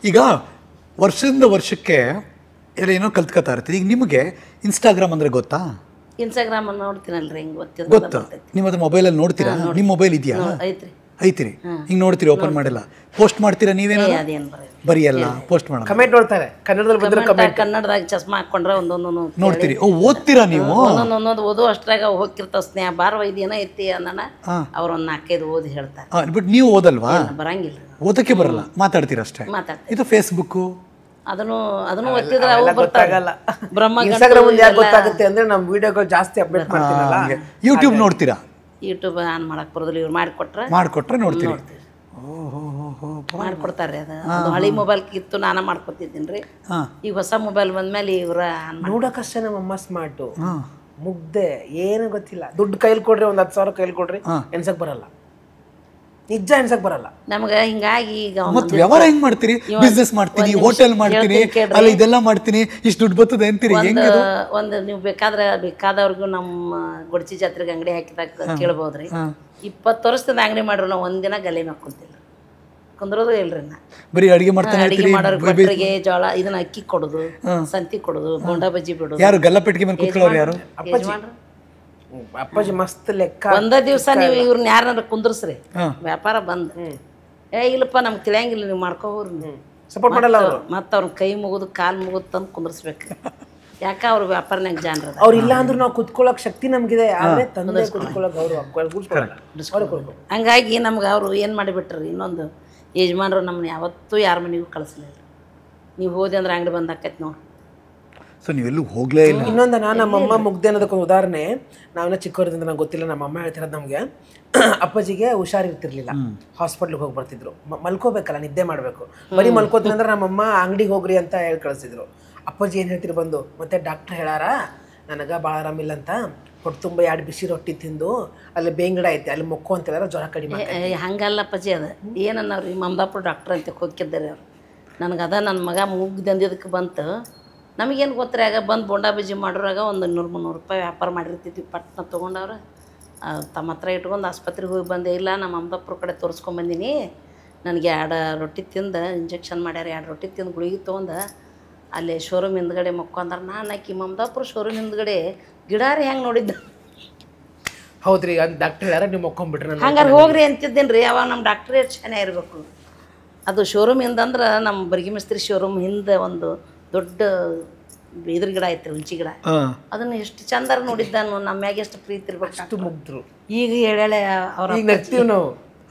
ಈಗ ವರ್ಷದಿಂದ ವರ್ಷಕ್ಕೆ ಎಲ್ಲ ಏನೋ ಕಲ್ತ್ಕೊತಾ ಇರ್ತೀವಿ. ಈಗ ನಿಮಗೆ ಇನ್ಸ್ಟಾಗ್ರಾಮ್ ಅಂದರೆ ಗೊತ್ತಾ? ಇನ್ಸ್ಟಾಗ್ರಾಮ್ ನೋಡ್ತೀನಲ್ರಿ, ಹಿಂಗೆ ಗೊತ್ತಾ? ನೀವು ಅದು ಮೊಬೈಲಲ್ಲಿ ನೋಡ್ತೀರಾ? ನಿಮ್ಮ ಮೊಬೈಲ್ ಇದೆಯಾ? ಐತ್ರಿ. ಐತಿರಿ. ಹಿಂಗೆ ನೋಡ್ತೀರಿ, ಓಪನ್ ಮಾಡಿಲ್ಲ. ಪೋಸ್ಟ್ ಮಾಡ್ತೀರಾ ನೀವೇನೋ? ಬರೀಯಲ್ಲ, ಪೋಸ್ಟ್ ಮಾಡೋಣ. ಕಮೆಂಟ್ ನೋಡ್ತಾರೆ ಕನ್ನಡದಲ್ಲಿ ಬಂದ್ರೆ ಕಮೆಂಟ್. ಕನ್ನಡದಾಗ ಚಸ್ಮಾ ಹಾಕೊಂಡ್ರೆ ಒಂದೊಂದು ನೋಡ್ತೀರಿ. ಓದ್ತೀರಾ ನೀವು? ಒಂದೊಂದು ಓದು ಅಷ್ಟ್ರಾಗ ಹೋಗಿರ್ತಾವ. ಸ್ನೇಹ ಬಾರವ ಇದೇನೋ ಐತಿ ಅನ್ನೋಣ ಅವ್ರು ಒಂದು 4-5 ಓದಿ ಹೇಳ್ತಾರೆ. ಬಟ್ ನೀವು ಓದಲ್ವಾ? ಬರಂಗಿಲ್ಲ, ಓದಕ್ಕೆ ಬರಲ್ಲ, ಮಾತಾಡ್ತೀರಾ ಅಷ್ಟೇ. ಇದು ಫೇಸ್ಬುಕ್ ಅದನ್ನು ಒತ್ತಿದ್ರೆ ಅವು ಬರ್ತಾಗಲ್ಲ. ಇನ್ಸ್ಟಾಗ್ರಾಮ್ ಯಾಕೆ ಗೊತ್ತಾಗುತ್ತೆ ಅಂದ್ರೆ ನಮ್ಮ ವಿಡಿಯೋಗಳು ಜಾಸ್ತಿ ಅಪ್ಡೇಟ್ ಮಾಡ್ತೀನಲ್ಲ. ಯೂಟ್ಯೂಬ್ ನೋಡ್ತೀರಾ? ಯೂಟ್ಯೂಬ್ ಆನ್ ಮಾಡಕ್ ಬರೋದಿಲ್ಲ, ಇವ್ರು ಮಾಡಿಕೊಟ್ರೆ ನೋಡ್ತೀರಿ. ಮಾಡ್ಕೊಡ್ತಾರೆ. ಅದು ಹಳಿ ಮೊಬೈಲ್ ಕಿತ್ತು ನಾನ ಮಾಡ್ಕೊತಿದ್ದೀನಿ ರೀ. ಈಗ ಹೊಸ ಮೊಬೈಲ್ ಬಂದ್ಮೇಲೆ ಇವ್ರ ನೋಡಕ್ಕಷ್ಟೇ ನಮ್ಮಮ್ಮ ಸ್ಮಾರ್ಟು, ಮುಗ್ದೆ, ಏನು ಗೊತ್ತಿಲ್ಲ. ದುಡ್ಡು ಕೈಲಿ ಕೊಡ್ರಿ, ಒಂದು 10,000 ಕೈಲಿ ಕೊಡ್ರಿ, ಎಣ್ಸಕ್ ಬರಲ್ಲ. ನಿಜ ಎಣ್ಸಕ್ ಬರಲ್ಲ ನಮ್ಗೆ. ಹಿಂಗಾಗಿ ಈಗ ವ್ಯವಹಾರ ಹೆಂಗ್ ಮಾಡ್ತೀರಿ? ಬಿಸ್ನೆಸ್ ಮಾಡ್ತೀನಿ, ಹೋಟೆಲ್ ಮಾಡ್ತೀನಿ, ಅಲ್ಲ ಇದೆಲ್ಲ ಮಾಡ್ತೀನಿ, ಇಷ್ಟು ದುಡ್ಡು ಬರ್ತದೆ ಅಂತೀರಿ. ಒಂದು ನೀವು ಬೇಕಾದವ್ರಿಗೂ ನಮ್ಮ ಗೊಡಚಿ ಜಾತ್ರೆಗೆ ಅಂಗಡಿ ಹಾಕಿದಾಗ ಕೇಳ್ಬೋದ್ರಿ. 20 ವರ್ಷದಿಂದ ಅಂಗಡಿ ಮಾಡ್ರು ನಾವು ಒಂದಿನ ಗಲೆ ಮ್ಯಾಗ ಕುಂತಿಲ್ಲ, ಕುಂದ್ರೋದು ಇಲ್ರಿ. ನಾ ಬರೀ ಅಡಿಗೆ ಮಾಡ್ತಾನೆ. ಅಡಿಗೆ ಮಾಡೋರು ಭಟ್ರಿಗೆ ಜೋಳ ಇದನ್ನ ಅಕ್ಕಿ ಕೊಡೋದು, ಸಂತಿ ಕೊಡೋದು, ಬೋಂಡಾ ಬಜ್ಜಿ ಬಿಡೋದು. ಯಾರು ಗಲ್ಲಪೆಟ್ಟಿಗೆ ಮೇಲೆ ಕೂತ್ಕೊಳ್ಳೋರು? ಯಾರು? ಅಪ್ಪಾಜಿ ಮಸ್ತ್ ಲೆಕ್ಕ. ಒಂದ ದಿವಸ ನೀವು ಇವ್ರನ್ನ ಯಾರನ್ನ ಕುಂದ್ರಸ್ರಿ, ವ್ಯಾಪಾರ ಬಂದ್ ಇಲ್ಲಪ್ಪ ನಮ್ಗೆ ತಿಳಿಯಂಗಿಲ್ಲ, ನೀವು ಮಾಡ್ಕೋವ್ರಿ ಸಪೋರ್ಟ್ ಮಾಡಲ್ಲ ಅವರು. ಮತ್ತೆ ಅವ್ರ ಕೈ ಮುಗಿದು ಕಾಲು ಮುಗಿದು ತಂದು ಕುಂದ್ರಸ್ಬೇಕು. ಯಾಕ ಅವ್ರ ವ್ಯಾಪಾರನಾಗ ಜಾನ್ರ ಅವ್ರು ಇಲ್ಲ ಅಂದ್ರೂ ನಾವು ಕುತ್ಕೊಳ್ಳೋಕೆ ಶಕ್ತಿ ನಮ್ಗಿದೆ, ಆದ್ರೆ ತಂದೆ ಕುತ್ಕೊಳ್ಳೋಕೆ ಅವರು. ಹಂಗಾಗಿ ನಮ್ಗೆ ಅವರು ಏನು ಮಾಡಿಬಿಟ್ರಿ, ಇನ್ನೊಂದು ಯಜಮಾನ್ರು ನಮ್ಮನ್ನ ಯಾವತ್ತೂ ಯಾರ ಮನೆಗೂ ಕಳಿಸ್ಲಿಲ್ಲ. ನೀವು ಹೋದೆ ಅಂದ್ರೆ ಅಂಗಡಿ ಬಂದ್ ಆಕೈತಿ ನೋಡಿ. ಸೊ ನೀವೆಲ್ಲೂ ಹೋಗ್ಲೇ ಇಲ್ಲ. ಇನ್ನೊಂದು ನಮ್ಮಮ್ಮ ಮುಗ್ದೆ ಅನ್ನೋದಕ್ಕೊಂದು ಉದಾಹರಣೆ. ನಾವೇನೋ ಚಿಕ್ಕವರಿಂದ ನಂಗೆ ಗೊತ್ತಿಲ್ಲ, ನಮ್ಮಮ್ಮ ಹೇಳ್ತಿರೋದು ನಮಗೆ, ಅಪ್ಪಾಜಿಗೆ ಹುಷಾರಿರ್ತಿರ್ಲಿಲ್ಲ, ಹಾಸ್ಪಿಟ್ಲಿಗೆ ಹೋಗಿ ಬರ್ತಿದ್ರು. ಮಲ್ಕೋಬೇಕಲ್ಲ, ನಿದ್ದೆ ಮಾಡಬೇಕು. ಬರೀ ಮಲ್ಕೋತೀನಿ ಅಂದ್ರೆ ನಮ್ಮಮ್ಮ ಅಂಗಡಿಗೆ ಹೋಗ್ರಿ ಅಂತ ಹೇಳಿ ಕಳಿಸಿದ್ರು. ಅಪ್ಪಾಜಿ ಏನು ಹೇಳ್ತಿರು ಬಂದು, ಮತ್ತೆ ಡಾಕ್ಟ್ರ್ ಹೇಳಾರ ನನಗೆ ಭಾಳ ಆರಾಮಿಲ್ಲ ಅಂತ, ಹೊಟ್ಟೆ ತುಂಬ 2 ಬಿಸಿ ರೊಟ್ಟಿ ತಿಂದು ಅಲ್ಲಿ ಬೇಂಗಡ ಐತಿ ಅಲ್ಲಿ ಮೊಕ್ಕು ಅಂತ ಹೇಳಿದ್ರೆ ಜ್ವರ ಕಡಿಮೆ. ಹಂಗಲ್ಲ ಅಪ್ಪಾಜಿ, ಅದು ಏನನ್ನವ್ರಿ ಮಮದಾಪುರ ಡಾಕ್ಟ್ರ್ ಅಂತ ಹೋಗಿದ್ದಾರೆ ಅವ್ರು. ನನಗೆ ನನ್ನ ಮಗ ಮುಗ್ದಂದಿದ್ದಕ್ಕೆ ಬಂತು. ನಮಗೇನು ಗೊತ್ತರ, ಆಗ ಬಂದು ಬೋಂಡಾ ಬಜ್ಜಿ ಮಾಡೋರಾಗ ಒಂದು 200-300 ರೂಪಾಯಿ ವ್ಯಾಪಾರ ಮಾಡಿರ್ತಿದ್ವಿ. ಪಟ್ನ ತೊಗೊಂಡವ್ರು ತಮ್ಮ ಹತ್ರ ಇಟ್ಕೊಂಡು ಆಸ್ಪತ್ರೆಗೆ ಹೋಗಿ ಬಂದೆ. ಇಲ್ಲ ನಮ್ಮ ಮಮದಾಪುರ ಕಡೆ ತೋರಿಸ್ಕೊಂಬಂದಿನಿ, ನನಗೆ 2 ರೊಟ್ಟಿ ತಿಂದು ಇಂಜೆಕ್ಷನ್ ಮಾಡ್ಯಾರ, 2 ರೊಟ್ಟಿ ತಿಂದು ಗುಳಿಗೆ ತೊಗೊಂಡು ಅಲ್ಲಿ ಶೋರೂಮ್ ಹಿಂದ್ಗಡೆ ಮಕ್ಕೊಂಡ್ರೆ ನಾನು ಆಕಿ ಮಮದಾಪುರ ಶೋರೂಮ್ ಹಿಂದ್ಗಡೆ ಗಿಡಾರಿ ಹೆಂಗೆ ನೋಡಿದ್ದ. ಹೌದ್ರಿ, ಡಾಕ್ಟರ್ ಯಾರ ನೀವು ಮಕ್ಕೊಂಡ್ಬಿಟ್ರೆ ಹಂಗಾರೆ ಹೋಗ್ರಿ ಅಂತಿದ್ದೇನೆ ರೀ. ಅವಾಗ ನಮ್ಮ ಡಾಕ್ಟ್ರ್ ಎಷ್ಟು ಚೆನ್ನಾಗಿ ಇರಬೇಕು. ಅದು ಶೋರೂಮ್ ಹಿಂದಂದ್ರೆ ನಮ್ಮ ಬರ್ಗಿ ಮಿಸ್ತ್ರಿ ಶೋರೂಮ್ ಹಿಂದೆ ಒಂದು ದೊಡ್ಡ ಇದ್ರ ಗಿಡ ಐತ್ರಿ, ಹುಂಚಿ ಗಿಡ. ಅದನ್ನ ಎಷ್ಟು ಚಂದಾರ ನೋಡಿದ್ದಾನು, ನಮ್ಮ ಮ್ಯಾಗ ಎಷ್ಟು ಪ್ರೀತಿ ಇರ್ಬೇಕು. ಅಷ್ಟು ಮುಗ್ದ್ರು. ಈಗ ಹೇಳೇ ಅವ್ರ ನಗ್ತೀವಿ ನಾವು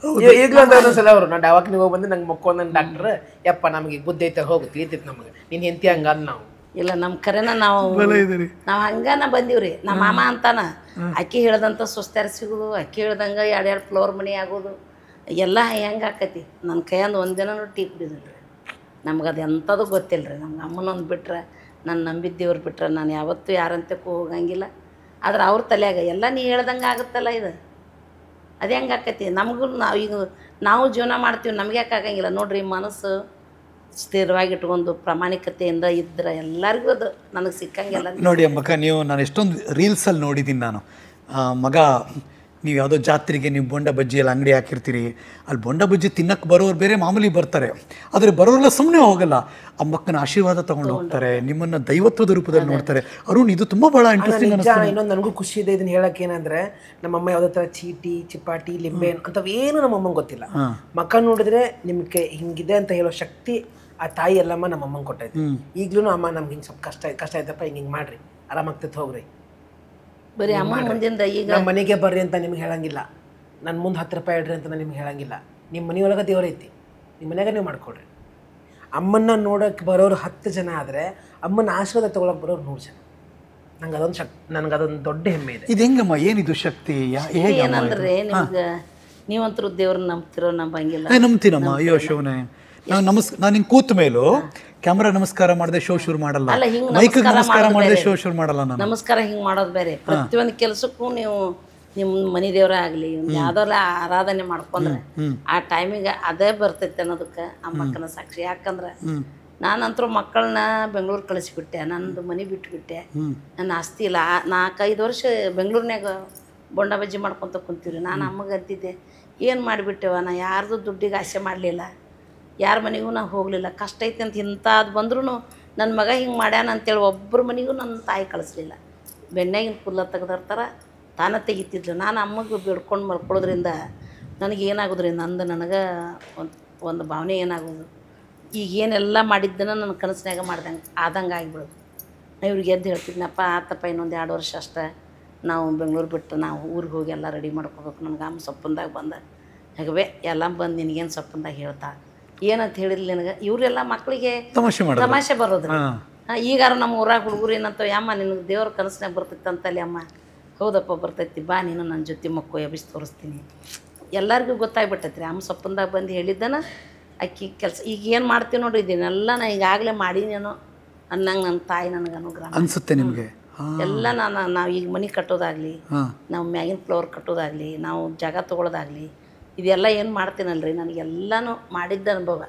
ಈಗಲೂ ಅಂತ ಒಂದೊಂದ್ಸಲ ಅವರು. ನಾನು ಡಾವಾಕ್ ನೀವು ಹೋಗಿ ಬಂದು ನಂಗೆ ಮಕ್ಕೊಂದ ಡಾಕ್ಟ್ರ್, ಯಪ್ಪ ನಮಗೆ ಬುದ್ಧಿ ಐತೆ ಹೋಗಿ ತಿಳಿತೈತೆ ನಮಗೆ, ನೀನು ಹೆಂಡತಿ ಹಂಗಂದು ನಾವು ಇಲ್ಲ ನಮ್ಮ ಕರೆನ ನಾವು ಹಂಗನ ಬಂದೀವ್ರಿ. ನಮ್ಮ ಮಾಮ ಅಂತಾನ ಅಕ್ಕಿ ಹೇಳ್ದಂಥ ಸುಸ್ತಾರ ಸಿಗೋದು, ಅಕ್ಕಿ ಹೇಳ್ದಂಗೆ 2 ಫ್ಲೋರ್ ಮನೆ ಆಗೋದು ಎಲ್ಲ ಹೆಂಗೆ ಆಕತಿ. ನನ್ನ ಕೈಯಂದು ಒಂದಿನೂ ಟೀ ಕುಡಿದಿಲ್ರಿ. ನಮ್ಗೆ ಅದು ಎಂಥದ್ದು ಗೊತ್ತಿಲ್ಲ ರೀ. ನಮ್ಗೆ ಅಮ್ಮನೊಂದು ಬಿಟ್ರೆ, ನಾನು ನಂಬಿದ್ದೇವ್ರು ಬಿಟ್ರೆ ನಾನು ಯಾವತ್ತೂ ಯಾರಂತಕ್ಕೂ ಹೋಗಂಗಿಲ್ಲ. ಆದ್ರೆ ಅವ್ರ ತಲೆಯಾಗ ಎಲ್ಲ ನೀ ಹೇಳ್ದಂಗೆ ಆಗುತ್ತಲ್ಲ, ಇದು ಅದು ಹೆಂಗೆ ಆಕತಿ. ನಮಗೂ ನಾವು ಜೀವನ ಮಾಡ್ತೀವಿ, ನಮ್ಗೆ ಯಾಕೆ ಆಗಂಗಿಲ್ಲ ನೋಡ್ರಿ. ಮನಸ್ಸು ಸ್ಥಿರವಾಗಿ ಇಟ್ಕೊಂಡು ಪ್ರಾಮಾಣಿಕತೆಯಿಂದ ಇದ್ರೆ ಎಲ್ಲರಿಗೂ ಅದು ನನಗೆ ಸಿಕ್ಕಂಗಿಲ್ಲ. ನೋಡಿ ಅಮ್ಮಕ್ಕ, ನಾನು ಎಷ್ಟೊಂದು ರೀಲ್ಸಲ್ಲಿ ನೋಡಿದ್ದೀನಿ ನಾನು. ಮಗ ನೀವು ಯಾವುದೋ ಜಾತ್ರೆಗೆ ನೀವು ಬೋಂಡ ಬಜ್ಜಿ ಎಲ್ಲ ಅಂಗಡಿ ಹಾಕಿರ್ತೀರಿ, ಅಲ್ಲಿ ಬೋಂಡ ಬಜ್ಜಿ ತಿನ್ನಕ್ಕೆ ಬರೋರು ಬೇರೆ ಮಾಮೂಲಿ ಬರ್ತಾರೆ, ಆದರೆ ಬರೋರೆಲ್ಲ ಸುಮ್ಮನೆ ಹೋಗಲ್ಲ, ಅಮ್ಮಕ್ಕನ ಆಶೀರ್ವಾದ ತೊಗೊಂಡು ಹೋಗ್ತಾರೆ, ನಿಮ್ಮನ್ನು ದೈವತ್ವದ ರೂಪದಲ್ಲಿ ನೋಡ್ತಾರೆ. ಅರುಣ್, ಇದು ತುಂಬ ಭಾಳ ಇಂಟ್ರೆಸ್ಟಿಂಗ್ ಅನಿಸ್ತು. ಇನ್ನೊಂದು ನನಗೂ ಖುಷಿ ಇದೆ ಇದನ್ನು ಹೇಳಕ್ಕೆ. ಏನಂದರೆ ನಮ್ಮಮ್ಮ ಯಾವುದೇ ಥರ ಚೀಟಿ, ಚಿಪಾಟಿ, ಲಿಂಬೆ ಅಂಥವೇನು ನಮ್ಮಮ್ಮಂಗೆ ಗೊತ್ತಿಲ್ಲ. ಮಕ್ಕ ನೋಡಿದ್ರೆ ನಿಮಗೆ ಹಿಂಗಿದೆ ಅಂತ ಹೇಳೋ ಶಕ್ತಿ ಆ ತಾಯಿ ಎಲ್ಲಮ್ಮ ನಮ್ಮಮ್ಮಂಗೆ ಕೊಟ್ಟೈತೆ. ಈಗಲೂ ಅಮ್ಮ ನಮ್ಗೆ ಹಿಂಗೆ ಸ್ವಲ್ಪ ಕಷ್ಟ ಆಯ್ತಪ್ಪ, ಹಿಂಗೆ ಮಾಡಿರಿ, ಆರಾಮಾಗ್ತೈತೆ, ಹೋಗ್ರಿ, ಬರೀ ಅಮ್ಮ ಮುಂದಿಂದ ಈಗ ನಮ್ಮ ಮನೆಗೆ ಬರ್ರಿ ಅಂತ ನಿಮ್ಗೆ ಹೇಳಂಗಿಲ್ಲ, ನನ್ನ ಮುಂದೆ 10 ರೂಪಾಯಿ ಇಡ್ರಿ ಅಂತ ನಾನು ನಿಮ್ಗೆ ಹೇಳಂಗಿಲ್ಲ. ನಿಮ್ಮ ಮನೆಯೊಳಗೆ ದೇವರೈತಿ, ನಿಮ್ಮ ಮನೆಯಾಗ ನೀವು ಮಾಡ್ಕೊಡ್ರಿ. ಅಮ್ಮನ್ನ ನೋಡೋಕ್ಕೆ ಬರೋರು 10 ಜನ ಆದರೆ ಅಮ್ಮನ ಆಶೀರ್ವಾದ ತೊಗೊಳಕ್ಕೆ ಬರೋರು 100 ಜನ. ನನಗೆ ಅದೊಂದು ದೊಡ್ಡ ಹೆಮ್ಮೆ ಇದೆ. ಇದು ಹೆಂಗಮ್ಮ, ಏನಿದು ಶಕ್ತಿ? ಏನಂದ್ರೆ ನಿಮ್ಗೆ ನೀವಂತರೂ ದೇವ್ರನ್ನ ನಂಬ್ತಿರೋ ನಂಬಂಗಿಲ್ಲ. ನಂಬ್ತೀನಮ್ಮ. ಅಯ್ಯೋ ಶಿವನೇ, ನಾನು ಹಿಂಗೆ ಕೂತ ಮೇಲೂ ಕ್ಯಾಮ್ರಾ ನಮಸ್ಕಾರ ಮಾಡದೆ ಶೋ ಶುರು ಮಾಡಲ್ಲ, ಮೈಕ್ ನಮಸ್ಕಾರ ಮಾಡದೆ ಶೋ ಶುರು ಮಾಡಲ್ಲ. ನಾನು ನಮಸ್ಕಾರ ಹಿಂಗೆ ಮಾಡೋದು ಬೇರೆ. ಪ್ರತಿಯೊಂದು ಕೆಲಸಕ್ಕೂ ನೀವು ನಿಮ್ಮ ಮನೆ ದೇವರ ಆಗಲಿ ಯಾವ್ದೆಲ್ಲ ಆರಾಧನೆ ಮಾಡ್ಕೊಂಡ್ರೆ ಆ ಟೈಮಿಗೆ ಅದೇ ಬರ್ತೈತೆ ಅನ್ನೋದಕ್ಕೆ ಅಮ್ಮಕ್ಕನ ಸಾಕ್ಷಿ. ಯಾಕಂದ್ರೆ ನಾನಂತರೂ ಮಕ್ಕಳನ್ನ ಬೆಂಗ್ಳೂರು ಕಳಿಸಿಬಿಟ್ಟೆ, ನಂದು ಮನೆ ಬಿಟ್ಟುಬಿಟ್ಟೆ, ನನ್ನ ಆಸ್ತಿ ಇಲ್ಲ. 4-5 ವರ್ಷ ಬೆಂಗ್ಳೂರಿನಾಗ ಬೊಂಡ ಬಜ್ಜಿ ಮಾಡ್ಕೊತ ಕುಂತೀವ್ರಿ. ನಾನು ಅಮ್ಮಗೆ ಅಂತಿದ್ದೆ, ಏನು ಮಾಡಿಬಿಟ್ಟೆವ, ನಾ ಯಾರ್ದು ದುಡ್ಡಿಗೆ ಆಸೆ ಮಾಡಲಿಲ್ಲ, ಯಾರ ಮನೆಗೂ ನಾ ಹೋಗಲಿಲ್ಲ, ಕಷ್ಟ ಐತೆ ಅಂತ ಇಂಥದ್ದು ಬಂದ್ರೂ ನನ್ನ ಮಗ ಹಿಂಗೆ ಮಾಡ್ಯಾನ ಅಂತೇಳಿ ಒಬ್ಬರ ಮನೆಗೂ ನನ್ನ ತಾಯಿ ಕಳಿಸ್ಲಿಲ್ಲ. ಬೆಣ್ಣೆಗಿನ ಕುಲ್ಲ ತೆಗೆದಿರ್ತಾರ ತಾನೇ ತೆಗಿತಿದ್ಲು. ನಾನು ಅಮ್ಮಗೆ ಬಿಡ್ಕೊಂಡು ಮಲ್ಕೊಳ್ಳೋದ್ರಿಂದ ನನಗೆ ಏನಾಗೋದ್ರಿಂದ ನನಗೆ ಒಂದು ಭಾವನೆ ಏನಾಗೋದು, ಈಗ ಏನೆಲ್ಲ ಮಾಡಿದ್ದನ್ನು ನನ್ನ ಕನಸಿನಾಗ ಆದಂಗೆ ಆಗಿಬಿಡೋದು. ನಾ ಇವ್ರಿಗೆ ಎದ್ದು ಹೇಳ್ತಿದ್ನಪ್ಪ, ಆತಪ್ಪ ಇನ್ನೊಂದು 2 ವರ್ಷ ಅಷ್ಟೇ, ನಾವು ಬೆಂಗ್ಳೂರು ಬಿಟ್ಟು ನಾವು ಊರಿಗೆ ಹೋಗಿ ಎಲ್ಲ ರೆಡಿ ಮಾಡ್ಕೋಬೇಕು. ನನಗೆ ಅಮ್ಮ ಸೊಪ್ಪಂದಾಗ ಬಂದ ಹಾಗವೇ ಎಲ್ಲ ಬಂದು ನಿನಗೇನು ಸೊಪ್ಪಂದಾಗ ಹೇಳ್ತಾ ಏನಂತ ಹೇಳಿದ್ಲಿ ನಿನಗೆ. ಇವರೆಲ್ಲ ಮಕ್ಕಳಿಗೆ ತಮಾಷೆ ಬರೋದ್ರಿ. ಈಗಾರು ನಮ್ಮ ಊರಾಗ ಹುಡುಗರು ಏನಂತ, ಅಮ್ಮ ನಿನಗೆ ದೇವ್ರ ಕನಸಿನಾಗ ಬರ್ತೈತೆ ಅಂತಲ್ಲಿ. ಅಮ್ಮ ಹೌದಪ್ಪ ಬರ್ತೈತಿ, ಬಾ ನೀನು ನನ್ನ ಜೊತೆ ಮಕ್ಕಳು ಎಬ್ಬಿಸಿ ತೋರಿಸ್ತೀನಿ. ಎಲ್ಲರಿಗೂ ಗೊತ್ತಾಗ್ಬಿಟ್ಟೈತ್ರಿ ಅಮ್ಮ ಸೊಪ್ಪಂದಾಗ ಬಂದು ಹೇಳಿದ್ದಾನ ಅಕ್ಕಿ ಕೆಲಸ. ಈಗ ಏನು ಮಾಡ್ತೀವಿ ನೋಡ್ರಿ, ಇದನ್ನೆಲ್ಲ ನಾ ಈಗಾಗಲೇ ಮಾಡೀನೇನೋ ಅನ್ನಂಗೆ ನನ್ನ ತಾಯಿ ನನಗೆ ಅನುಗ್ರಹ ಅನಿಸುತ್ತೆ ನಿಮಗೆ. ಎಲ್ಲ ನಾವು ಈಗ ಮನೆ ಕಟ್ಟೋದಾಗಲಿ, ನಾವು ಮ್ಯಾಗಿನ ಫ್ಲೋರ್ ಕಟ್ಟೋದಾಗಲಿ, ನಾವು ಜಾಗ ತೊಗೊಳೋದಾಗಲಿ, ಇದೆಲ್ಲ ಏನು ಮಾಡ್ತೀನಲ್ರಿ, ನನಗೆಲ್ಲನೂ ಮಾಡಿದ್ದ ಅನುಭವ.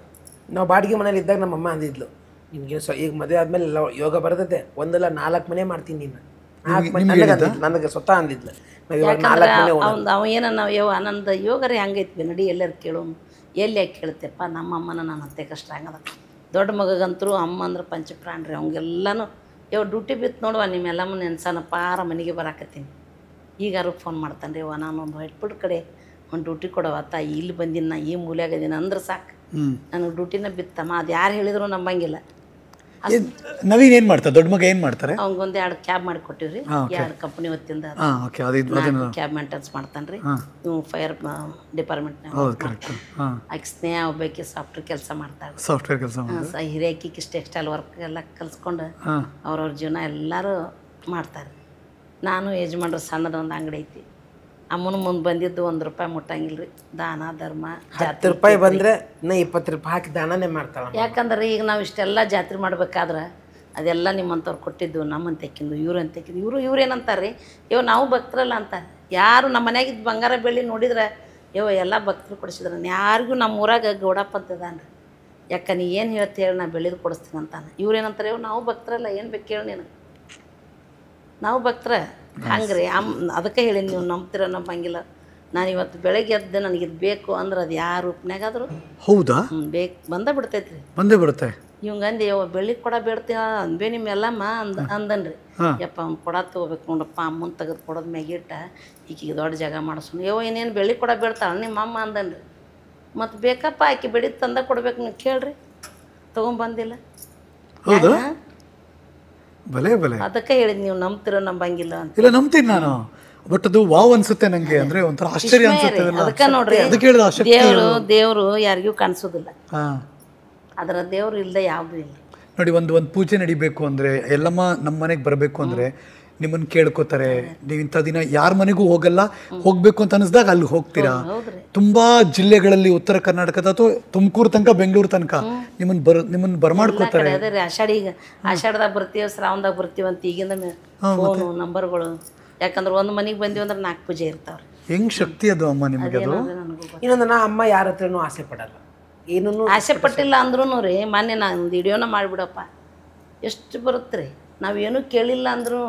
ನಾವು ಬಾಡಿಗೆ ಮನೇಲಿ ಇದ್ದಾಗ ನಮ್ಮಮ್ಮ ಅಂದಿದ್ಲು, ನಿನಗೆ ಈಗ ಮದುವೆ ಆದಮೇಲೆ ಎಲ್ಲ ಯೋಗ ಬರ್ತೈತೆ, 1-4 ಮನೆ ಮಾಡ್ತೀನಿ ನೀನು. ನನಗೆ ಸ್ವತಃ ಅಂದಿದ್ಲು. ಯಾಕಂದ್ರೆ ಅವ ಏನ ನಾವು ನಂದು ಯೋಗರೇ ಹಂಗೈತಿ ನಡಿ ಎಲ್ಲರೂ ಕೇಳೋನು. ಎಲ್ಲಿ ಯಾಕೆ ಕೇಳ್ತೆಪ್ಪ, ನಮ್ಮಮ್ಮನ ನನ್ನ ಅತ್ತೆ ಕಷ್ಟ ಹಂಗದ. ದೊಡ್ಡ ಮಗಗಂತರೂ ಅಮ್ಮ ಅಂದ್ರೆ ಪಂಚಪ್ರಾಣ್ರಿ, ಅವಂಗೆಲ್ಲನೂ ಡ್ಯೂಟಿ ಬಿತ್ತು ನೋಡುವ ನಿಮ್ಮೆಲ್ಲಮ್ಮ ನೆನ್ಸನಪ್ಪ ಮನೆಗೆ ಬರಾಕತ್ತೀನಿ. ಈಗಾರು ಫೋನ್ ಮಾಡ್ತಾನೆ ರೀ, ನಾನು ಒಂದು ಹೊಟ್ಬಿಟ್ಟು ಕಡೆ ಒಂದು ಡ್ಯೂಟಿ ಕೊಡವ ತಾಯಿ, ಇಲ್ಲಿ ಬಂದಿನ ನಾ ಈ ಮೂಲೆಯಾಗದೀನಿ ಅಂದ್ರೆ ಸಾಕು, ನನಗೆ ಡ್ಯೂಟಿನ ಬಿತ್ತಮ್ಮ. ಅದು ಯಾರು ಹೇಳಿದ್ರು ನಂಬಂಗಿಲ್ಲ. ನವೀನ್ ಏನು ಮಾಡ್ತಾರೆ, ದೊಡ್ಡ ಮಗ ಏನು ಮಾಡ್ತಾರೆ? ಅವ್ಗೊಂದು 2 ಕ್ಯಾಬ್ ಮಾಡಿ ಕೊಟ್ಟಿವ್ರಿ, 2 ಕಂಪ್ನಿ ಹೊತ್ತಿಂದ ಕ್ಯಾಬ್ ಮೇಂಟೆನ್ಸ್ ಮಾಡ್ತಾನೆ ರೀ. ನೀವು ಫೈರ್ ಡಿಪಾರ್ಟ್ಮೆಂಟ್ನಾಗ ಆಕೆ ಸ್ನೇಹ ಒಬ್ಬಾಕಿ ಸಾಫ್ಟ್ವೇರ್ ಕೆಲಸ ಮಾಡ್ತಾಳೆ. ಸಾಫ್ಟ್ವೇರ್ ಕೆಲಸ ಹಿರಿಯಾಕಿಗೆ ಟೆಕ್ಸ್ಟೈಲ್ ವರ್ಕ್ ಎಲ್ಲ ಕಲಿಸ್ಕೊಂಡು ಅವ್ರವ್ರ ಜೀವನ ಎಲ್ಲರೂ ಮಾಡ್ತಾರೆ. ನಾನು ಯಜಮಾನ್ರು ಸಣ್ಣದೊಂದು ಅಂಗಡಿ ಐತಿ. ಅಮ್ಮನ ಮುಂದೆ ಬಂದಿದ್ದು ₹1 ಮುಟ್ಟಂಗಿಲ್ಲ ರೀ. ದಾನ ಧರ್ಮ ₹10 ಬಂದರೆ ಇನ್ನೂ ₹20 ಹಾಕಿ ದಾನನೇ ಮಾಡ್ತಾಳೆ. ಯಾಕಂದ್ರೆ ಈಗ ನಾವು ಇಷ್ಟೆಲ್ಲ ಜಾತ್ರೆ ಮಾಡ್ಬೇಕಾದ್ರೆ ಅದೆಲ್ಲ ನಿಮ್ಮಂಥವ್ರು ಕೊಟ್ಟಿದ್ದು, ನಮ್ಮಂತೆಕ್ಕಿಂದು, ಇವ್ರೇನಂತಾರೆ ರೀ, ನಾವು ಭಕ್ತರಲ್ಲ ಅಂತಾರೆ. ಯಾರು ನಮ್ಮ ಮನೆಯಾಗಿದ್ದು ಬಂಗಾರ ಬೆಳ್ಳಿ ನೋಡಿದ್ರೆ ಎಲ್ಲ ಭಕ್ತರು ಕೊಡಿಸಿದ್ರೆ, ಯಾರಿಗೂ ನಮ್ಮ ಊರಾಗ ಗೌಡಪ್ಪ ಅಂತದಾನ್ರಿ, ಯಾಕೆ ನೀ ಏನು ಹೇಳ್ತಿ ಹೇಳಿ, ನಾ ಬೆಳೆದು ಕೊಡಿಸ್ತೀನಿ ಅಂತಾನೆ. ಇವ್ರೇನಂತಾರೆ, ನಾವು ಭಕ್ತರಲ್ಲ, ಏನು ಬೇಕು ಹೇಳಿ ನಿನಗೆ, ನಾವು ಭಕ್ತರ ಹಂಗೆ ರೀ. ಅದಕ್ಕೆ ಹೇಳಿ ನೀವು ನಂಬ್ತಿರೋ ನಂಬಂಗಿಲ್ಲ. ನಾನು ಇವತ್ತು ಬೆಳಗ್ಗೆ ಎದ್ದು ನನಗಿದು ಬೇಕು ಅಂದ್ರೆ ಅದು ಯಾವ ರೂಪನಾಗಾದ್ರು ಹೌದಾ ಬಂದೇ ಬಿಡ್ತೈತ್ರಿ, ಬಂದೇ ಬಿಡುತ್ತೆ. ಇವಂಗಂದು ಬೆಳ್ಳಿ ಕೊಡ ಬೇಡ್ತೀವ ಅಂದ್ಬೇ ನಿಮ್ಮೆಲ್ಲಮ್ಮ ಅಂದನ್ರಿ. ಯಪ್ಪ ಅವ್ನು ಕೊಡ ತೊಗೋಬೇಕು ನೋಡಪ್ಪ, ಅಮ್ಮನ ತೆಗೆದು ಕೊಡೋದು ಮ್ಯಾಗಿಟ್ಟ ಈಕಿಗೆ ದೊಡ್ಡ ಜಾಗ ಮಾಡಿಸೋಣ. ಇನ್ನೇನು ಬೆಳ್ಳಿ ಕೊಡ ಬೇಡ್ತಾಳೆ ನಿಮ್ಮ ಅಮ್ಮ ಅಂದನ್ರಿ. ಮತ್ತು ಬೇಕಪ್ಪ ಆಕೆ ಬೆಳಿ ತಂದ ಕೊಡ್ಬೇಕು, ನೀವು ಕೇಳ್ರಿ, ತೊಗೊಂಬಂದಿಲ್ಲ. ಹೌದಾ ಭಲೇ ಭಲೇ. ಅದಕ್ಕೆ ಹೇಳಿದ್ ನೀವು ನಂಬ್ತಿರೋ ನಂಬಂಗಿಲ್ಲ ಅಂತ. ಇಲ್ಲ ನಂಬ್ತೀನಿ ನಾನು, ಬಟ್ ಅದು ವಾವ್ ಅನ್ಸುತ್ತೆ ನಂಗೆ, ಅಂದ್ರೆ ಒಂಥರ ಆಶ್ಚರ್ಯ ಅನ್ಸುತ್ತೆ. ಅದಕ್ಕೆ ನೋಡ್ರಿ, ದೇವರು ಯಾರಿಗೂ ಕಾಣಿಸೋದಿಲ್ಲ, ಅದರ ದೇವ್ರು ಇಲ್ಲದೆ ಯಾವುದೂ ಇಲ್ಲ. ನೋಡಿ, ಒಂದು ಪೂಜೆ ನಡಿಬೇಕು ಅಂದ್ರೆ, ಎಲ್ಲಮ್ಮ ನಮ್ಮ ಮನೆಗೆ ಬರಬೇಕು ಅಂದ್ರೆ ನಿಮ್ಮನ್ನು ಕೇಳ್ಕೊತಾರೆ. ನೀವು ಇಂಥ ದಿನ ಯಾರ ಮನೆಗೂ ಹೋಗಲ್ಲ, ಹೋಗ್ಬೇಕು ಅಂತ ಅನಿಸ್ದಾಗ ಅಲ್ಲಿ ಹೋಗ್ತೀರಾ. ತುಂಬಾ ಜಿಲ್ಲೆಗಳಲ್ಲಿ ಉತ್ತರ ಕರ್ನಾಟಕದ ಅಥವಾ ತುಮಕೂರು ತನಕ ಬೆಂಗಳೂರು ತನಕ ನಿಮ್ಮನ್ನು ಬರಮಾಡ್ಕೋತಾರೆ. ಅದೇ ರೀ, ಆಷಾಢದಾಗ ಬರ್ತೀವಿ, ಶ್ರಾವಣದಾಗ ಬರ್ತೀವಿ ಅಂತ ಈಗಿಂದ ಫೋನು ನಂಬರ್ಗಳು. ಯಾಕಂದ್ರೆ ಒಂದು ಮನೆಗೆ ಬಂದೀವಿ ಅಂದ್ರೆ 4 ಪೂಜೆ ಇರ್ತಾವ್ರಿ. ಹೆಂಗ್ ಶಕ್ತಿ ಅದು ಅಮ್ಮ ನಿಮಗೆ? ಅದು ಇನ್ನೊಂದು, ಅಮ್ಮ ಯಾರ ಹತ್ರನೂ ಆಸೆ ಪಡಲ್ಲ, ಏನೂ ಆಸೆ ಪಟ್ಟಿಲ್ಲ ಅಂದ್ರೂ ರೀ. ಮೊನ್ನೆ ನಾನು ಒಂದು ವಿಡಿಯೋನ ಮಾಡಿಬಿಡಪ್ಪ, ಎಷ್ಟು ಬರುತ್ತೆ ರೀ. ನಾವೇನೂ ಕೇಳಿಲ್ಲ ಅಂದರೂ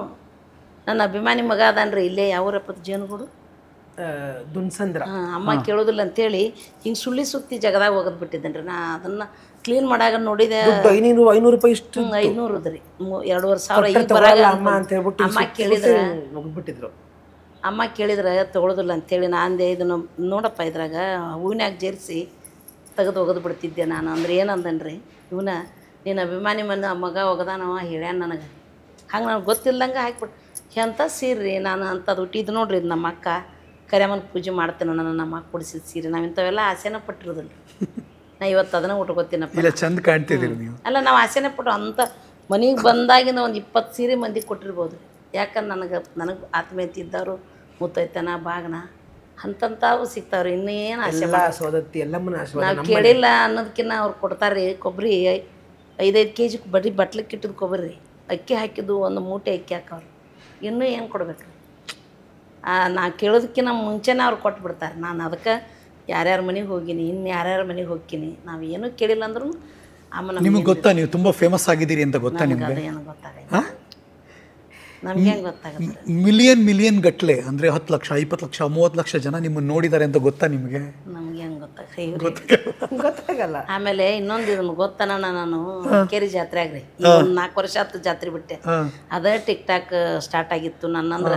ನನ್ನ ಅಭಿಮಾನಿ ಮಗ ಅದಾನ್ರಿ, ಇಲ್ಲೇ ಯಾವೂರಪ್ಪ ಜೇನುಗೂಡು ದುನ್ಸಂದ್ರ. ಅಮ್ಮ ಕೇಳೋದಿಲ್ಲ ಅಂತೇಳಿ ಹಿಂಗೆ ಸುತ್ತಿ ಜಗದಾಗ ಹೋಗೋದು ಬಿಟ್ಟಿದ್ದೇನೆ ರೀ. ನಾ ಅದನ್ನು ಕ್ಲೀನ್ ಮಾಡಾಗ ನೋಡಿದೆ, ₹500 ಇಷ್ಟು 500 ರೀ, 2,500 ಈಗ ಬರಾಗ ಅಮ್ಮ ಕೇಳಿದ್ರೆ ತೊಗೊಳೋದಿಲ್ಲ ಅಂತೇಳಿ ನಾ ಅಂದೆ, ಇದನ್ನು ನೋಡಪ್ಪ ಇದ್ರಾಗ ಹೂವಿನಾಗ ಜೇರಿಸಿ ತೆಗೆದು ಒಗೆದು ಬಿಡ್ತಿದ್ದೆ ನಾನು. ಅಂದ್ರೆ ಏನಂದನ್ರಿ, ಇವನ ನೀನು ಅಭಿಮಾನಿ ಮಗ ಒಗದಾನವ ಹೇಳ್ಯಾನ ನನಗೆ, ಹಂಗೆ ನನಗೆ ಗೊತ್ತಿಲ್ಲದಂಗೆ ಹಾಕ್ಬಿಟ್ಟು ಎಂಥ ಸೀರೆ ನಾನು ಅಂಥದ್ದು ಹುಟ್ಟಿದ್ದು ನೋಡ್ರಿ. ಇದು ನಮ್ಮ ಅಕ್ಕ ಕರಿಯಮ್ಮನ ಪೂಜೆ ಮಾಡ್ತೇನೆ, ನಮ್ಮ ಅಕ್ಕ ಕೊಡಿಸಿದ ಸೀರೆ. ನಾವು ಇಂಥವೆಲ್ಲ ಆಸೆನ ಪಟ್ಟಿರೋದಿಲ್ಲ. ನಾ ಇವತ್ತು ಅದನ್ನ ಉಟ್ಕೋತೀನಪ್ಪ, ಚಂದ ಕಾಣ್ತಿದ್ದೀರಿ ನೀವು. ಅಲ್ಲ, ನಾವು ಆಸೆನೇ ಪಟ್ಟು ಅಂಥ ಮನೆಗೆ ಬಂದಾಗಿನ ಒಂದು 20 ಸೀರೆ ಮಂದಿಗೆ ಕೊಟ್ಟಿರ್ಬೋದು. ಯಾಕಂದ್ರೆ ನನಗೆ ಆತ್ಮೀಯತೆ ಇದ್ದವರು ಮುತ್ತೈತನ ಬಾಗನ ಅಂತಂತಾವು ಸಿಗ್ತಾವ್ರಿ. ಇನ್ನೇನು ಆಸೆ ಸೋದತ್ತಿ ಎಲ್ಲಮ್ಮನ ನಾವು ಕೇಳಿಲ್ಲ ಅನ್ನೋದಕ್ಕಿಂತ ಅವ್ರು ಕೊಡ್ತಾರೆ. ಕೊಬ್ಬರಿ 5-5 kg ಬರೀ ಬಟ್ಲಕ್ಕೆ ಇಟ್ಟಿದ್ದು ಕೊಬ್ಬರಿ, ಅಕ್ಕಿ ಹಾಕಿದ್ದು 1 ಮೂಟೆ ಅಕ್ಕಿ ಹಾಕವ್ರು. ಇನ್ನೂ ಏನು ಕೊಡ್ಬೇಕು? ನಾ ಕೇಳೋದಕ್ಕಿಂತ ಮುಂಚೆನೇ ಅವ್ರು ಕೊಟ್ಬಿಡ್ತಾರೆ. ನಾನು ಅದಕ್ಕೆ ಯಾರ್ಯಾರ ಮನೆಗೆ ಹೋಗೀನಿ, ಇನ್ನು ಯಾರ್ಯಾರ ಮನೆಗೆ ಹೋಗ್ತೀನಿ, ನಾವು ಏನೂ ಕೇಳಿಲ್ಲ ಅಂದ್ರೂ ಅಮ್ಮ ನಿಮಗೆ ಗೊತ್ತಾ ನೀವು ತುಂಬ ಫೇಮಸ್ ಆಗಿದ್ದೀರಿ ಅಂತ ಗೊತ್ತಾ ನಿಮಗೆ? ಅದೇನು ಗೊತ್ತಾಗ ನಮ್ಗೆ ಹೆಂಗೆ ಗೊತ್ತಾಗುತ್ತೆ? ಮಿಲಿಯನ್ ಗಟ್ಟಲೆ ಅಂದರೆ 10 ಲಕ್ಷ 20 ಲಕ್ಷ 30 ಲಕ್ಷ ಜನ ನಿಮ್ಮನ್ನು ನೋಡಿದ್ದಾರೆ ಅಂತ ಗೊತ್ತಾ ನಿಮಗೆ? ನಮ್ಗೆ ಹೆಂಗೆ ಗೊತ್ತಾಗಲ್ಲ. ಆಮೇಲೆ ಇನ್ನೊಂದು ಇದನ್ನು ಗೊತ್ತನ, ನಾನು ಕೇರಿ ಜಾತ್ರೆ ಆಗ್ರಿ 4 ವರ್ಷ ಆಯ್ತು ಜಾತ್ರೆ ಬಿಟ್ಟೆ. ಅದೇ ಟಿಕ್ ಟಾಕ್ ಸ್ಟಾರ್ಟ್ ಆಗಿತ್ತು. ನನ್ನಂದ್ರ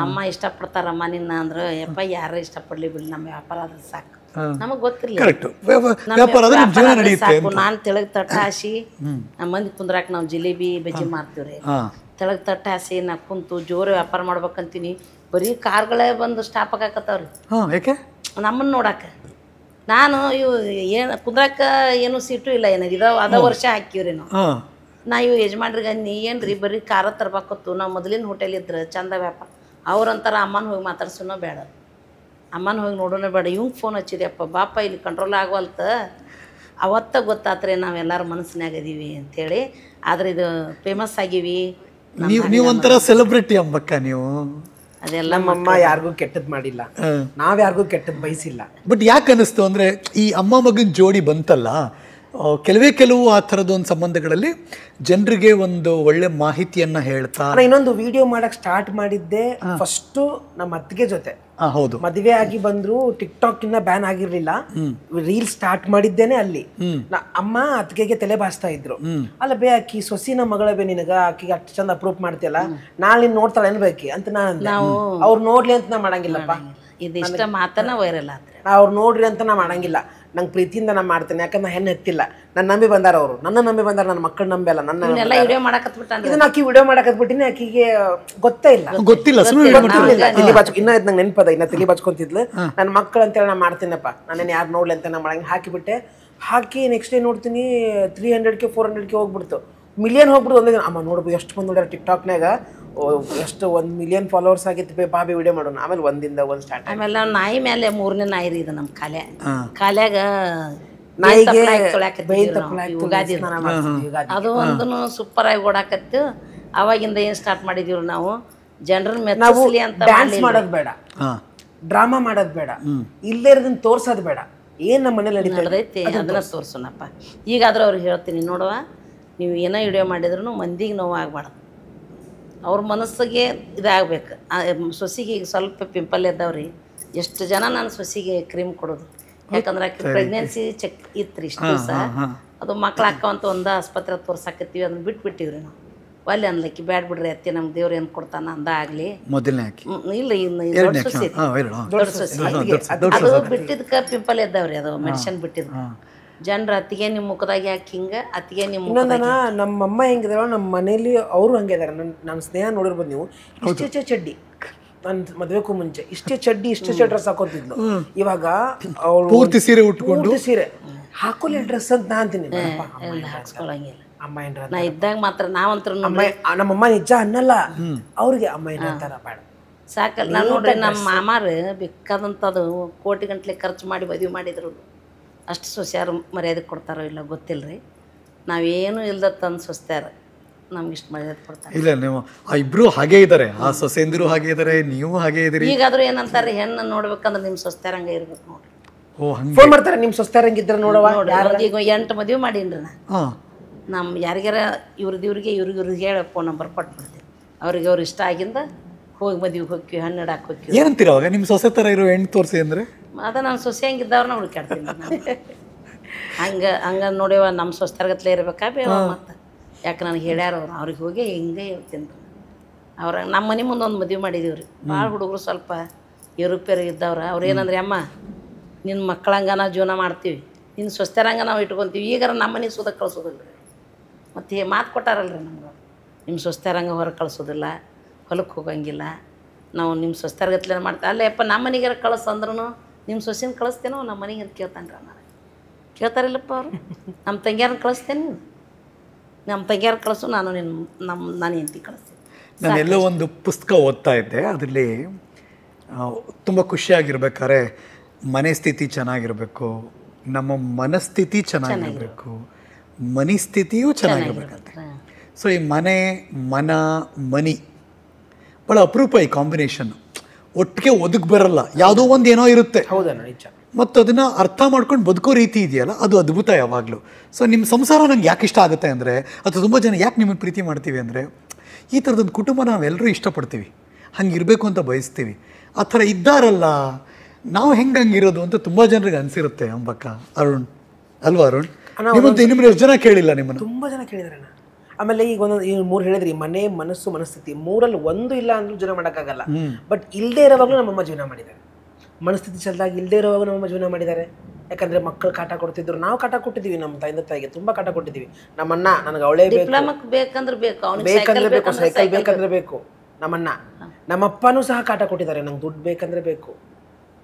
ಅಮ್ಮ ಇಷ್ಟಪಡ್ತಾರಮ್ಮ ನಿನ್ನ ಅಂದ್ರೆ ಯಪ್ಪ ಯಾರು ಇಷ್ಟಪಡ್ಲಿ ಬಿಡಿ, ನಮ್ಮ ವ್ಯಾಪಾರ ಆದ್ರೆ ಸಾಕು. ನಮಗ್ ಗೊತ್ತಿರ್ಲಿಲ್ಲ ಸಾಕು. ನಾನ್ ತೆಳಗ್ ತಟ್ಟ ಹಾಸಿ ಮಂದಿ ಕುಂದ್ರಾಕ ನಾವು ಜಿಲೇಬಿ ಬಜ್ಜಿ ಮಾರ್ತೀವ್ರಿ. ತೆಳಗ್ ತಟ್ಟ ಹಾಸಿ ನಾ ಕುಂತು ಜೋರು ವ್ಯಾಪಾರ ಮಾಡ್ಬೇಕಂತೀನಿ. ಬರೀ ಕಾರ್ಗಳೇ ಬಂದು ಸ್ಟಾಪ್ ಆಗಾಕತ್ತಾವ್ರಿ ನಮ್ಮನ್ನ ನೋಡಾಕ. ನಾನು ಇವು ಏನು ಕುಂದ್ರಾಕ ಏನು ಸೀಟು ಇಲ್ಲ, ಏನಾಗ ಇದಾವ ಅದ ವರ್ಷ ಹಾಕಿವ್ರಿ ನಾವು. ನಾ ಇವು ಯಜಮಾನ್ರಿಗೆ ನೀ ಏನ್ರಿ ಬರೀ ಕಾರ ತರ್ಬೇಕತ್ತು. ನಾವು ಮೊದಲಿನ ಹೋಟೆಲ್ ಇದ್ರೆ ಚಂದ ವ್ಯಾಪಾರ. ಅವ್ರಂತಾರ ಅಮ್ಮನ ಹೋಗಿ ಮಾತಾಡ್ಸೋನೋ ಬೇಡ, ಅಮ್ಮನ ಹೋಗಿ ನೋಡೋಣ ಬೇಡ. ಇವಂಗೆ ಫೋನ್ ಹಚ್ಚಿದ್ಯಪ್ಪ ಬಾಪ ಇಲ್ಲಿ ಕಂಟ್ರೋಲ್ ಆಗವಲ್ತ. ಅವತ್ತ ಗೊತ್ತಾತ್ರೆ ನಾವೆಲ್ಲರೂ ಮನಸ್ಸಿನಾಗ ಅದೀವಿ ಅಂಥೇಳಿ. ಆದ್ರೆ ಇದು ಫೇಮಸ್ ಆಗೀವಿ. ನೀವು ಒಂಥರ ಸೆಲೆಬ್ರಿಟಿ ಅಂಬಕ್ಕ ನೀವು. ಅದೆಲ್ಲ ನಮ್ಮಮ್ಮ ಯಾರಿಗೂ ಕೆಟ್ಟದ್ ಮಾಡಿಲ್ಲ, ನಾವ್ ಯಾರಿಗೂ ಕೆಟ್ಟದ್ ಬಯಸಿಲ್ಲ. ಬಟ್ ಯಾಕೆ ಅನಿಸ್ತು ಅಂದ್ರೆ ಈ ಅಮ್ಮ ಮಗನ ಜೋಡಿ ಬಂತಲ್ಲ, ಕೆಲವು ಆ ಥರದ ಒಂದು ಸಂಬಂಧಗಳಲ್ಲಿ ಜನರಿಗೆ ಒಂದು ಒಳ್ಳೆ ಮಾಹಿತಿಯನ್ನ ಹೇಳ್ತಾ. ಇನ್ನೊಂದು ವಿಡಿಯೋ ಮಾಡಕ್ ಸ್ಟಾರ್ಟ್ ಮಾಡಿದ್ದೆ ಫಸ್ಟ್ ನಮ್ಮ ಅತ್ತಿಗೆ ಜೊತೆ. ಹೌದು, ಮದುವೆ ಆಗಿ ಬಂದ್ರು ಟಿಕ್ ಟಾಕ್ ಇನ್ನ ಬ್ಯಾನ್ ಆಗಿರ್ಲಿಲ್ಲ. ರೀಲ್ ಸ್ಟಾರ್ಟ್ ಮಾಡಿದ್ದೇನೆ ಅಲ್ಲಿ. ಅಮ್ಮ ಅತ್ತಿಗೆಗೆ ತಲೆ ಬಾಸ್ತಾ ಇದ್ರು. ಅಲ್ಲ ಬೇ ಆಕಿ ಸೊಸಿನ ಮಗಳ ಬೇ ನಿನಗ ಆಕಿಗೆ ಅಷ್ಟು ಚಂದ ಅಪ್ರೂವ್ ಮಾಡ್ತಿಯಲ್ಲ, ನಾಳೆ ನೀನ್ ನೋಡ್ತಾಳೆ ಏನ್ಬೇಕಿ ಅಂತ ನಾನು. ಅವ್ರು ನೋಡ್ಲಿ ಅಂತ ನಾ ಮಾಡಂಗಿಲ್ಲಪ್ಪ. ಇದಿಷ್ಟ ಮಾತನ್ನ ವೈರಲ್ ಆದ್ರೆ ಅವ್ರು ನೋಡ್ರಿ ಅಂತ ನಾ ಮಾಡಂಗಿಲ್ಲ. ನಂಗೆ ಪ್ರೀತಿಯಿಂದ ನಾ ಮಾಡ್ತೇನೆ. ಯಾಕಂದ್ರೆ ಹೆಣ್ಣು ಎತ್ತಿಲ್ಲ, ನನ್ನ ನಂಬಿ ಬಂದಾರ ಅವರು, ನನ್ನ ನಂಬಿ ಬಂದಾರ, ನನ್ನ ಮಕ್ಕಳು ನಂಬಿ ಅಲ್ಲ. ನನ್ನ ವಿಡಿಯೋ ಮಾಡಕತ್ಬಿಟ್ಟ ಇದನ್ನ ಆಕಿ ವಿಡಿಯೋ ಮಾಡಕತ್ಬಿಟ್ಟಿನಿ. ಆಕಿಗೆ ಗೊತ್ತೇ ಇಲ್ಲ, ಗೊತ್ತಿಲ್ಲ, ತಲಿ ಬಾಚ್ ಇನ್ನ ನಂಗೆ ನೆನಪದ. ಇನ್ನ ತಲಿ ಬಾಚ್ಕೊಂತಿದ್ಲು. ನನ್ನ ಮಕ್ಕಳು ಅಂತೇಳಿ ನಾ ಮಾಡ್ತೀನಪ್ಪ, ನಾನೇನು ಯಾರು ನೋಡ್ಲಿ ಅಂತ ನಾ ಮಾಡಂಗೆ ಹಾಕಿಬಿಟ್ಟೆ. ಹಾಕಿ ನೆಕ್ಸ್ಟ್ ಡೇ ನೋಡ್ತೀನಿ 300K 400K ಹೋಗ್ಬಿಡ್ತು. ಮಿಲಿಯನ್ ಹೋಗ್ಬಿಡ್ತು ಒಂದೇ ದಿನ. ಅಮ್ಮ ನೋಡ್ಬೋದು ಎಷ್ಟು ಮಂದಿ ನೋಡ್ಯಾರ ಟಿಕ್ ಟಾಕ್ನಾಗ, ಎಷ್ಟು 1 ಮಿಲಿಯನ್ ಫಾಲೋವರ್ಸ್ ಆಗಿತ್ತು. ಬಾಬಿ ವಿಡಿಯೋ ಮಾಡೋಣ. ಆಮೇಲೆ ಒಂದಿಂದ ಒಂದು ಸ್ಟಾರ್ಟ್. ಆಮೇಲೆ ನಾವು ನಾಯಿ ಮೇಲೆ 3ನೇ ನಾಯಿ ರೀ ಇದು ನಮ್ಮ ಕಾಲ್ಯಾಗ ನಾಯಿಗೆ ಅದು ಒಂದು ಸೂಪರ್ ಆಗಿ ಓಡಾಕತ್ತು. ಅವಾಗಿಂದ ಏನ್ ಸ್ಟಾರ್ಟ್ ಮಾಡಿದೀವ್ರಿ ನಾವು, ಜನರನ್ನ ಮೆಚ್ಚಿಸ್ಲಿ ಅಂತ. ಡ್ಯಾನ್ಸ್ ಮಾಡೋದು ಬೇಡ, ಡ್ರಾಮಾ ಮಾಡೋದು ಬೇಡ, ಇಲ್ಲೇ ಇರೋದನ್ನ ತೋರ್ಸೋದು ಬೇಡ. ಏನ್ ನಮ್ಮ ಮನೇಲಿ ನಡೆದೈತಿ ಅದನ್ನ ತೋರ್ಸೋಣಪ್ಪ. ಈಗಾದ್ರೂ ಅವ್ರಿಗೆ ಹೇಳ್ತೀನಿ, ನೋಡುವ ನೀವು ಏನೋ ವಿಡಿಯೋ ಮಾಡಿದ್ರು ಮಂದಿಗೆ ನೋವು ಆಗ್ಬಾರ್ದು, ಅವ್ರ ಮನಸ್ಸಿಗೆ ಇದಾಗಬೇಕು. ಸೊಸಿಗೆ ಈಗ ಸ್ವಲ್ಪ ಪಿಂಪಲ್ ಇದ್ದಾವ್ರಿ. ಎಷ್ಟು ಜನ ನಾನು ಸೊಸಿಗೆ ಕ್ರೀಮ್ ಕೊಡೋದು, ಯಾಕಂದ್ರೆ ಆಕೆ ಪ್ರೆಗ್ನೆನ್ಸಿ ಚೆಕ್ ಇತ್ತು ಇಷ್ಟು ದಿವಸ. ಅದು ಮಕ್ಳು ಹಾಕವಂತ ಒಂದು ಆಸ್ಪತ್ರೆ ತೋರ್ಸಾಕತ್ತೀವಿ, ಅದನ್ನ ಬಿಟ್ಬಿಟ್ಟಿವ್ರಿ ನಾವು. ಒಲ್ಲೆ ಅನ್ಲಕ್ಕಿ ಬ್ಯಾಡ್ ಬಿಡ್ರಿ ಅತ್ತಿ, ನಮ್ಗೆ ದೇವ್ರು ಏನು ಕೊಡ್ತಾನ ಅಂದ ಆಗಲಿ. ಇಲ್ಲ ಇನ್ನು ದೊಡ್ಡ ಸೊಸಿ ಅದು ಬಿಟ್ಟಿದ್ಕ ಪಿಂಪಲ್ ಇದ್ದಾವ್ರಿ. ಅದು ಮೆಡಿಸಿನ್ ಬಿಟ್ಟಿದ್ಕ ಜನರ ಅತ್ತಿಗೆ ನಿಮ್ಮ ಮುಖದಾಗ ಯಾಕೆ ಹಿಂಗ, ಅತ್ತಿಗೆ ನಿಮ್ಮ ಇನ್ನೊಂದನ ನಮ್ಮಮ್ಮ ಹೆಂಗಿದಾರ ನಮ್ಮ ಮನೇಲಿ ಅವರು ಹಂಗೆ ಇದಾರೆ. ನನ್ನ ಸ್ನೇಹ ನೋಡಿರ್ಬೋದು ನೀವು. ಇಷ್ಟೇ ಚಡ್ಡಿ, ನನ್ನ ಮದುವೆಗೂ ಮುಂಚೆ ಇಷ್ಟೇ ಡ್ರೆಸ್ ಹಾಕೋತಿದ್ಲು. ಇವಾಗ ಅವಳು ಪೂರ್ತಿ ಸೀರೆ ಉಟ್ಕೊಂಡು ಸೀರೆ ಹಾಕೋಲಿ ಡ್ರೆಸ್ ಅಂತ ನಾ ಅಂತೀನಿ. ಹಾಕ್ಸ್ಕೊಳಂಗಿಲ್ಲ. ಅಮ್ಮ ಏನ್ರ ನಾ ಇದ್ದಾಗ ಮಾತ್ರ ನಾವಂತ್ರ ನಮ್ಮಮ್ಮ ನಿಜ ಅನ್ನಲ್ಲ, ಅವ್ರಿಗೆ ಅಮ್ಮ ಏನಂತಾರ ಬೇಡ ಸಾಕಲ್ಲ. ನಾನು ನೋಡ್ರಿ ನಮ್ಮ ಮಾಮಾರು ಬೇಕಾದಂಥದ್ದು ಕೋಟಿ ಗಂಟ್ಲೆ ಖರ್ಚು ಮಾಡಿ ಮದುವೆ ಮಾಡಿದ್ರು. ಅಷ್ಟು ಸೊಸ್ಯಾರು ಮರ್ಯಾದೆ ಕೊಡ್ತಾರೋ ಇಲ್ಲ ಗೊತ್ತಿಲ್ಲ ರೀ. ನಾವೇನು ಇಲ್ದ ತಂದು ಸೊಸ್ತ್ಯಾರ ನಮ್ಗೆ ಇಷ್ಟು ಮರ್ಯಾದೆ ಕೊಡ್ತಾರೆ. ಇಲ್ಲ ನೀವು ಇಬ್ರು ಹಾಗೆ ಇದ್ದಾರೆ, ಆ ಸೊಸೆಂದಿರು ಹಾಗೆ ಇದ್ದಾರೆ, ನೀವು ಹಾಗೆ ಇದ್ದೀರಿ. ಈಗಾದ್ರೂ ಏನಂತಾರೆ, ಹೆಣ್ಣು ನೋಡ್ಬೇಕಂದ್ರೆ ನಿಮ್ಮ ಸೊಸ್ತ್ಯಾರ ಹಂಗೆ ಇರ್ಬೇಕು ನೋಡ್ರಿ. ಫೋನ್ ಮಾಡ್ತಾರೆ ನಿಮ್ಮ ಸೊಸ್ತ್ಯಾರ ಹಂಗಿದ್ರೆ ನೋಡವ. ಈಗ 8 ಮದುವೆ ಮಾಡೀನ್ರಿ ನಾ. ನಮ್ಮ ಯಾರಿಗಾರ ಇವ್ರಿಗೆ ಹೇಳಿ ಫೋನ್ ನಂಬರ್ ಕೊಟ್ಬಿಡ್ತೀವಿ. ಅವ್ರಿಗೆ ಅವ್ರು ಇಷ್ಟ ಆಗಿಂದ ಹೋಗಿ ಮದುವೆಗೆ ಹೋಗ್ತೀವಿ, ಹಣ್ಣು ಇಡಕ್ಕೆ ಹೋಗ್ತೀವಿ. ಏನಂತೀರ ಅವಾಗ ನಿಮ್ಮ ಸೊಸೆ ಥರ ಇರೋ ಹೆಣ್ಣು ತೋರಿಸಿ ಅಂದರೆ? ಅದ ನಾನು ಸೊಸೆ ಹಂಗಿದ್ದವ್ರನ್ನ ಹುಡುಕಾಡ್ತೀನಿ ನಾನು. ಹಂಗೆ ನೋಡ್ಯವ ನಮ್ಮ ಸೊಸ್ತಾರ್ಗತ್ಲೆ ಇರ್ಬೇಕಾ ಬೇವ. ಮತ್ತು ಯಾಕೆ ನನಗೆ ಹೇಳ್ಯಾರ ಅವ್ರು, ಅವ್ರಿಗೆ ಹೋಗಿ ಹಿಂಗೆ ಹೇಳ್ತೀನಿ. ಅವ್ರ ನಮ್ಮ ಮನೆ ಮುಂದೆ ಒಂದು ಮದುವೆ ಮಾಡಿದೀವಿ ರೀ. ಭಾಳ ಹುಡುಗರು ಸ್ವಲ್ಪ ಏರುಪೇರು ಇದ್ದವ್ರು. ಅವ್ರು ಏನಂದ್ರೆ, ಅಮ್ಮ ನಿನ್ನ ಮಕ್ಕಳಂಗೆ ನಾವು ಜೀವನ ಮಾಡ್ತೀವಿ, ನಿನ್ನ ಸೊಸ್ತಾರಂಗೆ ನಾವು ಇಟ್ಕೊತೀವಿ. ಈಗಾರ ನಮ್ಮ ಮನೆ ಸುದ ಕಳ್ಸೋದಿಲ್ಲ ರೀ. ಮತ್ತು ಮಾತು ಕೊಟ್ಟಾರಲ್ರಿ ನಮ್ಗೆ, ನಿಮ್ಮ ಸೊಸ್ತಾರಂಗೆ ಹೊರಗೆ ಕಳ್ಸೋದಿಲ್ಲ, ಹೊಲಕ್ಕೆ ಹೋಗಂಗಿಲ್ಲ, ನಾವು ನಿಮ್ಮ ಸೊಸ್ತಾರ್ಗತ್ಲೆ ಮಾಡ್ತೀವಿ. ಅಲ್ಲೇ ಅಪ್ಪ ನಮ್ಮ ಮನೆಗಾರ ಕಳಿಸಂದ್ರೂ ನಿಮ್ಮ ಸೊಸಿನ ಕಳಿಸ್ತೇನೋ ನಮ್ಮ ಮನೆಗೆ ಅಂತ ಕೇಳ್ತಾನೆ ರೀ. ನಾನು ಕೇಳ್ತಾರಿಲ್ಲಪ್ಪ ಅವರು. ನಮ್ಮ ತಂಗಿಯಾರನ್ನ ಕಳಿಸ್ತೇನೆ, ನಮ್ಮ ತಂಗಿಯಾರ ಕಳಿಸು, ನಾನು ನಾನು ಹೆಂಡತಿ ಕಳಿಸ್ತೀನಿ. ನಾನು ಎಲ್ಲೋ ಒಂದು ಪುಸ್ತಕ ಓದ್ತಾ ಇದ್ದೆ, ಅದರಲ್ಲಿ ತುಂಬ ಖುಷಿಯಾಗಿರ್ಬೇಕಾದ್ರೆ ಮನೆ ಸ್ಥಿತಿ ಚೆನ್ನಾಗಿರಬೇಕು, ನಮ್ಮ ಮನಸ್ಥಿತಿ ಚೆನ್ನಾಗಿರಬೇಕು, ಮನಿ ಸ್ಥಿತಿಯೂ ಚೆನ್ನಾಗಿರ್ಬೇಕಂತೆ. ಸೊ ಈ ಮನಿ ಭಾಳ ಅಪರೂಪ ಈ ಕಾಂಬಿನೇಷನ್. ಒಟ್ಟಿಗೆ ಒದಗಿ ಬರಲ್ಲ, ಯಾವುದೋ ಒಂದು ಏನೋ ಇರುತ್ತೆ. ಹೌದಾ ನಿಜ. ಮತ್ತು ಅದನ್ನು ಅರ್ಥ ಮಾಡ್ಕೊಂಡು ಬದುಕೋ ರೀತಿ ಇದೆಯಲ್ಲ ಅದು ಅದ್ಭುತ ಯಾವಾಗಲೂ. ಸೊ ನಿಮ್ಮ ಸಂಸಾರ ನಂಗೆ ಯಾಕೆ ಇಷ್ಟ ಆಗುತ್ತೆ ಅಂದರೆ, ಅಥವಾ ತುಂಬ ಜನ ಯಾಕೆ ನಿಮ್ಮನ್ನು ಪ್ರೀತಿ ಮಾಡ್ತೀವಿ ಅಂದರೆ, ಈ ಥರದೊಂದು ಕುಟುಂಬ ನಾವೆಲ್ಲರೂ ಇಷ್ಟಪಡ್ತೀವಿ, ಹಂಗೆ ಇರಬೇಕು ಅಂತ ಬಯಸ್ತೀವಿ. ಆ ಥರ ಇದ್ದಾರಲ್ಲ, ನಾವು ಹಂಗಿರೋದು ಅಂತ ತುಂಬ ಜನರಿಗೆ ಅನಿಸಿರುತ್ತೆ ಅಂಬಕ್ಕ. ಅರುಣ್ ಅಲ್ವಾ ಅರುಣ್? ನಿಮ್ಮನ್ನು ಎಷ್ಟು ಜನ ಕೇಳಿಲ್ಲ ನಿಮ್ಮನ್ನು? ತುಂಬ ಜನ ಕೇಳಿದಾರೆ ಅಣ್ಣ. ಆಮೇಲೆ ಈಗ ಈಗ 3 ಹೇಳಿದ್ರಿ, ಮನೆ, ಮನಸ್ಸು, ಮನಸ್ಥಿತಿ, 3ರಲ್ಲಿ ಒಂದು ಇಲ್ಲ ಅಂದ್ರೂ ಜೀವನ ಮಾಡೋಕ್ಕಾಗಲ್ಲ. ಬಟ್ ಇಲ್ಲದೆ ಇರೋವಾಗಲೂ ನಮ್ಮಮ್ಮ ಜೀವನ ಮಾಡಿದ್ದಾರೆ. ಮನಸ್ಥಿತಿ ಚಲ್ದಾಗಿ ಇಲ್ಲದೆ ಇರೋವಾಗ ನಮ್ಮಮ್ಮ ಜೀವನ ಮಾಡಿದ್ದಾರೆ. ಯಾಕಂದರೆ ಮಕ್ಕಳು ಕಾಟ ಕೊಡ್ತಿದ್ರು, ನಾವು ಕಾಟ ಕೊಟ್ಟಿದ್ದೀವಿ, ನಮ್ಮ ತಂದೆ ತಾಯಿಗೆ ತುಂಬ ಕಾಟ ಕೊಟ್ಟಿದ್ದೀವಿ. ನಮ್ಮಣ್ಣ ನನಗೆ ಅವಳೇ ಬೇಕಂದ್ರೆ ಬೇಕು, ಬೇಕಂದ್ರೆ ಬೇಕು, ಸೈಕಲ್ ಬೇಕಂದ್ರೆ ಬೇಕು. ನಮ್ಮಣ್ಣ ನಮ್ಮಪ್ಪನೂ ಸಹ ಕಾಟ ಕೊಟ್ಟಿದ್ದಾರೆ, ನಂಗೆ ದುಡ್ಡು ಬೇಕಂದ್ರೆ ಬೇಕು,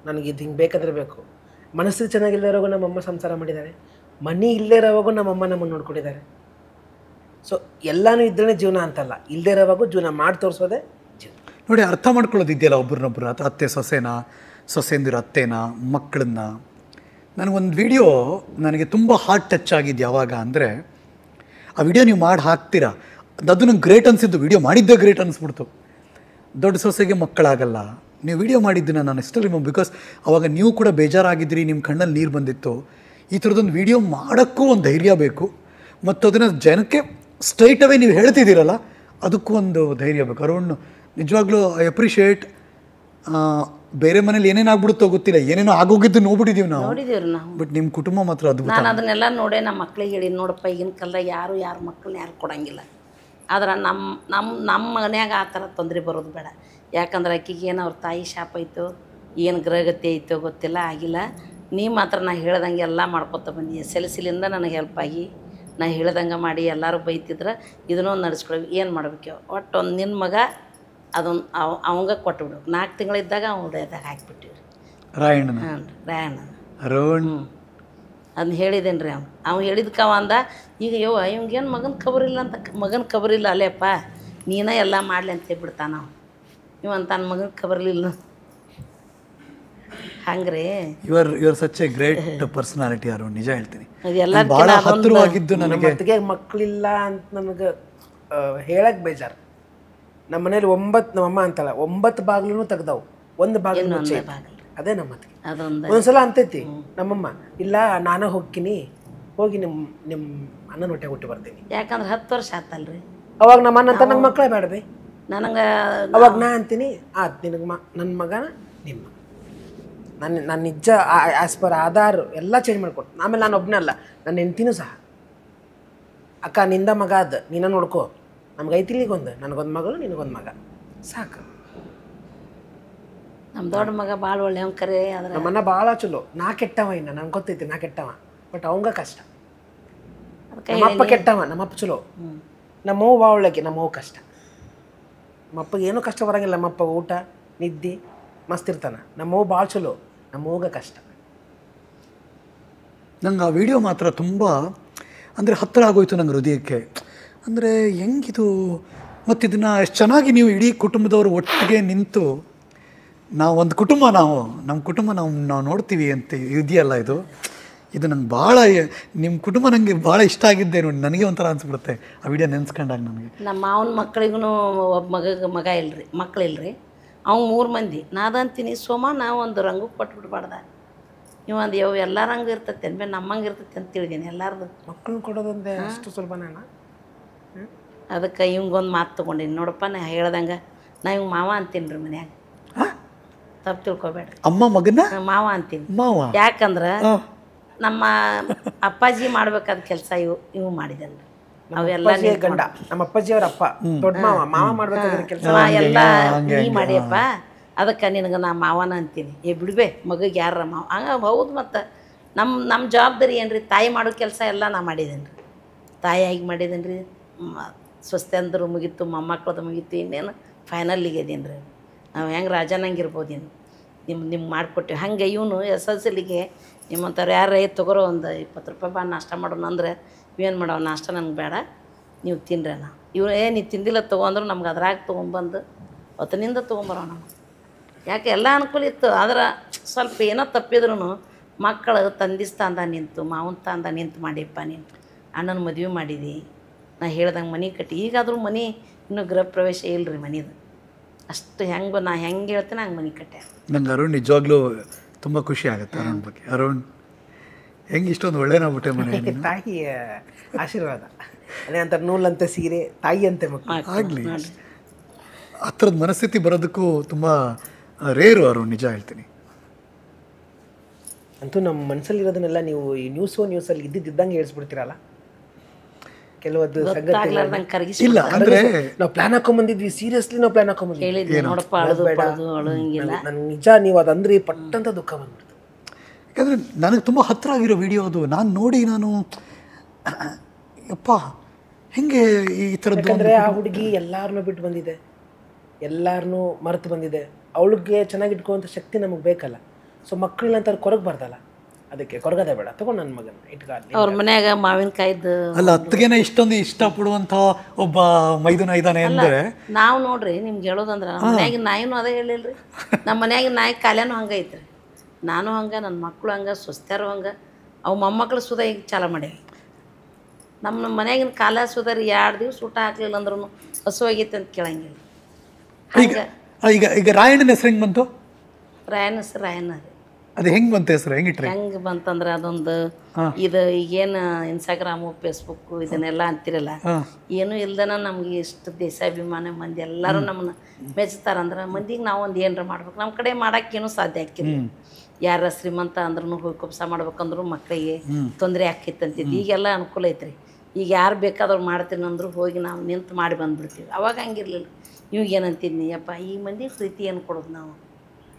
ನನಗೆ ಇದು ಹಿಂಗೆ ಬೇಕಂದ್ರೆ ಬೇಕು. ಮನಸ್ಥಿತಿ ಚೆನ್ನಾಗಿಲ್ಲದೆ ಇರೋವಾಗ ನಮ್ಮಮ್ಮ ಸಂಸಾರ ಮಾಡಿದ್ದಾರೆ. ಮನಿ ಇಲ್ಲದೆ ಇರೋವಾಗೂ ನಮ್ಮಮ್ಮ ನಮ್ಮನ್ನು ನೋಡ್ಕೊಂಡಿದ್ದಾರೆ. ಸೊ ಎಲ್ಲನೂ ಇದ್ರೇ ಜೀವನ ಅಂತಲ್ಲ, ಇಲ್ಲದೆ ಇರೋವಾಗೂ ಜೀವನ ಮಾಡಿ ತೋರಿಸೋದೇ ಜೀವನ. ನೋಡಿ, ಅರ್ಥ ಮಾಡ್ಕೊಳ್ಳೋದು ಇದೆಯಲ್ಲ ಒಬ್ರನ್ನೊಬ್ರು, ಅತ್ತೆ ಸೊಸೆನ, ಸೊಸೆಂದಿರ ಅತ್ತೆನ, ಮಕ್ಕಳನ್ನ. ನನಗೊಂದು ವಿಡಿಯೋ ನನಗೆ ತುಂಬ ಹಾರ್ಟ್ ಟಚ್ ಆಗಿದ್ದು ಯಾವಾಗ ಅಂದರೆ, ಆ ವಿಡಿಯೋ ನೀವು ಮಾಡಿ ಹಾಕ್ತೀರಾ, ಅದು ನಂಗೆ ಗ್ರೇಟ್ ಅನಿಸಿದ್ದು. ವಿಡಿಯೋ ಮಾಡಿದ್ದೇ ಗ್ರೇಟ್ ಅನಿಸ್ಬಿಡ್ತು. ದೊಡ್ಡ ಸೊಸೆಗೆ ಮಕ್ಕಳಾಗಲ್ಲ, ನೀವು ವಿಡಿಯೋ ಮಾಡಿದ್ದನ್ನು ನಾನು ಎಷ್ಟೋ ರಿಮೆಂಬರ್, ಬಿಕಾಸ್ ಅವಾಗ ನೀವು ಕೂಡ ಬೇಜಾರಾಗಿದ್ದೀರಿ, ನಿಮ್ಮ ಕಣ್ಣಲ್ಲಿ ನೀರು ಬಂದಿತ್ತು. ಈ ಥರದೊಂದು ವಿಡಿಯೋ ಮಾಡೋಕ್ಕೂ ಒಂದು ಧೈರ್ಯ ಬೇಕು, ಮತ್ತು ಅದನ್ನು ಜನಕ್ಕೆ ಸ್ಟ್ರೈಟ್ ಅವೇ ನೀವು ಹೇಳ್ತಿದ್ದೀರಲ್ಲ, ಅದಕ್ಕೂ ಒಂದು ಧೈರ್ಯ ಬೇಕು. ಅರುಣ್, ನಿಜವಾಗ್ಲೂ ಐ ಅಪ್ರಿಷಿಯೇಟ್. ಬೇರೆ ಮನೇಲಿ ಏನೇನು ಆಗ್ಬಿಡುತ್ತೋ ಗೊತ್ತಿಲ್ಲ, ಏನೇನೋ ಆಗೋಗಿದ್ದು ನೋಡ್ಬಿಟ್ಟಿದ್ದೀವಿ ನಾವು, ಬಟ್ ನಿಮ್ಮ ಕುಟುಂಬ ಮಾತ್ರ ಅದ್ಭುತ. ನಾನು ಅದನ್ನೆಲ್ಲ ನೋಡೇ ನಮ್ಮ ಮಕ್ಳಿಗೆ ಹೇಳಿ, ನೋಡಪ್ಪ ಈಗಿನ ಕಾಲದಾಗ ಯಾರ ಮಕ್ಕಳನ್ನ ಯಾರು ಕೊಡಂಗಿಲ್ಲ. ಆದ್ರೆ ನಮ್ಮ ಮನ್ಯಾಗ ಆ ಥರ ತೊಂದರೆ ಬರೋದು ಬೇಡ. ಯಾಕಂದ್ರೆ ಆಕಿಗೆ ಏನು ಅವ್ರ ತಾಯಿ ಶಾಪ ಐತೋ, ಏನು ಗ್ರಹಗತಿ ಐತೋ ಗೊತ್ತಿಲ್ಲ, ಆಗಿಲ್ಲ. ನೀ ಮಾತ್ರ ನಾ ಹೇಳ್ದಂಗೆ ಎಲ್ಲ ಮಾಡ್ಕೊತ ಬಂದಿ. SLCಲಿಂದ ನನಗೆ ಹೆಲ್ಪ್ ಆಗಿ, ನಾ ಹೇಳ್ದಂಗೆ ಮಾಡಿ ಎಲ್ಲರೂ ಬೈತಿದ್ರೆ ಇದನ್ನೂ ನಡೆಸ್ಕೊಳ್ವಿ. ಏನು ಮಾಡ್ಬೇಕು, ಒಟ್ಟು ಒಂದು ನಿನ್ನ ಮಗ ಅದೊಂದು ಅವಂಗ ಕೊಟ್ಬಿಡು. 4 ತಿಂಗಳಿದ್ದಾಗ ಅವ್ನು ಹೊಡೆಯೋದಾಗ ಹಾಕಿಬಿಟ್ಟಿವ್ರಿ. ರಾಯಣ್ಣ ರಾಯಣ್ಣ ಅರುಣ್ ಅದನ್ನ ಹೇಳಿದ್ದೇನೆ ರೀ. ಅವ್ನು ಹೇಳಿದ್ಕ ಅಂದ, ಈಗ ಇವಂಗೇನು ಮಗನ ಖಬರಿಲ್ಲ ಅಂತ, ಮಗನ ಖಬರಿಲ್ಲ ಅಲ್ಲೇಪ್ಪ, ನೀನೇ ಎಲ್ಲ ಮಾಡಲಿ ಅಂತ ಹೇಳ್ಬಿಡ್ತಾನ ನಾವು. ಇವಂತ ನನ್ನ ಮಗನ ಖಬರ್ಲಿಲ್ಲ ಹಂಗ್ರಿ. Your such a great personality Arun, ನಿಜ ಹೇಳ್ತೀನಿ. ಅದೆಲ್ಲ ಭಾಳ ಹತ್ತಿರವಾಗಿದ್ದು ನನಗೆ. ಮಕ್ಕಳಿಲ್ಲ ಅಂತ ನನಗೆ ಹೇಳಕ್ಕೆ ಬೇಜಾರು. ನಮ್ಮ ಮನೇಲಿ 9, ನಮ್ಮಮ್ಮ ಅಂತಾಳ 9 ಬಾಗಿಲು ತೆಗ್ದವು, 1 ಬಾಗಿಲು ಮುಚ್ಚೆ. ಅದೇ ನಮ್ಮ ಅತ್ತಿಗೆ. ಒಂದ್ಸಲ ಅಂತೈತಿ ನಮ್ಮಮ್ಮ, ಇಲ್ಲ ನಾನೇ ಹೋಗ್ತೀನಿ, ಹೋಗಿ ನಿಮ್ಮ ಅಣ್ಣನ ಹೊಟ್ಟೆ ಹುಟ್ಟಿ ಬರ್ತೀನಿ. ಯಾಕಂದ್ರೆ 10 ವರ್ಷ ಆತಲ್ರಿ. ಅವಾಗ ನಮ್ಮ ಅಣ್ಣ ಅಂತ ನಂಗೆ ಮಕ್ಕಳೇ ಬೇಡಬೇ. ನನಗೆ ಅವಾಗ ನಾ ಅಂತೀನಿ, ನಿನಗೆ ನನ್ನ ಮಗನ ನಿಮ್ಮ ನನ್ನ ನಿಜ ಆಸ್ ಪರ್ ಆಧಾರ್ ಎಲ್ಲ ಚೇಂಜ್ ಮಾಡ್ಕೊಟ್ಟು. ಆಮೇಲೆ ನಾನು ಒಬ್ಬನೇ ಅಲ್ಲ, ನನ್ನ ಹೆಂಡ್ತಿನೂ ಸಹ, ಅಕ್ಕ ನಿಂದ ಮಗ ಅದು ನೀನ ನೋಡ್ಕೋ, ನಮ್ಗೆ ಐತಿಲಿಗೊಂದು, ನನಗೊಂದು ಮಗಳು, ನಿನಗೊಂದು ಮಗ, ಸಾಕು. ನಮ್ಮ ದೊಡ್ಡ ಮಗ ಭಾಳ ಒಳ್ಳೆ ಅವ್ನು ಕರೆ. ಆದ್ರೆ ನಮ್ಮನ್ನ ಭಾಳ ಚಲೋ. ನಾ ಕೆಟ್ಟವ, ಇನ್ನು ನಂಗೆ ಗೊತ್ತೈತಿ ನಾ ಕೆಟ್ಟವ, ಬಟ್ ಅವಂಗ ಕಷ್ಟ. ನಮ್ಮಪ್ಪ ಕೆಟ್ಟವ, ನಮ್ಮಪ್ಪ ಚಲೋ. ನಮ್ಮವ್ವ ಭಾಳ ಒಳ್ಳೆಕೆ, ನಮ್ಮವ್ವ ಕಷ್ಟ. ನಮ್ಮಪ್ಪಗೆ ಏನೂ ಕಷ್ಟ ಬರೋಂಗಿಲ್ಲ. ನಮ್ಮಪ್ಪ ಊಟ ನಿದ್ದೆ ಮಸ್ತ್ ಇರ್ತಾನೆ. ನಮ್ಮವ್ವ ಭಾಳ ಚಲೋ, ನಮ್ಮವ್ಗ ಕಷ್ಟ. ನಂಗೆ ಆ ವಿಡಿಯೋ ಮಾತ್ರ ತುಂಬ ಅಂದರೆ ಹತ್ತಿರ ಆಗೋಯ್ತು ನಂಗೆ ಹೃದಯಕ್ಕೆ. ಅಂದರೆ ಹೆಂಗಿದು, ಮತ್ತು ಇದನ್ನು ಎಷ್ಟು ಚೆನ್ನಾಗಿ ನೀವು ಇಡೀ ಕುಟುಂಬದವರು ಒಟ್ಟಿಗೆ ನಿಂತು, ನಾವು ಒಂದು ಕುಟುಂಬ, ನಮ್ಮ ಕುಟುಂಬ ನಾವು ನೋಡ್ತೀವಿ ಅಂತ ಇದೆಯಲ್ಲ, ಇದು ನಂಗೆ ಭಾಳ, ನಿಮ್ಮ ಕುಟುಂಬ ನನಗೆ ಭಾಳ ಇಷ್ಟ ಆಗಿದ್ದೆ ನೋಡಿ. ನನಗೆ ಒಂಥರ ಅನಿಸ್ಬಿಡುತ್ತೆ ಆ ವಿಡಿಯೋ ನೆನೆಸ್ಕೊಂಡಾಗ ನನಗೆ. ನಮ್ಮ ಮಾವನ ಮಕ್ಕಳಿಗೂ ಒಬ್ಬ ಮಗ ಇಲ್ರಿ, ಮಕ್ಕಳಿಲ್ರಿ. ಅವ್ನು 3 ಮಂದಿ. ನಾದಂತೀನಿ ನಾವು ಒಂದು ರಂಗು ಕೊಟ್ಬಿಡ್ಬಾರ್ದ. ನೀವೊಂದು ಎಲ್ಲ ರಂಗು ಇರ್ತೈತೆ ಅನ್ಬೇ, ನಮ್ಮಂಗೆ ಇರ್ತೈತೆ ಅಂತ ತಿಳಿದೀನಿ ಎಲ್ಲಾರ್ದು. ಮಕ್ಕಳನ್ನ ಕೊಡೋದಂದ್ರೆ ಅಷ್ಟು ಸುಲಭನೇ. ಅದಕ್ಕೆ ಇವಂಗೊಂದು ಮಾತು ತೊಗೊಂಡಿನಿ. ನೋಡಪ್ಪ ನಾ ಹೇಳ್ದಂಗೆ ನಾ ಇವಂಗೆ ಮಾವ ಅಂತೀನಿ ರೀ ಮನ್ಯಾಗ, ತಪ್ಪು ತಿಳ್ಕೊಬೇಡ್ರಿ. ಅಮ್ಮ ಮಗನ ಮಾವ ಅಂತೀನಿ. ಮಾವ ಯಾಕಂದ್ರೆ ನಮ್ಮ ಅಪ್ಪಾಜಿ ಮಾಡ್ಬೇಕಾದ ಕೆಲಸ ಇವು ಮಾಡಿದನ್ರಿ. ಅವೆಲ್ಲ ಗಂಡ, ನಮ್ಮ ಅಪ್ಪಾಜಿ ಅವ್ರ ಅಪ್ಪ ದೊಡ್ಡ ಮಾವ ಮಾಡ್ಬೇಕಾದ್ರೆ ಕೆಲಸ ಎಲ್ಲ ನೀ ಮಾಡಿಯಪ್ಪ, ಅದಕ್ಕೆ ನಿನಗೆ ನಾ ಮಾವನ ಅಂತೀನಿ. ಬಿಡ್ಬೇ ಮಗಗೆ ಯಾರ ಮಾವ ಹೌದು. ಮತ್ತು ನಮ್ಮ ಜವಾಬ್ದಾರಿ ಏನು ರೀ, ತಾಯಿ ಮಾಡೋ ಕೆಲಸ ಎಲ್ಲ ನಾ ಮಾಡಿದ್ದೇನೆ ರೀ. ತಾಯಿಯಾಗಿ ಮಾಡಿದ್ದೇನೆ ರೀ. ಸ್ವಸ್ತಿ ಅಂದರು ಮುಗೀತು, ಮೊಮ್ಮಕ್ಕಳದು ಮುಗೀತು, ಇನ್ನೇನು ಫೈನಲ್ಲಿಗೆ ಇದೀನಿ ರೀ. ನಾವು ಹೆಂಗೆ ರಾಜನಂಗೆ ಇರ್ಬೋದು, ನಿಮ್ಗೆ ಮಾಡಿಕೊಟ್ಟಿವಿ. ಹಂಗೆ ಇವನು SLCಲಿಗೆ ನಿಮ್ಮಂಥವ್ರು ಯಾರೇ ತೊಗೊರೋ ಒಂದು 20 ರೂಪಾಯಿ ಬಾ ನಾಷ್ಟ ಮಾಡೋಣ ಅಂದರೆ ಇವೇನು ಮಾಡೋ, ನಾಷ್ಟ ನನಗೆ ಬೇಡ, ನೀವು ತಿನ್ರಿ ಅಣ್ಣ. ಇವ್ರು ನೀವು ತಿಂದಿಲ್ಲ ತೊಗೊಂಡ್ರು ನಮ್ಗೆ ಅದ್ರಾಗ ತೊಗೊಂಬಂದು ಹೊತ್ತನಿಂದ ತೊಗೊಂಬರೋಣ. ಯಾಕೆ ಎಲ್ಲ ಅನುಕೂಲ ಇತ್ತು, ಆದ್ರೆ ಸ್ವಲ್ಪ ಏನೋ ತಪ್ಪಿದ್ರು ಮಕ್ಕಳು ತಂದಿ ಸ್ಥಾನದ ನಿಂತು, ಮಾವನ ಸ್ಥಾನದ ನಿಂತು ಮಾಡಿಯಪ್ಪ. ನೀನು ಅಣ್ಣನ ಮದುವೆ ಮಾಡಿದಿ, ನಾ ಹೇಳ್ದಂಗೆ ಮನೆ ಕಟ್ಟಿ. ಈಗಾದರೂ ಮನೆ ಇನ್ನೂ ಗೃಹ ಪ್ರವೇಶ ಇಲ್ಲರಿ ಮನೆದು. ಅಷ್ಟು ನಾ ಹೆಂಗೆ ಹೇಳ್ತೀನಿ ಹಂಗೆ ಮನೆ ಕಟ್ಟೆ. ನಂಗೆ ಅರುಣ್ ನಿಜವಾಗ್ಲೂ ತುಂಬ ಖುಷಿ ಆಗುತ್ತೆ ಅರುಣ್ ಬಗ್ಗೆ. ಅರುಣ್ ಹೆಂಗೆ ಇಷ್ಟೊಂದು ಒಳ್ಳೆನಾಗ್ಬಿಟ್ಟೆ ಮನೆಯಲ್ಲಿ. ತಾಯಿ ಆಶೀರ್ವಾದ. ಅದೇ ಅಂತ ನೂಲಂತೆ ಸೀರೆ, ತಾಯಿ ಅಂತೆ ಮಕ್ಕಳು. ಆಗಲಿ, ಆ ಥರದ ಮನಸ್ಥಿತಿ ಬರೋದಕ್ಕೂ ತುಂಬ ರೇರು ಅರುಣ್, ನಿಜ ಹೇಳ್ತೀನಿ. ಅಂತೂ ನಮ್ಮ ಮನಸ್ಸಲ್ಲಿರೋದನ್ನೆಲ್ಲ ನೀವು ಈ ನ್ಯೂಸಲ್ಲಿ ಇದ್ದಿದ್ದಂಗೆ ಹೇಳ್ಸ್ಬಿಡ್ತೀರಲ್ಲ ಕೆಲವೊಂದು ಗೊತ್ತಾಗ್ಲಾರ್ದಂಗೆ ಕರಗಿಸಿ ಇಲ್ಲ ಅಂದರೆ ನಾವು ಪ್ಲಾನ್ ಹಾಕೊಂಡ್ಬಂದಿದ್ವಿ, ಸೀರಿಯಸ್ಲಿ ನಾವು ಪ್ಲಾನ್ ಹಾಕೊಂಡ್ಬಂದಿದ್ವಿ. ಹೇಳಿದ್ವಿ ನೋಡಪ್ಪ, ಅಳದು ಪಳದು ಅಳು ಹಿಂಗಿಲ್ಲ. ನನ್ಗೆ ನಿಜ ನೀವು ಅದಂದ್ರೆ ಪಟ್ಟಂತ ದುಃಖ ಬಂದ್ಬಿಡ್ತು. ಯಾಕಂದರೆ ನನಗೆ ತುಂಬ ಹತ್ತಿರ ಆಗಿರೋ ವಿಡಿಯೋ ಅದು. ನಾನು ನೋಡಿ ಯಪ್ಪ ಹೆಂಗೆ ಈ ಥರದ್ದು. ಯಾಕಂದರೆ ಆ ಹುಡುಗಿ ಎಲ್ಲಾರನ್ನೂ ಬಿಟ್ಟು ಬಂದಿದೆ, ಎಲ್ಲಾರನ್ನೂ ಮರೆತು ಬಂದಿದೆ. ಅವಳಿಗೆ ಚೆನ್ನಾಗಿಟ್ಕೊಳ್ಳುವಂಥ ಶಕ್ತಿ ನಮಗೆ ಬೇಕಲ್ಲ. ಸೊ ಮಕ್ಕಳನ್ನ ಅಂತ ಕೊರಗಬಾರ್ದಲ್ಲ, ಅದಕ್ಕೆ ಕೊರಗದೆ ಬೇಡ, ತಗೊಂಡು ನನ್ನ ಮಗನ ಇಟ್ಕಾಲಿ. ಅವ್ರ ಮನ್ಯಾಗ ಮಾವಿನಕಾಯ್ದು ಅಲ್ಲ, ಅತ್ತಿಗೆನ ಇಷ್ಟೊಂದು ಇಷ್ಟಪಡುವಂಥ ಒಬ್ಬ ಮೈದುನ ಇದ್ದಾನೆ ಅಂದರೆ. ನಾವು ನೋಡ್ರಿ ನಿಮ್ಗೆ ಹೇಳೋದಂದ್ರೆ ನಮ್ಮ ಮನ್ಯಾಗಿನ ನಾಯಿನೂ ಅದೇ ಹೇಳಿಲ್ರಿ. ನಮ್ಮ ಮನ್ಯಾಗಿನ ನಾಯಿ ಕಾಲ್ಯಾನು ಹಂಗೆ ಐತ್ರಿ. ನಾನು ಹಂಗೆ, ನನ್ನ ಮಕ್ಕಳು ಹಂಗೆ, ಸ್ವಸ್ಥರು ಹಂಗೆ, ಅವು ಮೊಮ್ಮಕ್ಕಳು ಸುಧಾ ಈಗ ಚಾಲ ಮಾಡೇವಿ. ನಮ್ಮ ಮನ್ಯಾಗಿನ ಕಾಲ ಸುಧಾರಿ 2 ದಿವ್ಸ ಊಟ ಹಾಕ್ಲಿಲ್ಲ ಅಂದ್ರೂ ಹಸುವಾಗೈತೆ ಅಂತ ಕೇಳಂಗಿಲ್ಲ. ಈಗ ರಾಯಣ್ಣನ ಹೆಸರು ಹೆಂಗೆ ಬಂತು? ರಾಯಣ್ಣ ಹೆಸರು ರಾಯಣ್ಣ ರೀ. ಅದು ಹೆಂಗೆ ಬಂತು ಹೆಸರು, ಹೆಂಗಿಟ್ರಿ? ಹೆಂಗೆ ಬಂತಂದ್ರೆ ಅದೊಂದು ಇದು ಈಗೇನು ಇನ್ಸ್ಟಾಗ್ರಾಮು ಫೇಸ್ಬುಕ್ಕು ಇದನ್ನೆಲ್ಲ ಅಂತಿರಲ್ಲ, ಏನೂ ಇಲ್ದನ ನಮ್ಗೆ ಇಷ್ಟು ದೇಶಾಭಿಮಾನ ಮಂದಿ ಎಲ್ಲರೂ ನಮ್ಮನ್ನ ಮೆಚ್ತಾರಂದ್ರೆ ಮಂದಿಗೆ ನಾವು ಒಂದು ಏನರ ಮಾಡ್ಬೇಕು. ನಮ್ಮ ಕಡೆ ಮಾಡೋಕ್ಕೇನು ಸಾಧ್ಯ ಆಕಿಲ್ಲ. ಯಾರ ಶ್ರೀಮಂತ ಅಂದ್ರೂ ಹೋಗಿ ಕುಪ್ಸ ಮಾಡ್ಬೇಕಂದ್ರೂ ಮಕ್ಕಳಿಗೆ ತೊಂದರೆ ಆಕೈತಂತಿದ್ದು. ಈಗೆಲ್ಲ ಅನುಕೂಲ ಐತ್ರಿ. ಈಗ ಯಾರು ಬೇಕಾದವ್ರು ಮಾಡ್ತೀನಿ ಅಂದ್ರು ಹೋಗಿ ನಾವು ನಿಂತು ಮಾಡಿ ಬಂದುಬಿಡ್ತೀವಿ. ಅವಾಗ ಹಂಗಿರ್ಲಿಲ್ಲ. ಇವಾಗ ಏನಂತಿದ್ನಿ, ಅಪ್ಪ ಈ ಮಂದಿಗೆ ಪ್ರೀತಿ ಏನು ಕೊಡೋದು ನಾವು,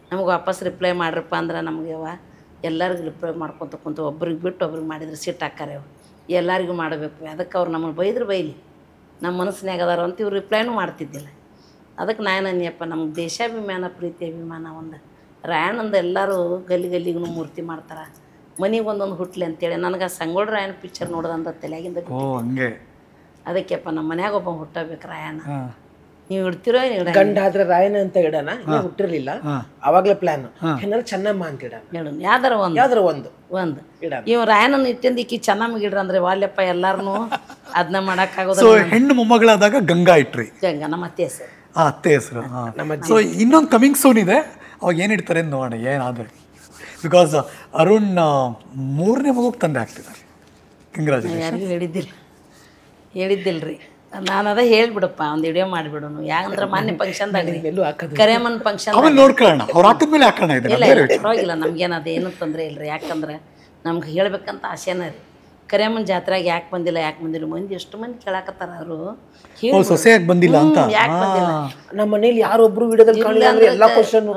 ನಮಗೆ ವಾಪಸ್ ರಿಪ್ಲೈ ಮಾಡ್ರಪ್ಪ ಅಂದ್ರೆ ನಮಗೆ ಎಲ್ಲರಿಗೂ ರಿಪ್ಲೈ ಮಾಡ್ಕೊತ ಕುಂತು ಒಬ್ರಿಗೆ ಬಿಟ್ಟು ಒಬ್ರಿಗೆ ಮಾಡಿದ್ರೆ ಸಿಟ್ಟು ಹಾಕ್ತಾರೆ. ಎಲ್ಲರಿಗೂ ಮಾಡಬೇಕು. ಅದಕ್ಕೆ ಅವ್ರು ನಮ್ಮನ್ನು ಬೈದ್ರೆ ಬೈಲಿ, ನಮ್ಮ ಮನಸ್ಸಿನಾಗ ಅದಾರ ಅಂತ ಇವ್ರು ರಿಪ್ಲೈನೂ ಮಾಡ್ತಿದ್ದಿಲ್ಲ. ಅದಕ್ಕೆ ನಾನು ಅನ್ನಿಯಪ್ಪ, ನಮ್ಗೆ ದೇಶಾಭಿಮಾನ ಪ್ರೀತಿ ಅಭಿಮಾನ ಒಂದು ರಾಯಣ್ಣಂದು ಎಲ್ಲರೂ ಗಲ್ಲಿಗೂ ಮೂರ್ತಿ ಮಾಡ್ತಾರೆ, ಮನೆಗೆ ಒಂದೊಂದು ಹುಟ್ಲಿ ಅಂತೇಳಿ. ನನಗೆ ಸಂಗೊಳ್ಳ ರಾಯಣ್ಣ ಪಿಕ್ಚರ್ ನೋಡ್ದಂತ ತಲೆಯಾಗಿಂದ ಹಂಗೆ. ಅದಕ್ಕೆಪ್ಪ ನಮ್ಮ ಮನ್ಯಾಗ ಒಬ್ಬ ಹುಟ್ಟಬೇಕು ರಾಯಣ್ಣ. ನೀವು ಇಡ್ತಿರೋ ಗಂಡ ಆದ್ರೆ ರಾಯಣ್ಣ ಅಂತ ಇಡೋಣ, ಹುಟ್ಟಿರ್ಲಿಲ್ಲ ಅವಾಗಲೇ ಪ್ಲಾನ್. ಏನಾದ್ರು ಚೆನ್ನಮ್ಮ ಅಂತ ಇಡೋಣ, ಯಾವ್ದಾರ ಒಂದು ಇವ್ ರಾಯಣ್ಣನ ಇಟ್ಟಿಂದ ಈಕಿ ಚೆನ್ನಮ್ಮ ಇಡ್ರ ಅಂದ್ರೆ ವಾಲ್ಯಪ್ಪ ಎಲ್ಲಾರನು ಅದನ್ನ ಮಾಡಕ್ಕಾಗೋದು. ಸೊ ಹೆಣ್ಣು ಮೊಮ್ಮಗಳಾದಾಗ ಗಂಗಾ ಇಟ್ರಿ. ಗಂಗಾ ನಮ್ಮ ಅತ್ತೆ ಹೆಸರು. ಅತ್ತೆ ಹೆಸರು. ಸೊ ಇನ್ನೊಂದು ಕಮಿಂಗ್ ಸೂನ್ ಇದೆ, ಅವಾಗ ಏನಿಡ್ತಾರೆ ಅಂತ ನೋಡೋಣ ಏನಾದ್ರೆ. ಬಿಕಾಸ್ ಅರುಣ್ 3ನೇ ಮಗುಗೆ ತಂದೆ ಆಗ್ತಿದ್ದಾರೆ. ಕಂಗ್ರಾಚುಲೇಷನ್. ಯಾರಿಗೂ ಹೇಳಿದ್ದಿಲ್ರಿ. ನಾನು ಅದ ಹೇಳ್ಬಿಡಪ್ಪ, ಒಂದು ವಿಡಿಯೋ ಮಾಡಿಬಿಡೋನು. ಯಾಕಂದ್ರೆ ಮೊನ್ನೆ ಫಂಕ್ಷನ್ದಾಗ ಕರೆಮನ್ ಫಂಕ್ಷನ್ ನೋಡ್ಕೊಳ್ಳೋಣ, ಅವ್ರು ಹಾಕಿದ್ಮೇಲೆ ಹಾಕೋಣ. ಇಲ್ಲ ಪರವಾಗಿಲ್ಲ, ನಮ್ಗೇನದು ಏನೂ ತೊಂದರೆ ಇಲ್ಲರಿ. ಯಾಕಂದ್ರೆ ನಮ್ಗೆ ಹೇಳ್ಬೇಕಂತ ಆಸೆನ ರೀ. ಕರೆಮನ್ ಜಾತ್ರೆಗೆ ಯಾಕೆ ಬಂದಿಲ್ಲ ಮಂದಿ ಎಷ್ಟು ಮಂದಿ ಕೇಳಾಕತ್ತಾರ. ಅವರು ಸೊಸೆಯಾಗಿ ಬಂದಿಲ್ಲ ಅಂತ. ಯಾಕೆ ಬಂದಿಲ್ಲ? ನಮ್ಮ ಮನೇಲಿ ಯಾರೊಬ್ರು ವಿಡಿಯೋದಲ್ಲಿ ಕಾಣಲಿಲ್ಲ ಅಂದ್ರೆ ಎಲ್ಲ ಕ್ವಶನ್,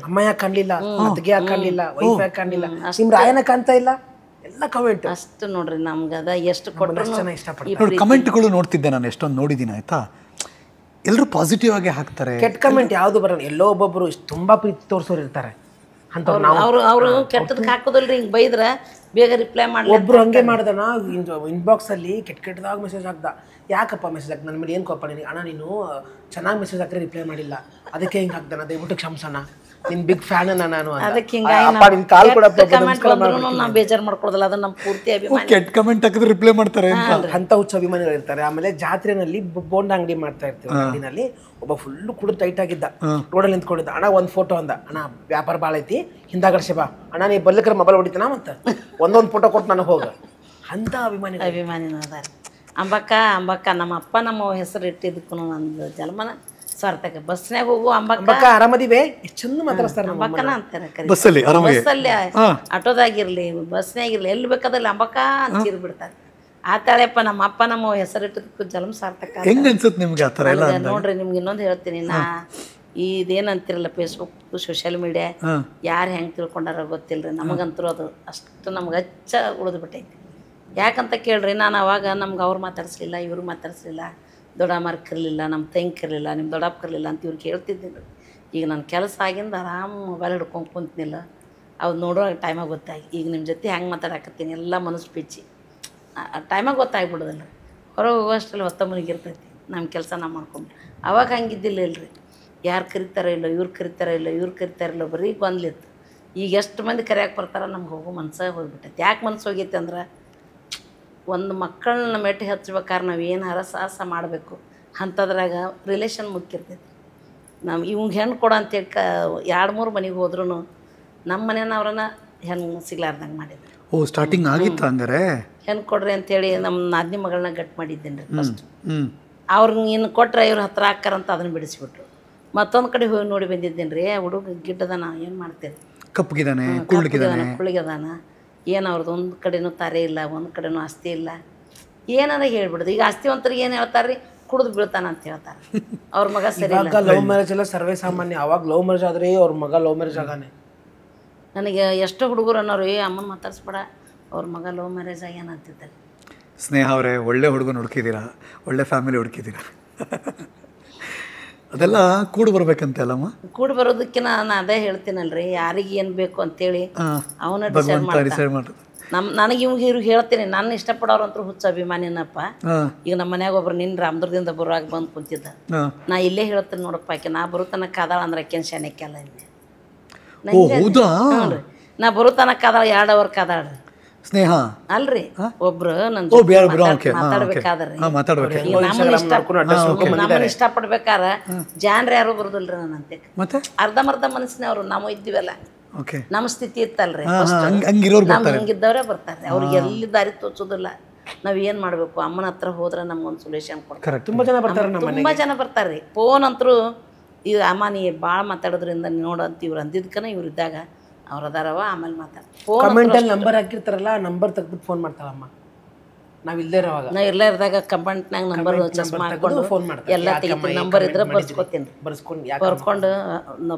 ಅಮ್ಮ ಯಾಕೆ ಕಾಣಲಿಲ್ಲ, ಅತ್ತಿಗೆ ಯಾಕೆ ಕಾಣಲಿಲ್ಲ, ವೈಫ್ ಯಾಕೆ ಕಾಣಲಿಲ್ಲ, ನಿಮ್ ರಾಯನ ಕಾಣ್ತಾ ಇಲ್ಲ, ಎಲ್ಲ ಕಮೆಂಟ್ ಅಷ್ಟು ನೋಡ್ರಿ. ನಮ್ಗೆ ಅದ ಎಷ್ಟು ಕೊಟ್ಟರು ನೋಡಿ. ಕಮೆಂಟ್ಗಳು ನೋಡ್ತಿದ್ದೆ ನಾನು, ಎಷ್ಟೊಂದು ನೋಡಿದ್ದೀನಿ ಆಯ್ತಾ. ಎಲ್ಲರೂ ಪಾಸಿಟಿವ್ ಆಗಿ ಹಾಕ್ತಾರೆ. ಕೆಟ್ಟ ಕಮೆಂಟ್ ಯಾವ್ದು ಬರಲ್ಲ. ಎಲ್ಲೋ ಒಬ್ಬೊಬ್ರು ತುಂಬಾ ಪ್ರೀತಿ ತೋರಿಸೋರು ಇರ್ತಾರೆ. ಅವರು ಕೆಟ್ಟದಕ್ಕೆ ಹಾಕೋದಲ್ರಿ. ಹಿಂಗೆ ಬೈದ್ರೆ ಬೇಗ ರಿಪ್ಲೈ ಮಾಡಿ. ಒಬ್ರು ಹಂಗೆ ಮಾಡ್ದನ ಇನ್ಬಾಕ್ಸ್ ಅಲ್ಲಿ ಕೆಟ್ಟದಾಗ ಮೆಸೇಜ್ ಹಾಕ್ದ. ಯಾಕಪ್ಪ ಮೆಸೇಜ್ ಹಾಕ್ದ, ನನ್ನ ಮೇಲೆ ಏನು ಕೋಪ ನಿನಗೆ? ಅಣ್ಣ ನೀನು ಚೆನ್ನಾಗಿ ಮೆಸೇಜ್ ಹಾಕಿದ್ರೆ ರಿಪ್ಲೈ ಮಾಡಿಲ್ಲ, ಅದಕ್ಕೆ ಹಿಂಗೆ ಹಾಕ್ದಾನ, ದಯವಿಟ್ಟು ಕ್ಷಮಿಸೋಣ, ನಿನ್ ಬಿಗ್ ಫ್ಯಾನ್ ನಾನು. ಅದಕ್ಕೆ ಬೇಜಾರು ಮಾಡ್ಕೊಡೋದಿಲ್ಲ, ಅದನ್ನ ನಮ್ಮ ಪೂರ್ತಿ ಅಭಿಮಾನ. ಕೆಟ್ಟ ಕಮೆಂಟ್ ಹಾಕಿದ್ರೆ ರಿಪ್ಲೈ ಮಾಡ್ತಾರೆ ಅಂತ ಹುಚ್ಚ ಅಭಿಮಾನಿಗಳು ಇರ್ತಾರೆ. ಆಮೇಲೆ ಜಾತ್ರೆನಲ್ಲಿ ಬೋಂಡ ಅಂಗಡಿ ಮಾಡ್ತಾ ಇರ್ತೀವಿ. ಅಂಗಡಿನಲ್ಲಿ ಒಬ್ಬ ಫುಲ್ ಕುಡಿದು ಟೈಟ್ ಆಗಿದ್ದ, ರೋಡಲ್ಲಿ ನಿಂತ್ಕೊಂಡಿದ್ದ. ಅಣ್ಣ ಒಂದು ಫೋಟೋ ಅಂದ, ಅಣ್ಣ ವ್ಯಾಪಾರ ಭಾಳ ಐತಿ, ಹಿಂದಾಗಡೆ ಬಾ ಅಣ್ಣ, ನೀ ಬರ್ಲಿಕ್ರೆ ಮೊಬೈಲ್ ಹೊಡಿತಾನ ಮತ್ತೆ ಒಂದೊಂದು ಫೋಟೋ ಕೊಟ್ಟು ನನಗೆ ಹೋಗ ಅಂತ ಅಭಿಮಾನಿನ ಅದಾರ. ಅಂಬಕ್ಕ ನಮ್ಮ ಅಪ್ಪ ನಮ್ಮ ಹೆಸರು ಇಟ್ಟಿದ್ದಕ್ಕೂ ನಂದು ಜನ್ಮನ ಸಾರ್ಥಕ. ಬಸ್ನಾಗ ಹೋಗು ಅಂಬಕ್ಕ ಆರಾಮದಿವೆ, ಎಷ್ಟು ಚಂದ ಮಾತಾಡ್ತಾರೆ ಅಂಬಕ್ಕನ ಅಂತಾರೆ. ಬಸ್ಸಲ್ಲಿ ಆಟೋದಾಗಿರ್ಲಿ ಬಸ್ನಾಗಿರ್ಲಿ ಎಲ್ಲಿ ಬೇಕಾದಲ್ಲಿ ಅಂಬಕ್ಕ ಅಂತೀರ್ ಬಿಡ್ತಾರೆ. ಆತಾಳೆಪ್ಪ ನಮ್ಮ ಅಪ್ಪ ನಮ್ಮ ಹೆಸರು ಇಟ್ಟಿದ್ದಕ್ಕೂ ಜನ್ಮ ಸಾರ್ಥಕ. ಹೆಂಗ್ ಅನ್ಸುತ್ತೆ ನಿಮ್ಗೆ ಆ ಥರ ಎಲ್ಲ? ನೋಡ್ರಿ ನಿಮ್ಗೆ ಇನ್ನೊಂದು ಹೇಳ್ತೀನಿ, ನಾ ಇದೇನಂತಿರಲ್ಲ ಫೇಸ್ಬುಕ್ ಸೋಷಿಯಲ್ ಮೀಡಿಯಾ ಯಾರು ಹೆಂಗೆ ತಿಳ್ಕೊಂಡಾರ ಗೊತ್ತಿಲ್ಲರಿ. ನಮಗಂತರೂ ಅದು ಅಷ್ಟು ನಮ್ಗೆ ಹಚ್ಚ ಉಳಿದ್ಬಿಟ್ಟೈತಿ. ಯಾಕಂತ ಕೇಳ್ರಿ, ನಾನು ಅವಾಗ ನಮ್ಗೆ ಅವ್ರು ಮಾತಾಡಿಸ್ಲಿಲ್ಲ, ಇವ್ರು ಮಾತಾಡಿಸ್ಲಿಲ್ಲ, ದೊಡ್ಡಮ್ಮರ್ಕ್ ಇರಲಿಲ್ಲ, ನಮ್ಮ ತಂಗಿ ಇರಲಿಲ್ಲ, ನಿಮ್ಮ ದೊಡ್ಡಪ್ಪ ಇರಲಿಲ್ಲ ಅಂತ ಇವ್ರಿಗೆ ಹೇಳ್ತಿದ್ದೀನಿ. ಈಗ ನನ್ನ ಕೆಲಸ ಆಗಿಂದ ಆರಾಮ್ ಮೊಬೈಲ್ ಹಿಡ್ಕೊಂಡು ಕುಂತಿನಿಲ್ಲ, ಅದು ನೋಡೋ ಟೈಮಾಗ ಗೊತ್ತಾಗಿ. ಈಗ ನಿಮ್ಮ ಜೊತೆ ಹೆಂಗೆ ಮಾತಾಡಕತ್ತೀನಿ ಎಲ್ಲ ಮನಸ್ಸು ಪಿಚ್ಚಿ ಟೈಮಾಗ ಗೊತ್ತಾಗ್ಬಿಡೋದಿಲ್ಲ. ಹೊರಗೆ ಹೋಗೋಷ್ಟರಲ್ಲಿ ಹೊತ್ತ ಮನೆಗಿರ್ತೈತಿ, ನಮ್ಮ ಕೆಲಸ ನಾವು ಮಾಡ್ಕೊಂಡು. ಅವಾಗ ಹಂಗಿದ್ದಿಲ್ಲ ಇಲ್ರಿ. ಯಾರು ಕರಿತಾರೋ ಇಲ್ಲ, ಇವ್ರು ಕರಿತಾರೋ ಇಲ್ಲ, ಇವ್ರು ಕರಿತಾರಿಲ್ಲ, ಬರೀ ಗೊಂದ್ಲಿತ್ತು. ಈಗ ಎಷ್ಟು ಮಂದಿ ಕರೆಯಾಕೆ ಬರ್ತಾರ, ನಮ್ಗೆ ಹೋಗೋ ಮನ್ಸಾಗ ಹೋಗ್ಬಿಟ್ಟೈತಿ. ಯಾಕೆ ಮನ್ಸು ಹೋಗೈತೆ ಅಂದ್ರೆ, ಒಂದು ಮಕ್ಕಳನ್ನ ಮೆಟ್ಟಿ ಹಚ್ಬೇಕಾದ್ರೆ ನಾವು ಏನು ಸಾಹಸ ಮಾಡಬೇಕು ಅಂಥದ್ರಾಗ ರಿಲೇಷನ್ ಮುಖ್ಯ ಇರ್ತೈತಿ. ನಾವು ಇವಂಗೆ ಹೆಣ್ಣು ಕೊಡು ಅಂತೇಳಿ 2-3 ಮನೆಗೆ ಹೋದ್ರೂ ನಮ್ಮ ಮನೆಯವ್ರನ್ನ ಹೆಣ್ಣು ಸಿಗ್ಲಾರ್ದಂಗೆ ಮಾಡಿದ್ರು. ಓ ಸ್ಟಾರ್ಟಿಂಗ್ ಆಗಿತ್ತು ಹಂಗಾರೆ. ಹೆಣ್ಣು ಕೊಡ್ರಿ ಅಂತೇಳಿ ನಮ್ಮ ನಾದಿನಿ ಮಗಳನ್ನ ಗಟ್ಟಿ ಮಾಡಿದ್ದೇನೆ ರೀ ಫಸ್ಟ್. ಹ್ಞೂ ಅವ್ರಿಗೆ ಇನ್ನು ಕೊಟ್ರೆ ಇವ್ರು ಹತ್ರ ಹಾಕ್ಕಾರಂತ ಅದನ್ನು ಬಿಡಿಸ್ಬಿಟ್ರು. ಮತ್ತೊಂದು ಕಡೆ ಹೋಗಿ ನೋಡಿ ಬಂದಿದ್ದೇನೆ ರೀ. ಹುಡುಗ ಗಿಡ್ಡದಾನ, ಏನು ಮಾಡ್ತೇವೆ, ಕಪ್ಪಗಿದಾನೆ, ಕುಳ್ಳಿಗಿದಾನೆ, ಕುಳಿಗದಾನ, ಏನು ಅವ್ರದ್ದು ಒಂದು ಕಡೆನೂ ತಾರೆ ಇಲ್ಲ, ಒಂದು ಕಡೆನೂ ಆಸ್ತಿ ಇಲ್ಲ. ಏನಾರ ಹೇಳ್ಬಿಡ್ದು. ಈಗ ಆಸ್ತಿವಂತರಿಗೆ ಏನು ಹೇಳ್ತಾರೆ ರೀ, ಕುಡಿದು ಬೀಳ್ತಾನ ಅಂತ ಹೇಳ್ತಾರೆ. ಅವ್ರ ಮಗ ಸರಿ ಇಲ್ಲ. ಲವ್ ಮ್ಯಾರೇಜ್ ಎಲ್ಲ ಸರ್ವೇ ಸಾಮಾನ್ಯ. ಅವಾಗ ಲವ್ ಮ್ಯಾರೇಜ್ ಆದ್ರೆ ಅವ್ರ ಮಗ ಲವ್ ಮ್ಯಾರೇಜ್ ಆಗಾನೆ. ನನಗೆ ಎಷ್ಟೋ ಹುಡುಗರು ಅನ್ನೋರು ಅಮ್ಮನ ಮಾತಾಡ್ಸ್ಬೇಡ, ಅವ್ರ ಮಗ ಲವ್ ಮ್ಯಾರೇಜ್ ಆಗ್ಯಾನ ಅಂತಿದ್ದಾರೆ. ಸ್ನೇಹ ಅವರೇ, ಒಳ್ಳೆ ಹುಡುಗನ ಹುಡುಕಿದ್ದೀರಾ, ಒಳ್ಳೆ ಫ್ಯಾಮಿಲಿ ಹುಡುಕಿದ್ದೀರಾ. ಅದೆಲ್ಲ ಕೂಡಿ ಬರ್ಬೇಕಂತೆ ಅಲ್ಲಮ್ಮ. ಕೂಡಿ ಬರೋದಕ್ಕೆ ನಾನು ಅದೇ ಹೇಳ್ತೀನಲ್ರಿ, ಯಾರಿಗೆ ಏನು ಬೇಕು ಅಂತೇಳಿ ಅವನ ಡಿಸೈಡ್ ಮಾಡೋದು. ನನಗೆ ಇವ್ರಿಗೆ ಹೇಳ್ತೀನಿ, ನಾನು ಇಷ್ಟಪಡೋರಂತೂ ಹುಚ್ಚ ಅಭಿಮಾನಿನಪ್ಪ. ಈಗ ನಮ್ಮ ಮನ್ಯಾಗ ಒಬ್ರು ನಿನ್ನ ರಾಮದುರ್ಗದಿಂದ ಬರುವಾಗ ಬಂದು ಕುಂತಿದ್ದ. ನಾ ಇಲ್ಲೇ ಹೇಳ್ತೀನಿ ನೋಡಪ್ಪ, ಆಕೆ ನಾ ಬರೋ ತನಕ ಕಾದಾಳ ಅಂದ್ರೆ ಆಕೆನ್ ಶಾನೆಕ್ಕೆಲ್ಲ ಇನ್ನೆ. ನಾ ಬರೋ ತನಕ ಕಾದಾಳ, 2 ಅವರ್ ಕಾದಾಳ್ರಿ. ಸ್ನೇಹ ಅಲ್ರಿ, ಒಬ್ರು ನನ್ನ ಮಾತಾಡ್ಬೇಕಾದ್ರಿ ನಮ್ಮನ್ನ ಇಷ್ಟಪಡ್ಬೇಕಾರ ಜಾನ್ರ ಯಾರು ಬರುದಿಲ್ರಿ ನನ್ನಂತೆ. ಅರ್ಧಂಬರ್ಧ ಮನಸ್ಸಿನವ್ರು ನಾವು ಇದ್ದೀವಲ್ಲ, ನಮ್ಮ ಸ್ಥಿತಿ ಇತ್ತಲ್ರಿ, ಹಂಗಿದ್ದವ್ರೆ ಬರ್ತಾರೆ. ಅವ್ರಿಗೆ ಎಲ್ಲಿ ದಾರಿ ತೋಚೋದಿಲ್ಲ. ನಾವ್ ಏನ್ ಮಾಡ್ಬೇಕು, ಅಮ್ಮನ ಹತ್ರ ಹೋದ್ರೆ ನಮ್ಗೊಂದು ಸೊಲ್ಯೂಷನ್ ಕೊಡ್ತಾರೆ. ತುಂಬಾ ಜನ ಬರ್ತಾರ್ರಿ. ಫೋನ್ ಅಂತರೂ ಈಗ ಅಮ್ಮ ನೀ ಭಾಳ ಮಾತಾಡೋದ್ರಿಂದ ನೋಡಂತ ಇವ್ರು ಅಂದಿದ್ಕನ ಇವ್ರು ಇದ್ದಾಗ ಅವ್ರು ಅದಾರವ, ಆಮೇಲೆ ಮಾತಾಡ. ಕಮೆಂಟಲ್ಲಿ ನಂಬರ್ ಹಾಕಿರ್ತಾರಲ್ಲ, ನಂಬರ್ ತೆಗೆದ್ಬಿಟ್ಟು ಫೋನ್ ಮಾಡ್ತಾರಮ್ಮ. ನಾವ್ ಇಲ್ಲೇ ಇರೋವಾಗ, ನಾ ಇಲ್ಲೇ ಇರ್ದಾಗ ಕಮೆಂಟ್ನಾಗ ನಂಬರ್ ಚಸ್ಮಾ ಹಾಕೊಂಡು ಫೋನ್ ಮಾಡ್ತಾರೆ. ಎಲ್ಲ ತೆಗಿತೀನಿ. ನಂಬರ್ ಇದ್ರೆ ಬರ್ಸ್ಕೊತೀನಿ,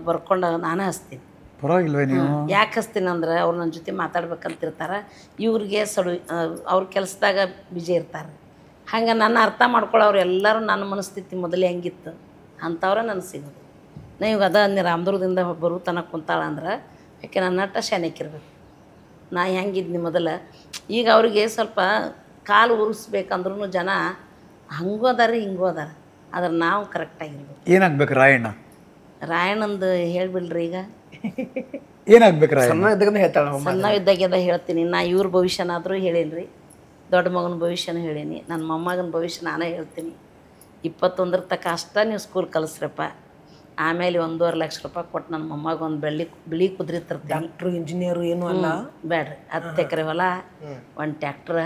ಬರ್ಕೊಂಡು ನಾನೇ ಹಚ್ತೀನಿ. ಪರವಾಗಿಲ್ವೇ ನೀವು? ಯಾಕೆ ಹಚ್ತೀನಿ ಅಂದ್ರೆ ಅವ್ರು ನನ್ನ ಜೊತೆ ಮಾತಾಡ್ಬೇಕಂತಿರ್ತಾರೆ. ಇವ್ರಿಗೆ ಅವ್ರ ಕೆಲಸದಾಗ ಬಿಜಿ ಇರ್ತಾರೆ. ಹಂಗೆ ನನ್ನ ಅರ್ಥ ಮಾಡ್ಕೊಳ್ಳೋರು ಎಲ್ಲರೂ ನನ್ನ ಮನಸ್ಥಿತಿ ಮೊದಲೇ ಹೆಂಗಿತ್ತು ಅಂಥವ್ರೆ ನನಗೆ ಸಿಗೋದು. ನಾ ಇವಾಗ ಅದ ಅಂದಿ ರಾಮದುರ್ಗದಿಂದ ಬರೋ ತನಕ ಕುಂತಾಳ ಅಂದ್ರೆ ಯಾಕೆ ನನ್ನ ನಟ ಶಾನೆಕ್ಕಿರ್ಬೇಕು. ನಾ ಹೆಂಗಿದ್ನಿ ಮೊದಲ. ಈಗ ಅವ್ರಿಗೆ ಸ್ವಲ್ಪ ಕಾಲು ಉರಿಸ್ಬೇಕಂದ್ರೂ ಜನ ಹಂಗೂ ಅದಾರ ಹಿಂಗೂ ಅದಾರ. ಆದ್ರೆ ನಾವು ಕರೆಕ್ಟಾಗಿರ್ಬೇಕು. ಏನಾಗ್ಬೇಕು ರಾಯಣ್ಣ? ರಾಯಣ್ಣಂದು ಹೇಳ್ಬಿಡ್ರಿ. ಈಗ ಏನಾಗ್ಬೇಕು ರಾಯಣ್ಣ? ಸಣ್ಣವಿದ್ದಾಗೆಲ್ಲ ಹೇಳ್ತೀನಿ. ನಾ ಇವ್ರ ಭವಿಷ್ಯನಾದರೂ ಹೇಳೀನಿ ರೀ, ದೊಡ್ಡ ಮಗನ ಭವಿಷ್ಯನೂ ಹೇಳೀನಿ, ನನ್ನ ಮೊಮ್ಮಗನ ಭವಿಷ್ಯ ನಾನೇ ಹೇಳ್ತೀನಿ. 21 ತನಕ ಅಷ್ಟ ನೀವು ಸ್ಕೂಲ್ ಕಲಿಸ್ರಪ್ಪ, ಆಮೇಲೆ 1.5 ಲಕ್ಷ ರೂಪಾಯಿ ಕೊಟ್ಟು ನನ್ನ ಮೊಮ್ಮಗ ಒಂದು ಬಿಳಿ ಕುದುರೆ ತರ್ತೀನಿ. ಡಾಕ್ಟ್ರು ಇಂಜಿನಿಯರು ಏನೂ ಅಲ್ಲ, ಬೇಡ್ರಿ. 10 ಎಕರೆ ಹೊಲ, 1 ಟ್ಯಾಕ್ಟ್ರ,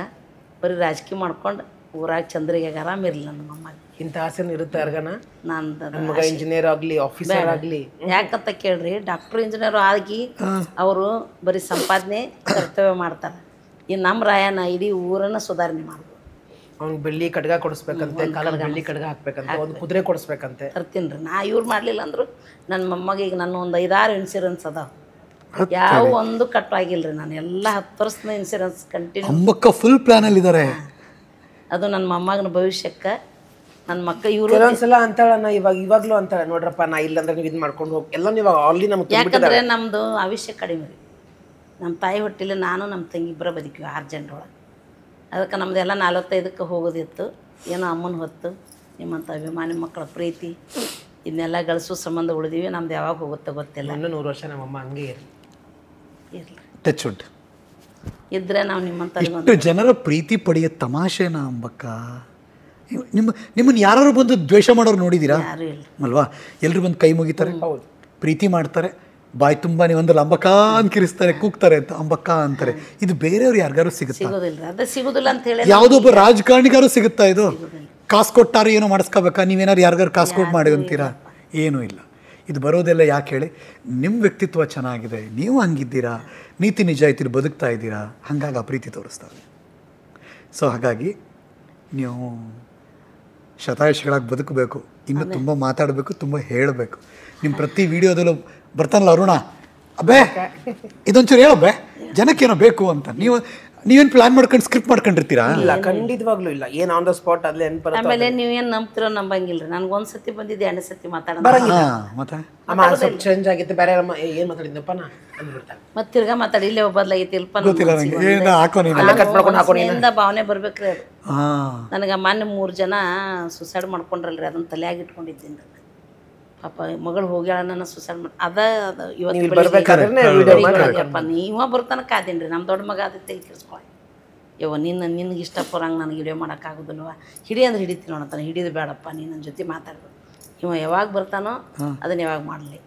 ಬರೀ ರಾಜಕೀಯ ಮಾಡ್ಕೊಂಡು ಊರಾಗ ಚಂದ್ರಿಗೆ ಆರಾಮಿರಲಿ ನನ್ನ ಮೊಮ್ಮಗ. ಇಂಥ ಆಸೆನೂ ಇರುತ್ತೆ ಯಾರಿಗಾನ? ನನ್ನ ಮಗ ಇಂಜಿನಿಯರ್ ಆಗಲಿ, ಆಫೀಸರ್ ಆಗಲಿ. ಯಾಕಂತ ಕೇಳ್ರಿ, ಡಾಕ್ಟ್ರು ಇಂಜಿನಿಯರು ಆಗಿ ಅವರು ಬರೀ ಸಂಪಾದನೆ ಕರ್ತವ್ಯ ಮಾಡ್ತಾರೆ. ಇನ್ನು ನಮ್ಮ ರಾಯನ ಇಡೀ ಊರನ್ನು ಸುಧಾರಣೆ ಮಾಡ್ಬೋದು. ಅವ್ನಿಗೆ ಬೆಳ್ಳಿ ಕಡ್ಗ ಕೊಡಿಸ್ಬೇಕಂತೆ, ಕಾಲಲ್ಲಿ ಬೆಳ್ಳಿ ಕಡ್ಗ ಹಾಕ್ಬೇಕಂತೆ, ಒಂದು ಕುದುರೆ ಕೊಡಿಸ್ಬೇಕಂತೆ. ತರ್ತೀನಿ ರೀ. ನಾ ಇವ್ರು ಮಾಡಲಿಲ್ಲ ಅಂದರು ನನ್ನ ಮೊಮ್ಮಗ ಈಗ ನನ್ನ ಒಂದು 5-6 ಇನ್ಶೂರೆನ್ಸ್ ಅದಾವ. ಯಾವ ಒಂದು ಕಟ್ ಆಗಿಲ್ರಿ. ನಾನು ಎಲ್ಲ 10 ವರ್ಷದ ಇನ್ಶೂರೆನ್ಸ್ ಕಂಟಿನ್ಯೂ. ಅಮ್ಮಕ್ಕ ಫುಲ್ ಪ್ಲಾನಲ್ಲಿ ಇದ್ದಾರೆ. ಅದು ನನ್ನ ಮೊಮ್ಮಗನ ಭವಿಷ್ಯಕ್ಕೆ ನನ್ನ ಮಕ್ಕಳು ಇವರು ಕೆಲವೊಂದ್ಸಲ ಅಂತಾಳ, ನಾ ಇವಾಗಲೂ ಅಂತಾಳೆ, ನೋಡ್ರಪ್ಪ ನಾ ಇಲ್ಲಂದ್ರೆ ನೀವು ಇದು ಮಾಡ್ಕೊಂಡು ಹೋಗಿ ಎಲ್ಲ ನೀವು ಆಲ್ರೆಡಿ ನಮ್ಗೆ. ಯಾಕಂದರೆ ನಮ್ಮದು ಆಯುಷ್ಯ ಕಡಿಮೆ ರೀ. ನಮ್ಮ ತಾಯಿ ಹೊಟ್ಟಿಲ್ಲ, ನಾನು ನಮ್ಮ ತಂಗಿ ಇಬ್ಬರ ಬದುಕಿವಿ 6 ಜನರೊಳಗೆ. ಅದಕ್ಕೆ ನಮ್ಮದೆಲ್ಲ 45ಕ್ಕೆ ಹೋಗೋದಿತ್ತು. ಏನೋ ಅಮ್ಮನ ಹೊತ್ತು ನಿಮ್ಮಂಥ ಅಭಿಮಾನಿ ಮಕ್ಕಳ ಪ್ರೀತಿ ಇದನ್ನೆಲ್ಲ ಗಳಿಸೋ ಸಂಬಂಧ ಉಳಿದೀವಿ. ನಮ್ದು ಯಾವಾಗ ಹೋಗುತ್ತೋ ಗೊತ್ತಿಲ್ಲ. ಇನ್ನೂ 100 ವರ್ಷ ನಮ್ಮಮ್ಮ ಹಂಗೆ ಇರಲಿ ಟಚ್ ವುಡ್ ಇದ್ರೆ ನಾವು ನಿಮ್ಮಂಥ ಇಷ್ಟು ಜನರ ಪ್ರೀತಿ ಪಡೆಯೋ ತಮಾಷೆನಾ ಅಂಬಕ್ಕ? ನಿಮ್ಮನ್ನು ಯಾರು ಬಂದು ದ್ವೇಷ ಮಾಡೋರು ನೋಡಿದ್ದೀರಾ? ಯಾರೂ ಇಲ್ಲ ಅಲ್ವಾ? ಎಲ್ಲರೂ ಬಂದು ಕೈ ಮುಗಿತಾರೆ, ಪ್ರೀತಿ ಮಾಡ್ತಾರೆ, ಬಾಯಿ ತುಂಬ ನೀವಂದ್ರೆ ಅಂಬಕ್ಕ ಅಂತ ಕಿರಿಸ್ತಾರೆ, ಕೂಗ್ತಾರೆ ಅಂತ ಅಂಬಕ್ಕ ಅಂತಾರೆ. ಇದು ಬೇರೆಯವ್ರು ಯಾರಿಗಾರು ಸಿಗೋದಿಲ್ಲ. ಅದೇ ಸಿಗೋದಿಲ್ಲ ಅಂತ ಹೇಳಿ ಯಾವುದೊಬ್ಬ ರಾಜಕಾರಣಿಗಾರು ಸಿಗುತ್ತಾ? ಇದು ಕಾಸು ಕೊಟ್ಟಾರು ಏನೋ ಮಾಡಿಸ್ಕೋಬೇಕಾ? ನೀವೇನಾರು ಯಾರಿಗಾರು ಕಾಸು ಕೊಟ್ಟು ಮಾಡಿ ಅಂತೀರಾ? ಏನೂ ಇಲ್ಲ. ಇದು ಬರೋದೆಲ್ಲ ಯಾಕೆ ಹೇಳಿ, ನಿಮ್ಮ ವ್ಯಕ್ತಿತ್ವ ಚೆನ್ನಾಗಿದೆ, ನೀವು ಹಂಗಿದ್ದೀರಾ, ನೀತಿ ನಿಜಾಯಿತಿಲಿ ಬದುಕ್ತಾ ಇದ್ದೀರಾ, ಹಾಗಾಗಿ ಆ ಪ್ರೀತಿ ತೋರಿಸ್ತಾರೆ. ಸೊ ಹಾಗಾಗಿ ನೀವು ಶತಾಯುಷಿಗಳಾಗಿ ಬದುಕಬೇಕು, ಇನ್ನೂ ತುಂಬ ಮಾತಾಡಬೇಕು, ತುಂಬ ಹೇಳಬೇಕು. ನಿಮ್ಮ ಪ್ರತಿ ವಿಡಿಯೋದಲ್ಲೂ ಬರ್ತಾನಲ್ಲ ಅರುಣ, ಅಬ್ಬೇ ಇದೊಂಚೂರು ಹೇಳಬ್ಬೆ ಜನಕ್ಕೇನೋ ಬೇಕು ಅಂತ. ನೀವೇನು ಪ್ಲಾನ್ ಮಾಡ್ಕೊಂಡು ಸ್ಕ್ರಿಪ್ಟ್ ಮಾಡ್ಕೊಂಡಿರ್ತೀರಾ? ಇಲ್ಲ, ಖಂಡಿತವಾಗ್ಲೂ ಇಲ್ಲ. ಏನು ಆನ್ ದ ಸ್ಪಾಟ್ ಅಲ್ಲೇ ನೆನಪು. ಆಮೇಲೆ ನೀವೇನು ನಂಬ್ತಿರೋ ನಂಬಂಗಿಲ್ರಿ. ನನಗೊಂದು ಸತಿ ಬಂದಿದ್ದೆ, 2 ಸತಿ ಮಾತಾಡೋಣ. ಮತ್ತೆ ಸ್ವಲ್ಪ ಚೇಂಜ್ ಆಗಿತ್ತು, ಬೇರೆ ಏನು ಮಾತಾಡಿದ್ದಪ್ಪ ನಾ ಅಂದ್ಬಿಡ್ತಾರೆ. ಮತ್ತೆ ತಿರ್ಗಾ ಮಾತಾಡಿ ಇಲ್ಲೇ ಬದಲಾಗೈತಿ ಇಲ್ಪ ಭಾವನೆ ಬರ್ಬೇಕ್ರಿ. ಅದು ನನಗೆ ಮೊನ್ನೆ 3 ಜನ ಸುಸೈಡ್ ಮಾಡ್ಕೊಂಡ್ರಲ್ರಿ, ಅದನ್ನ ತಲೆಯಾಗಿ ಇಟ್ಕೊಂಡಿದ್ದೀನಿ. ಪಾಪ ಮಗಳು ಹೋಗ್ಯಾಳ, ನನ್ನ ಸುಸೈಡ್ ಮಾಡಿ ಅದ ಇವತ್ತು ನೀವ ಬರ್ತಾನ ಕಾದೀನಿ. ನಮ್ಮ ದೊಡ್ಡ ಮಗ ಅದಕ್ಕೆ ತೆಗಿಸ್ಕೊಳ್ಳಿ. ಯವ್ವ ನಿನ್ಗೆ ಇಷ್ಟಪಡಂಗೆ ನನಗೆ ವಿಡಿಯೋ ಮಾಡೋಕ್ಕಾಗೋದಿಲ್ವ? ಹಿಡಿ ಅಂದ್ರೆ ಹಿಡಿತೀನಿ ನೋಡತ್ತಾನೆ. ಹಿಡಿದು ಬೇಡಪ್ಪ, ನೀನು ನನ್ನ ಜೊತೆ ಮಾತಾಡ್ಬೇಕು. ಇವ ಯಾವಾಗ ಬರ್ತಾನೋ ಅದನ್ನ ಯಾವಾಗ ಮಾಡಲಿ.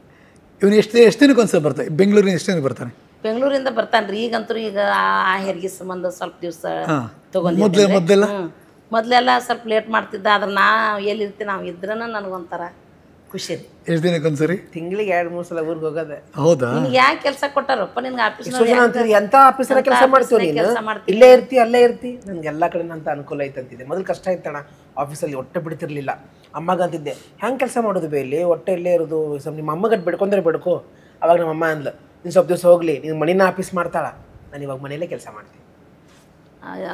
ಇವನು ಎಷ್ಟು ದಿನಕ್ಕೆ ಒಂದ್ಸಲ ಬರ್ತಾನೆ? ಬೆಂಗಳೂರಿನ ಎಷ್ಟು ದಿನಕ್ಕೆ ಬರ್ತಾನೆ? ಬೆಂಗಳೂರಿಂದ ಬರ್ತಾನೆ ರೀ. ಈಗಂತೂ ಈಗ ಆ ಹೆರಿಗೆ ಸಂಬಂಧ ಸ್ವಲ್ಪ ದಿವಸ ಮೊದಲೆಲ್ಲ ಮೊದಲೆಲ್ಲ ಸ್ವಲ್ಪ ಲೇಟ್ ಮಾಡ್ತಿದ್ದ. ಆದ್ರೆ ನಾ ಎಲ್ಲಿರ್ತೀನಿ ನಾವು ಇದ್ರೂ ನನಗೊಂಥರ ಖುಷಿ ರೀ. ಎಷ್ಟು ದಿನಕ್ಕೆ ಒಂದ್ಸರಿ? ತಿಂಗಳಿಗೆ 2-3 ಸಲ ಊರಿಗೆ ಹೋಗೋದೆ. ಹೌದಾ? ನಿನ್ಗೆ ಯಾಕೆ ಕೆಲಸ ಕೊಟ್ಟಾರಪ್ಪ ನಿನ್ಗೆ ಆಫೀಸ್? ಎಂತ ಆಫೀಸರ ಕೆಲಸ ಮಾಡ್ತೀವಿ ನೀನು? ಇಲ್ಲೇ ಇರ್ತಿ ಅಲ್ಲೇ ಇರ್ತಿ. ನನ್ಗೆ ಎಲ್ಲ ಕಡೆ ಅಂತ ಅನುಕೂಲ ಐತೆ ಅಂತಿದ್ದೆ. ಮೊದಲು ಕಷ್ಟ ಆಯ್ತಣ್ಣ, ಆಫೀಸಲ್ಲಿ ಹೊಟ್ಟೆ ಬಿಡ್ತಿರ್ಲಿಲ್ಲ. ಅಮ್ಮಗ ಅಂತಿದ್ದೆ ಹೆಂಗೆ ಕೆಲಸ ಮಾಡೋದು ಬೇಲಿ, ಹೊಟ್ಟೆ ಇಲ್ಲೇ ಇರೋದು. ಸ್ವಲ್ಪ ನಿಮ್ಮ ಅಮ್ಮಗಟ್ಟು ಬೆಡ್ಕೊಂಡ್ರೆ ಬೆಡ್ಕೋ. ಅವಾಗ ನಮ್ಮ ಅಮ್ಮ ಅಂದ್ಲು, ನೀನು ಸ್ವಲ್ಪ ದಿವಸ ಹೋಗ್ಲಿ, ನೀನು ಮಣಿನ ಆಫೀಸ್ ಮಾಡ್ತಾಳ, ನಾನು ಇವಾಗ ಮನೇಲೇ ಕೆಲಸ ಮಾಡ್ತೀನಿ.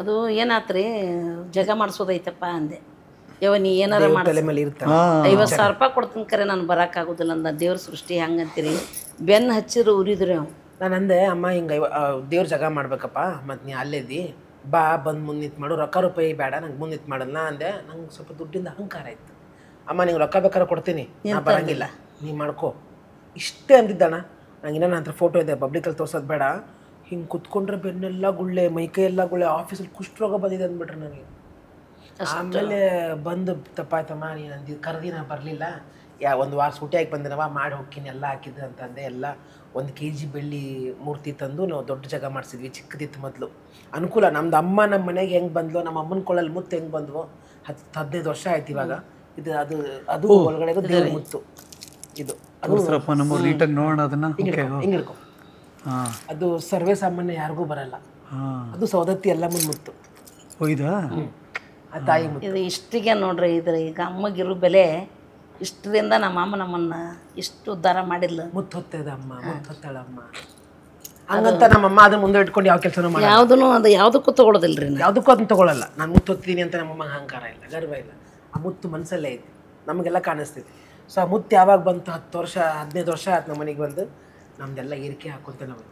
ಅದು ಏನಾತ್ರಿ, ಜಗ ಮಾಡಿಸೋದೈತಪ್ಪ ಅಂದೆ. ನೀ ಏನಾರ ತಲೆ ಮೇಲೆ ಇರ್ತಾನೆ. 50,000 ರೂಪಾಯಿ ಕೊಡ್ತೀನಿ ಕರೆ ನಾನು ಬರೋಕ್ಕಾಗೋದಿಲ್ಲ ಅಂದ. ದೇವ್ರ ಸೃಷ್ಟಿ ಹೆಂಗಂತೀರಿ, ಬೆನ್ನು ಹಚ್ಚಿದ್ರು ಉರಿದ್ರಿ ಅವ್ನು. ನಾನು ಅಂದೆ, ಅಮ್ಮ ಹಿಂಗೆ ದೇವ್ರ ಜಾಗ ಮಾಡ್ಬೇಕಪ್ಪ, ಮತ್ತು ನೀ ಅಲ್ಲೇದಿ ಬಾ, ಬಂದು ಮುಂದೆ ನಿಂತು ಮಾಡು, ರೊಕ್ಕ ರೂಪಾಯಿ ಬೇಡ ನಂಗೆ ಮುಂದೆ ನಿಂತು ಮಾಡಲ್ಲ ಅಂದೆ. ನಂಗೆ ಸ್ವಲ್ಪ ದುಡ್ಡಿಂದ ಅಹಂಕಾರ ಆಯ್ತು. ಅಮ್ಮ ನಿಂಗೆ ರೊಕ್ಕ ಬೇಕಾದ್ರೆ ಕೊಡ್ತೀನಿ, ನಾ ಬರೋಂಗಿಲ್ಲ, ನೀ ಮಾಡ್ಕೋ ಇಷ್ಟೇ ಅಂದಿದ್ದಣ್ಣ. ನಂಗೆ ಇನ್ನೂ ನನ್ನ ಹತ್ರ ಫೋಟೋ ಇದೆ, ಪಬ್ಲಿಕಲ್ಲಿ ತೋರ್ಸೋದು ಬೇಡ. ಹಿಂಗೆ ಕುತ್ಕೊಂಡ್ರೆ ಬೆನ್ನೆಲ್ಲ ಗುಳ್ಳೆ, ಮೈಕೈ ಎಲ್ಲ ಗುಳ್ಳೆ, ಆಫೀಸಲ್ಲಿ ಕುಷ್ಠರೋಗ ಬಂದಿದೆ ಅಂದ್ಬಿಟ್ರೆ ನನಗೆ. ಆಮೇಲೆ ಬಂದು ತಪ್ಪಾಯ್ತಮ್ಮ, ನೀನು ಅಂದಿದ್ದು ಕರೆದಿ ನಾ ಬರಲಿಲ್ಲ, ಒಂದು ವಾರ ಸೂಟಿಯಾಗಿ ಬಂದಿನವ, ಮಾಡಿ ಹೋಗ್ತೀನಿ ಎಲ್ಲ ಹಾಕಿದ್ದು ಅಂತಂದೆ. ಎಲ್ಲ 1 kg ಬೆಳ್ಳಿ ಮೂರ್ತಿ ತಂದು ನಾವು ದೊಡ್ಡ ಜಾಗ ಮಾಡಿಸಿದ್ವಿ. ಚಿಕ್ಕದಿತ್ತು ಮೊದಲು, ಅನುಕೂಲ. ನಮ್ದು ಅಮ್ಮ ನಮ್ಮ ಮನೆಗೆ ಹೆಂಗೆ ಬಂದ್ಲು, ನಮ್ಮ ಅಮ್ಮನ ಕೊಳ್ಳಲ್ಲಿ ಮುತ್ತು ಹೆಂಗೆ ಬಂದ್ವು, 10-15 ವರ್ಷ ಆಯ್ತು ಇವಾಗ. ಇದು ಅದು ಒಳಗಡೆ ದೇವ್ರ ಮುತ್ತು. ಇದು ಅದು ನಮ್ಮ ನೀಟಾಗಿ ನೋಡೋಣ ಅದನ್ನ. ಹಿಂಗೆ ಹಿಡ್ಕೊ. ಅದು ಸರ್ವೇ ಸಾಮಾನ್ಯ ಯಾರಿಗೂ ಬರಲ್ಲ. ಅದು ಸೌದತ್ತಿ ಎಲ್ಲಮ್ಮನ ಮುತ್ತು. ಹೋಯ್ದಾ? ಆ ತಾಯಿ ಮುತ್ತು. ಇದು ಇಷ್ಟಿಗೆ ನೋಡ್ರಿ. ಇದ್ರೆ ಈಗ ಅಮ್ಮಗಿರೋ ಬೆಲೆ ಇಷ್ಟರಿಂದ ನಮ್ಮ ಅಮ್ಮ ನಮ್ಮನ್ನ ಇಷ್ಟು ಉದ್ಧಾರ ಮಾಡಿಲ್ಲ. ಮುತ್ತು ಹೊತ್ತದ ಅಮ್ಮ, ಮುತ್ತು ಹೊತ್ತಾಳಮ್ಮ ಹಂಗಂತ ನಮ್ಮಮ್ಮ ಅದನ್ನ ಮುಂದೆ ಇಟ್ಕೊಂಡು ಯಾವ ಕೆಲಸನೂ ಮಾಡಿ ಯಾವುದಕ್ಕೂ ತಗೊಳ್ಳೋದಿಲ್ರಿ. ಯಾವುದಕ್ಕೂ ಅದನ್ನ ತಗೊಳ್ಳಲ್ಲ. ನಾನು ಮುತ್ತು ಹೊತ್ತೀನಿ ಅಂತ ನಮ್ಮಮ್ಮ ಅಹಂಕಾರ ಇಲ್ಲ, ಗರ್ವ ಇಲ್ಲ. ಆ ಮುತ್ತು ಮನಸ್ಸಲ್ಲೇ ಐತಿ, ನಮಗೆಲ್ಲ ಕಾಣಿಸ್ತೈತಿ. ಸೊ ಆ ಮುತ್ತು ಯಾವಾಗ ಬಂತು, 10 ವರ್ಷ 15 ವರ್ಷ ಆಯ್ತು ನಮ್ಮ ಮನೆಗೆ ಬಂದು. ನಮ್ದೆಲ್ಲ ಏರಿಕೆ ಹಾಕೊಂತ ನಾವು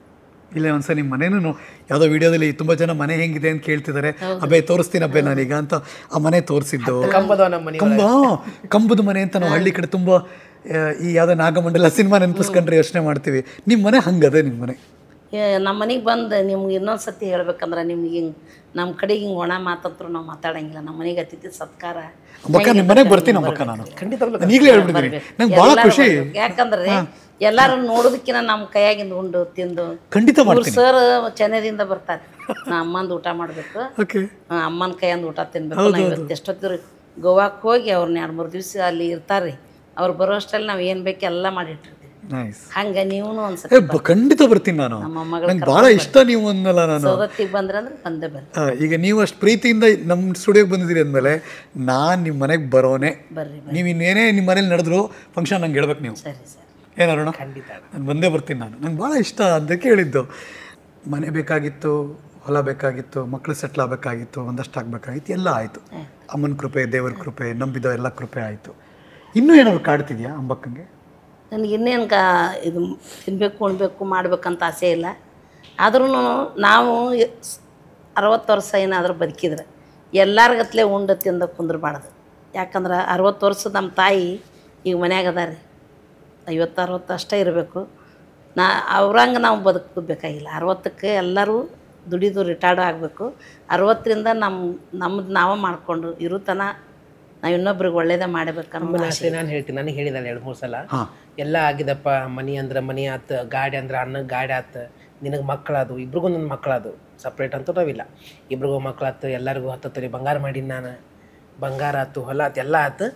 ಇಲ್ಲ. ಒಂದ್ಸಲ ನಿಮ್ಮ ಮನೇನು ಯಾವುದೋ ವಿಡಿಯೋದಲ್ಲಿ ತುಂಬ ಜನ ಮನೆ ಹೆಂಗಿದೆ ಅಂತ ಕೇಳ್ತಿದ್ದಾರೆ. ಅಬ್ಬೇ ತೋರಿಸ್ತೀನಿ ಅಬ್ಬೇ ನಾನೀಗ ಅಂತ ಆ ಮನೆ ತೋರಿಸಿದ್ದು. ಕಂಬದ ಮನೆ ಅಂತ ನಾವು ಹಳ್ಳಿ ಕಡೆ ತುಂಬ ಈ ಯಾವುದೋ ನಾಗಮಂಡಲ ಸಿನಿಮಾ ನೆನಪಿಸ್ಕೊಂಡ್ರೆ ಯೋಚನೆ ಮಾಡ್ತೀವಿ. ನಿಮ್ಮ ಮನೆ ಹಂಗದೆ? ನಿಮ್ಮ ಮನೆ ನಮ್ಮ ಮನೆಗೆ ಬಂದು ನಿಮ್ಗೆ ಇನ್ನೊಂದು ಸತಿ ಹೇಳ್ಬೇಕಂದ್ರೆ, ನಿಮ್ಗೆ ಹಿಂಗೆ ನಮ್ಮ ಕಡೆಗೆ ಹಿಂಗೆ ಒಣ ಮಾತಂತರೂ ನಾವು ಮಾತಾಡಂಗಿಲ್ಲ. ನಮ್ಮ ಮನೆಗೆ ಅತಿಥಿ ಸತ್ಕಾರ. ನಿಮ್ಮ ಮನೆಗೆ ಬರ್ತೀನಿ ಅಮ್ಮಕ್ಕ, ನಾನು ಈಗಲೇ ಹೇಳ್ಬಿಡ್ತೀನಿ. ನಂಗೆ ಭಾಳ ಖುಷಿ. ಯಾಕಂದ್ರೆ ಎಲ್ಲಾರು ನೋಡೋದಕ್ಕಿಂತ ನಮ್ಮ ಕೈಯಾಗಿಂದ ಉಂಡು ತಿಂದು. ಖಂಡಿತ ಮಾಡ್ತೀನಿ. ಸರ್ ಚೆನ್ನೈದಿಂದ ಬರ್ತಾರೆ, ನಾ ಅಮ್ಮಂದು ಊಟ ಮಾಡಬೇಕು, ಅಮ್ಮನ ಕೈಯಿಂದ ಊಟ ತಿನ್ಬೇಕು. ನಾವು ಇವತ್ತು ಎಷ್ಟೊತ್ತಿದ್ರು ಗೋವಾಕ್ಕೆ ಹೋಗಿ ಅವ್ರನ್ನ 2-3 ದಿವಸ ಅಲ್ಲಿ ಇರ್ತಾರೆ. ಅವ್ರು ಬರೋ ಅಷ್ಟರಲ್ಲಿ ನಾವು ಏನು ಬೇಕು ಎಲ್ಲ ಮಾಡಿಟ್ಟಿರ್ತೀವಿ. ಹಂಗ ನೀವು ಒಂದ್ಸತಿ ಖಂಡಿತ ಬರ್ತೀನಿ ನಾನು. ನಂಗೆ ಭಾಳ ಇಷ್ಟ ನೀವು ಅಂದಲ್ಲ. ನಾನು ಸೌದತ್ತಿಗೆ ಬಂದ್ರೆ ಅಂದ್ರೆ ಬಂದೇ ಬರ್ರಿ. ಈಗ ನೀವು ಅಷ್ಟು ಪ್ರೀತಿಯಿಂದ ನಮ್ಮ ಸ್ಟುಡಿಯೋಗೆ ಬಂದಿದ್ದೀರಿ ಅಂದಮೇಲೆ ನಾನು ನಿಮ್ಮ ಮನೆಗೆ ಬರೋನೆ. ಬರ್ರಿ. ನೀವು ಇನ್ನೇನೇ ನಿಮ್ಮ ಮನೇಲಿ ನಡೆದ್ರು ಫಂಕ್ಷನ್ ನಂಗೆ ಹೇಳ್ಬೇಕು ನೀವು. ಸರಿ ಸರಿ. ಏನಾರೋಣ? ಖಂಡಿತ ನಾನು ಬಂದೇ ಬರ್ತೀನಿ. ನಂಗೆ ಭಾಳ ಇಷ್ಟ ಅಂತ ಕೇಳಿದ್ದು. ಮನೆ ಬೇಕಾಗಿತ್ತು, ಹೊಲ ಬೇಕಾಗಿತ್ತು, ಮಕ್ಕಳು ಸೆಟ್ಲ್ ಆಗಬೇಕಾಗಿತ್ತು, ಒಂದಷ್ಟು ಆಗಬೇಕಾಗಿತ್ತು, ಎಲ್ಲ ಆಯಿತು. ಅಮ್ಮನ ಕೃಪೆ, ದೇವರ ಕೃಪೆ, ನಂಬಿದ ಎಲ್ಲ ಕೃಪೆ ಆಯಿತು. ಇನ್ನೂ ಏನಾದ್ರು ಕಾಡ್ತಿದ್ಯಾ ಅಂಬಕ್ಕಂಗೆ? ನನಗೆ ಇನ್ನೇನು ಇದು ತಿನ್ನಬೇಕು ಉಣ್ಬೇಕು ಮಾಡ್ಬೇಕಂತ ಆಸೆ ಇಲ್ಲ. ಆದ್ರೂ ನಾವು 60 ವರ್ಷ ಏನಾದರೂ ಬದುಕಿದ್ರೆ ಎಲ್ಲರಿಗತ್ಲೆ ಉಂಡು ತಿಂದ ಕುಂದ್ರಬಾರ್ದು. ಯಾಕಂದ್ರೆ 60 ವರ್ಷದ ನಮ್ಮ ತಾಯಿ ಈಗ ಮನ್ಯಾಗ ಅದಾರೆ. 50-60 ಅಷ್ಟೇ ಇರಬೇಕು. ಅವ್ರಂಗೆ ನಾವು ಬದುಕಬೇಕಾಗಿಲ್ಲ. 60ಕ್ಕೆ ಎಲ್ಲರೂ ದುಡಿದು ರಿಟೈರ್ಡ್ ಆಗಬೇಕು. 60ರಿಂದ ನಮ್ಮದು ನಾವು ಮಾಡಿಕೊಂಡು ಇರೋ ತನ ನಾವು ಇನ್ನೊಬ್ರಿಗೆ ಒಳ್ಳೇದೇ ಮಾಡಬೇಕನ್ನೋ ಆಸೆ. ನಾನು ಹೇಳ್ತೀನಿ, ನನಗೆ ಹೇಳಿದಾಳೆ 2-3 ಸಲ, ಎಲ್ಲ ಆಗಿದಪ್ಪ, ಮನಿ ಅಂದ್ರೆ ಮನಿ ಆತು, ಗಾಡಿ ಅಂದ್ರೆ ಅನ್ನಕ್ಕೆ ಗಾಡಿ ಆತು, ನಿನಗೆ ಮಕ್ಕಳದು, ಇಬ್ರಿಗೂ ನನ್ನ ಮಕ್ಕಳದು, ಸಪ್ರೇಟ್ ಅಂತೂ ನಾವಿಲ್ಲ, ಇಬ್ರಿಗೂ ಮಕ್ಕಳಾತು, ಎಲ್ಲರಿಗೂ 10 ತೊಲೆ ಬಂಗಾರ ಮಾಡೀನಿ ನಾನು, ಬಂಗಾರ ಆಯ್ತು, ಹೊಲ ಆಯ್ತು, ಎಲ್ಲ ಆಯ್ತು.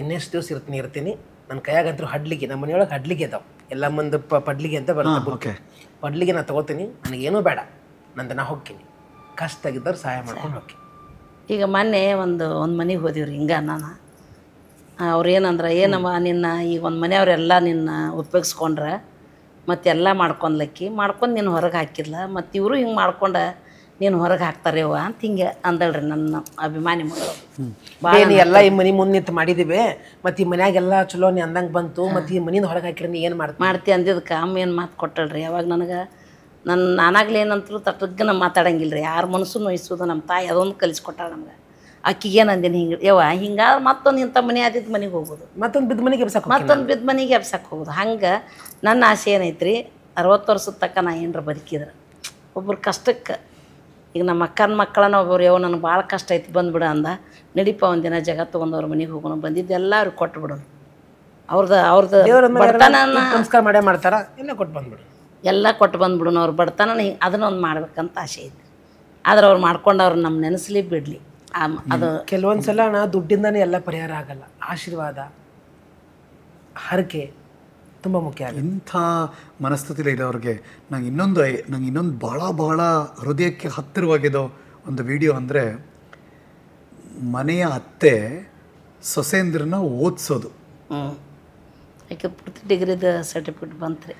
ಇನ್ನೆಷ್ಟು ದಿವಸ ಇರ್ತೀನಿ. ನನ್ನ ಕೈಯಾಗಂತೂ ಹಡ್ಲಿಗೆ, ನಮ್ಮ ಮನೆಯೊಳಗೆ ಹಡ್ಲಿಗೆ ಅದಾವೆ, ಎಲ್ಲ ಮಂದು ಪಡ್ಲಿಗೆ ಅಂತ ಬರುತ್ತೆ. ಪಡ್ಲಿಗೆ ನಾನು ತೊಗೋತೀನಿ, ನನಗೇನೂ ಬೇಡ, ನಂದು ನಾ ಹೋಗ್ತೀನಿ, ಕಷ್ಟ ಆಗಿದ್ದವ್ರು ಸಹಾಯ ಮಾಡ್ಕೊಂಡು ಹೋಗ್ತೀನಿ. ಈಗ ಮೊನ್ನೆ ಒಂದು ಮನೆಗೆ ಹೋದಿವ್ರಿ. ಹಿಂಗೆ ನಾನು ಅವ್ರು ಏನಂದ್ರೆ, ಏನಮ್ಮ ನಿನ್ನ ಈಗ ಒಂದು ಮನೆಯವ್ರೆಲ್ಲ ನಿನ್ನ ಉಪಯೋಗಿಸ್ಕೊಂಡ್ರೆ ಮತ್ತೆಲ್ಲ ಮಾಡ್ಕೊಂಡು ನೀನು ಹೊರಗೆ ಹಾಕಿದ್ಲ, ಮತ್ತು ಇವರು ಹಿಂಗೆ ಮಾಡ್ಕೊಂಡು ನೀನು ಹೊರಗೆ ಹಾಕ್ತಾರೇವ ಅಂತ ಹಿಂಗೆ ಅಂದಳ್ರಿ ನನ್ನ ಅಭಿಮಾನಿ ಮಗಳು. ಎಲ್ಲ ಈ ಮನೆ ಮುಂದೆ ನಿಂತು ಮಾಡಿದ್ದೀವಿ, ಮತ್ತು ಈ ಮನ್ಯಾಗೆಲ್ಲ ಚಲೋ ನೀ ಅಂದಂಗೆ ಬಂತು, ಮತ್ತು ಈ ಮನೆಯಿಂದ ಹೊರಗೆ ಹಾಕಿದ್ರೆ ನೀ ಏನು ಮಾಡ್ತಿ ಅಂದಿದ್ದಕ್ಕೆ ಅಮ್ಮ ಏನು ಮಾತು ಕೊಟ್ಟಳ್ರಿ. ಯಾವಾಗ ನನಗೆ ನಾನಾಗ್ಲಿ ಏನಂತರೂ ತಟ್ಟಗ್ಗನ ಮಾತಾಡಂಗಿಲ್ಲ ರೀ. ಯಾರ ಮನಸ್ಸು ನೋಯಿಸೋದು ನಮ್ಮ ತಾಯಿ ಅದೊಂದು ಕಲಿಸ್ಕೊಟ್ಟಾಳ ನಮ್ಗೆ. ಅಕ್ಕಿಗೇನು ಅಂದಿನಿ ಹಿಂಗೆ ಹಿಂಗಾದ್ರೆ ಮತ್ತೊಂದು ಇಂಥ ಮನೆ ಆದಿದ್ದು ಮನೆಗೆ ಹೋಗ್ಬೋದು, ಮತ್ತೊಂದು ಬಿದ್ದ ಮನೆಗೆ ಎಬ್ಸಕ್ಕೆ ಹೋಗೋದು. ಹಂಗೆ ನನ್ನ ಆಸೆ ಏನೈತ್ರಿ, 60 ವರ್ಷದ ತಕ್ಕ ನಾ ಏನರ ಬದುಕಿದ್ರೆ ಒಬ್ರು ಕಷ್ಟಕ್ಕೆ, ಈಗ ನಮ್ಮ ಅಕ್ಕನ ಮಕ್ಕಳನ್ನ ಒಬ್ಬರು ನನಗೆ ಭಾಳ ಕಷ್ಟ ಐತಿ ಬಂದುಬಿಡ ಅಂದ, ನಡಿಪ ಒಂದಿನ ಜಗ ತೊಗೊಂಡವ್ರ ಮನೆಗೆ ಹೋಗೋಣ, ಬಂದಿದ್ದು ಎಲ್ಲರೂ ಕೊಟ್ಟು ಬಿಡೋಣ. ಅವ್ರದ್ದು ದೇವ್ರ ಮೇಲೆ ಬಡತನ ನಮಸ್ಕಾರ ಮಾಡೇ ಮಾಡ್ತಾರ, ಎಲ್ಲ ಕೊಟ್ಟು ಬಂದ್ಬಿಡು. ಎಲ್ಲ ಕೊಟ್ಟು ಬಂದ್ಬಿಡೋಣ. ಅವ್ರ ಬಡತನ ಹಿಂಗೆ ಅದನ್ನೊಂದು ಮಾಡ್ಬೇಕಂತ ಆಸೆ ಐತಿ. ಆದ್ರೆ ಅವ್ರು ಮಾಡ್ಕೊಂಡು ಅವ್ರು ನಮ್ಮ ನೆನೆಸ್ಲಿ ಬಿಡಲಿ. ಅದು ಕೆಲವೊಂದು ಸಲ ದುಡ್ಡಿಂದನೇ ಎಲ್ಲ ಪರಿಹಾರ ಆಗಲ್ಲ. ಆಶೀರ್ವಾದ, ಹರಕೆ ತುಂಬ ಮುಖ್ಯ ಆಗುತ್ತೆ. ಇಂಥ ಮನಸ್ಥಿತಿಲಿ ಇರೋರಿಗೆ ನಂಗೆ ಇನ್ನೊಂದು ಭಾಳ ಹೃದಯಕ್ಕೆ ಹತ್ತಿರವಾಗಿರೋ ಒಂದು ವಿಡಿಯೋ ಅಂದರೆ, ಮನೆಯ ಅತ್ತೆ ಸೊಸೆಂದ್ರನ್ನ ಓದಿಸೋದು. ಯಾಕೆ ಪೂರ್ತಿ ಡಿಗ್ರಿದ ಸರ್ಟಿಫಿಕೇಟ್ ಬಂತ್ರಿ.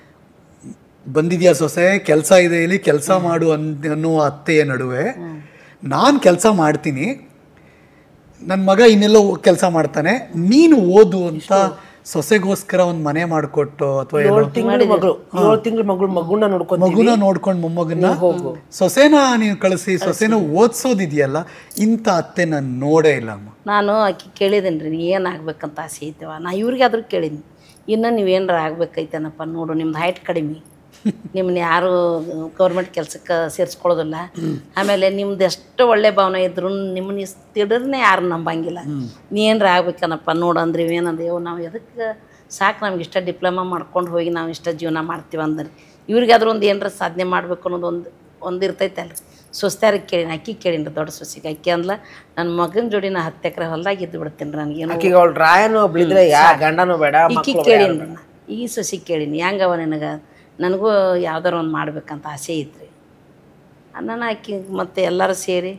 ಬಂದಿದೆಯಾ ಸೊಸೆ, ಕೆಲಸ ಇದೆ ಇಲ್ಲಿ, ಕೆಲಸ ಮಾಡು ಅನ್ನುವ ಅತ್ತೆಯ ನಡುವೆ ನಾನು ಕೆಲಸ ಮಾಡ್ತೀನಿ, ನನ್ನ ಮಗ ಇನ್ನೆಲ್ಲೋ ಕೆಲಸ ಮಾಡ್ತಾನೆ, ನೀನು ಓದು ಅಂತ ಸೊಸೆಗೋಸ್ಕರ ಒಂದು ಮನೆ ಮಾಡಿಕೊಟ್ಟು, ಅಥವಾ 7 ತಿಂಗಳು ಮಗುನ ನೋಡ್ಕೊಂಡು ಮೊಮ್ಮಗನ್ನ ಸೊಸೆನ ನೀವು ಕಳಿಸಿ ಸೊಸೆನ ಓದಿಸೋದಿದೆಯಲ್ಲ, ಇಂಥ ಅತ್ತೆ ನಾನು ನೋಡೇ ಇಲ್ಲ ಅಮ್ಮ. ನಾನು ಆಕೆ ಕೇಳಿದ್ದೀನಿ ರೀ, ಏನು ಆಗ್ಬೇಕಂತ ಆಸೆ ಐತವ. ನಾ ಇವ್ರಿಗಾದ್ರೂ ಕೇಳಿದ್ನಿ, ಇನ್ನು ನೀವೇನಾರ ಆಗ್ಬೇಕೈತೇನಪ್ಪ ನೋಡು, ನಿಮ್ದು ಹೈಟ್ ಕಡಿಮೆ, ನಿಮ್ಮನ್ನ ಯಾರು ಗೌರ್ಮೆಂಟ್ ಕೆಲಸಕ್ಕೆ ಸೇರಿಸ್ಕೊಳ್ಳೋದಿಲ್ಲ, ಆಮೇಲೆ ನಿಮ್ದು ಎಷ್ಟು ಒಳ್ಳೆ ಭಾವನೆ ಇದ್ರು ನಿಮ್ಮನ್ನ ತಿಡಿದ್ರೆ ಯಾರು ನಂಬಂಗಿಲ್ಲ, ನೀ ಏನಾರ ಆಗ್ಬೇಕನಪ್ಪ ನೋಡು ಅಂದ್ರೆ ಇವೇನಂದೇವು ನಾವು ಎದಕ್ಕೆ ಸಾಕು, ನಮ್ಗೆ ಇಷ್ಟ ಡಿಪ್ಲೊಮಾ ಮಾಡ್ಕೊಂಡು ಹೋಗಿ ನಾವು ಇಷ್ಟ ಜೀವನ ಮಾಡ್ತೀವಿ ಅಂದ್ರೆ, ಇವ್ರಿಗಾದ್ರೂ ಒಂದು ಏನಾರ ಸಾಧನೆ ಮಾಡ್ಬೇಕು ಅನ್ನೋದು ಒಂದು ಇರ್ತೈತೆ ಅಲ್ರಿ. ಸೊಸ್ತ್ಯಾರಿಗೆ ಕೇಳಿನ, ಅಕ್ಕಿ ಕೇಳಿನ್ರಿ, ದೊಡ್ಡ ಸೊಸಿಗೆ. ಅಕ್ಕಿ ಅಂದ್ಲ, ನನ್ನ ಮಗನ ಜೋಡಿ ನಾ 10 ಎಕರೆ ಹೊಲ್ದಾಗ ಇದ್ದು ಬಿಡ್ತೀನಿ ರೀ, ನನಗೇನು ಇಕ್ಕಿ ಕೇಳೀನಿ. ಈ ಸೊಸಿಗೆ ಕೇಳೀನಿ, ಹೆಂಗವ ನಿನಗೆ, ನನಗೂ ಯಾವ್ದಾರ ಒಂದು ಮಾಡ್ಬೇಕಂತ ಆಸೆ ಐತ್ರಿ ಅನ್ನನ. ಆಕಿ ಮತ್ತು ಎಲ್ಲರೂ ಸೇರಿ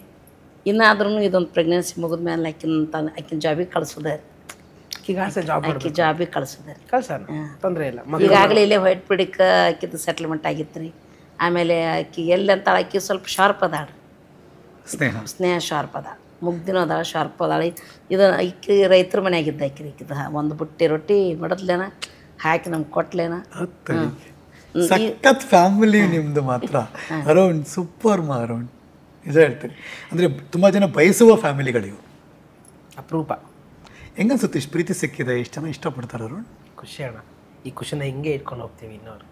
ಇನ್ನಾದ್ರೂ ಇದೊಂದು ಪ್ರೆಗ್ನೆನ್ಸಿ ಮುಗಿದ ಮೇಲೆ ಆಕಿನ ಜಾಬಿಗೆ ಕಳಿಸೋದ ರೀ. ಆಕಿ ಜಾಬಿಗೆ ಕಳಿಸೋದ ರೀ. ತೊಂದರೆ ಇಲ್ಲ. ಈಗಾಗಲೇ ಇಲ್ಲೇ ವೈಟ್ ಪಿಡಿಕ ಆಕಿದು ಸೆಟ್ಲ್ಮೆಂಟ್ ಆಗಿತ್ತು ರೀ. ಆಮೇಲೆ ಆಕಿ ಎಲ್ಲಿ ಅಂತ ಆಕಿ ಸ್ವಲ್ಪ ಶಾರ್ಪ್ ಅದಾಳ ರೀ, ಸ್ನೇಹ ಶಾರ್ಪ್ ಅದ, ಮುಗ್ದಿನೂ ಅದಾಳ, ಶಾರ್ಪ್ ಅದಾಳಿ. ಇದು ಈಕಿ ರೈತರ ಮನೆಯಾಗಿದ್ದ ಆಕಿದ ಒಂದು ಬುಟ್ಟಿ ರೊಟ್ಟಿ ಬಡದ್ಲೇನ ಹಾಕಿ ನಮ್ಗೆ ಕೊಟ್ಲೇನ. ಸಖತ್ ಫ್ಯಾಮಿಲಿ ನಿಮ್ದು ಮಾತ್ರ ಅರುಣ್, ಸೂಪರ್ ಅರುಣ್, ನಿಜ ಹೇಳ್ತೀನಿ. ಅಂದರೆ ತುಂಬ ಜನ ಬಯಸುವ ಫ್ಯಾಮಿಲಿಗಳಿವು, ಅಪರೂಪ. ಹೆಂಗನ್ಸುತ್ತೆ ಇಷ್ಟು ಪ್ರೀತಿ ಸಿಕ್ಕಿದೆ, ಎಷ್ಟು ಜನ ಇಷ್ಟಪಡ್ತಾರೆ ಅರುಣ್? ಖುಷಿ ಅಣ್ಣ, ಈ ಖುಷಿನ ಹಿಂಗೆ ಇಟ್ಕೊಂಡು ಹೋಗ್ತೀವಿ ಇನ್ನೋರು.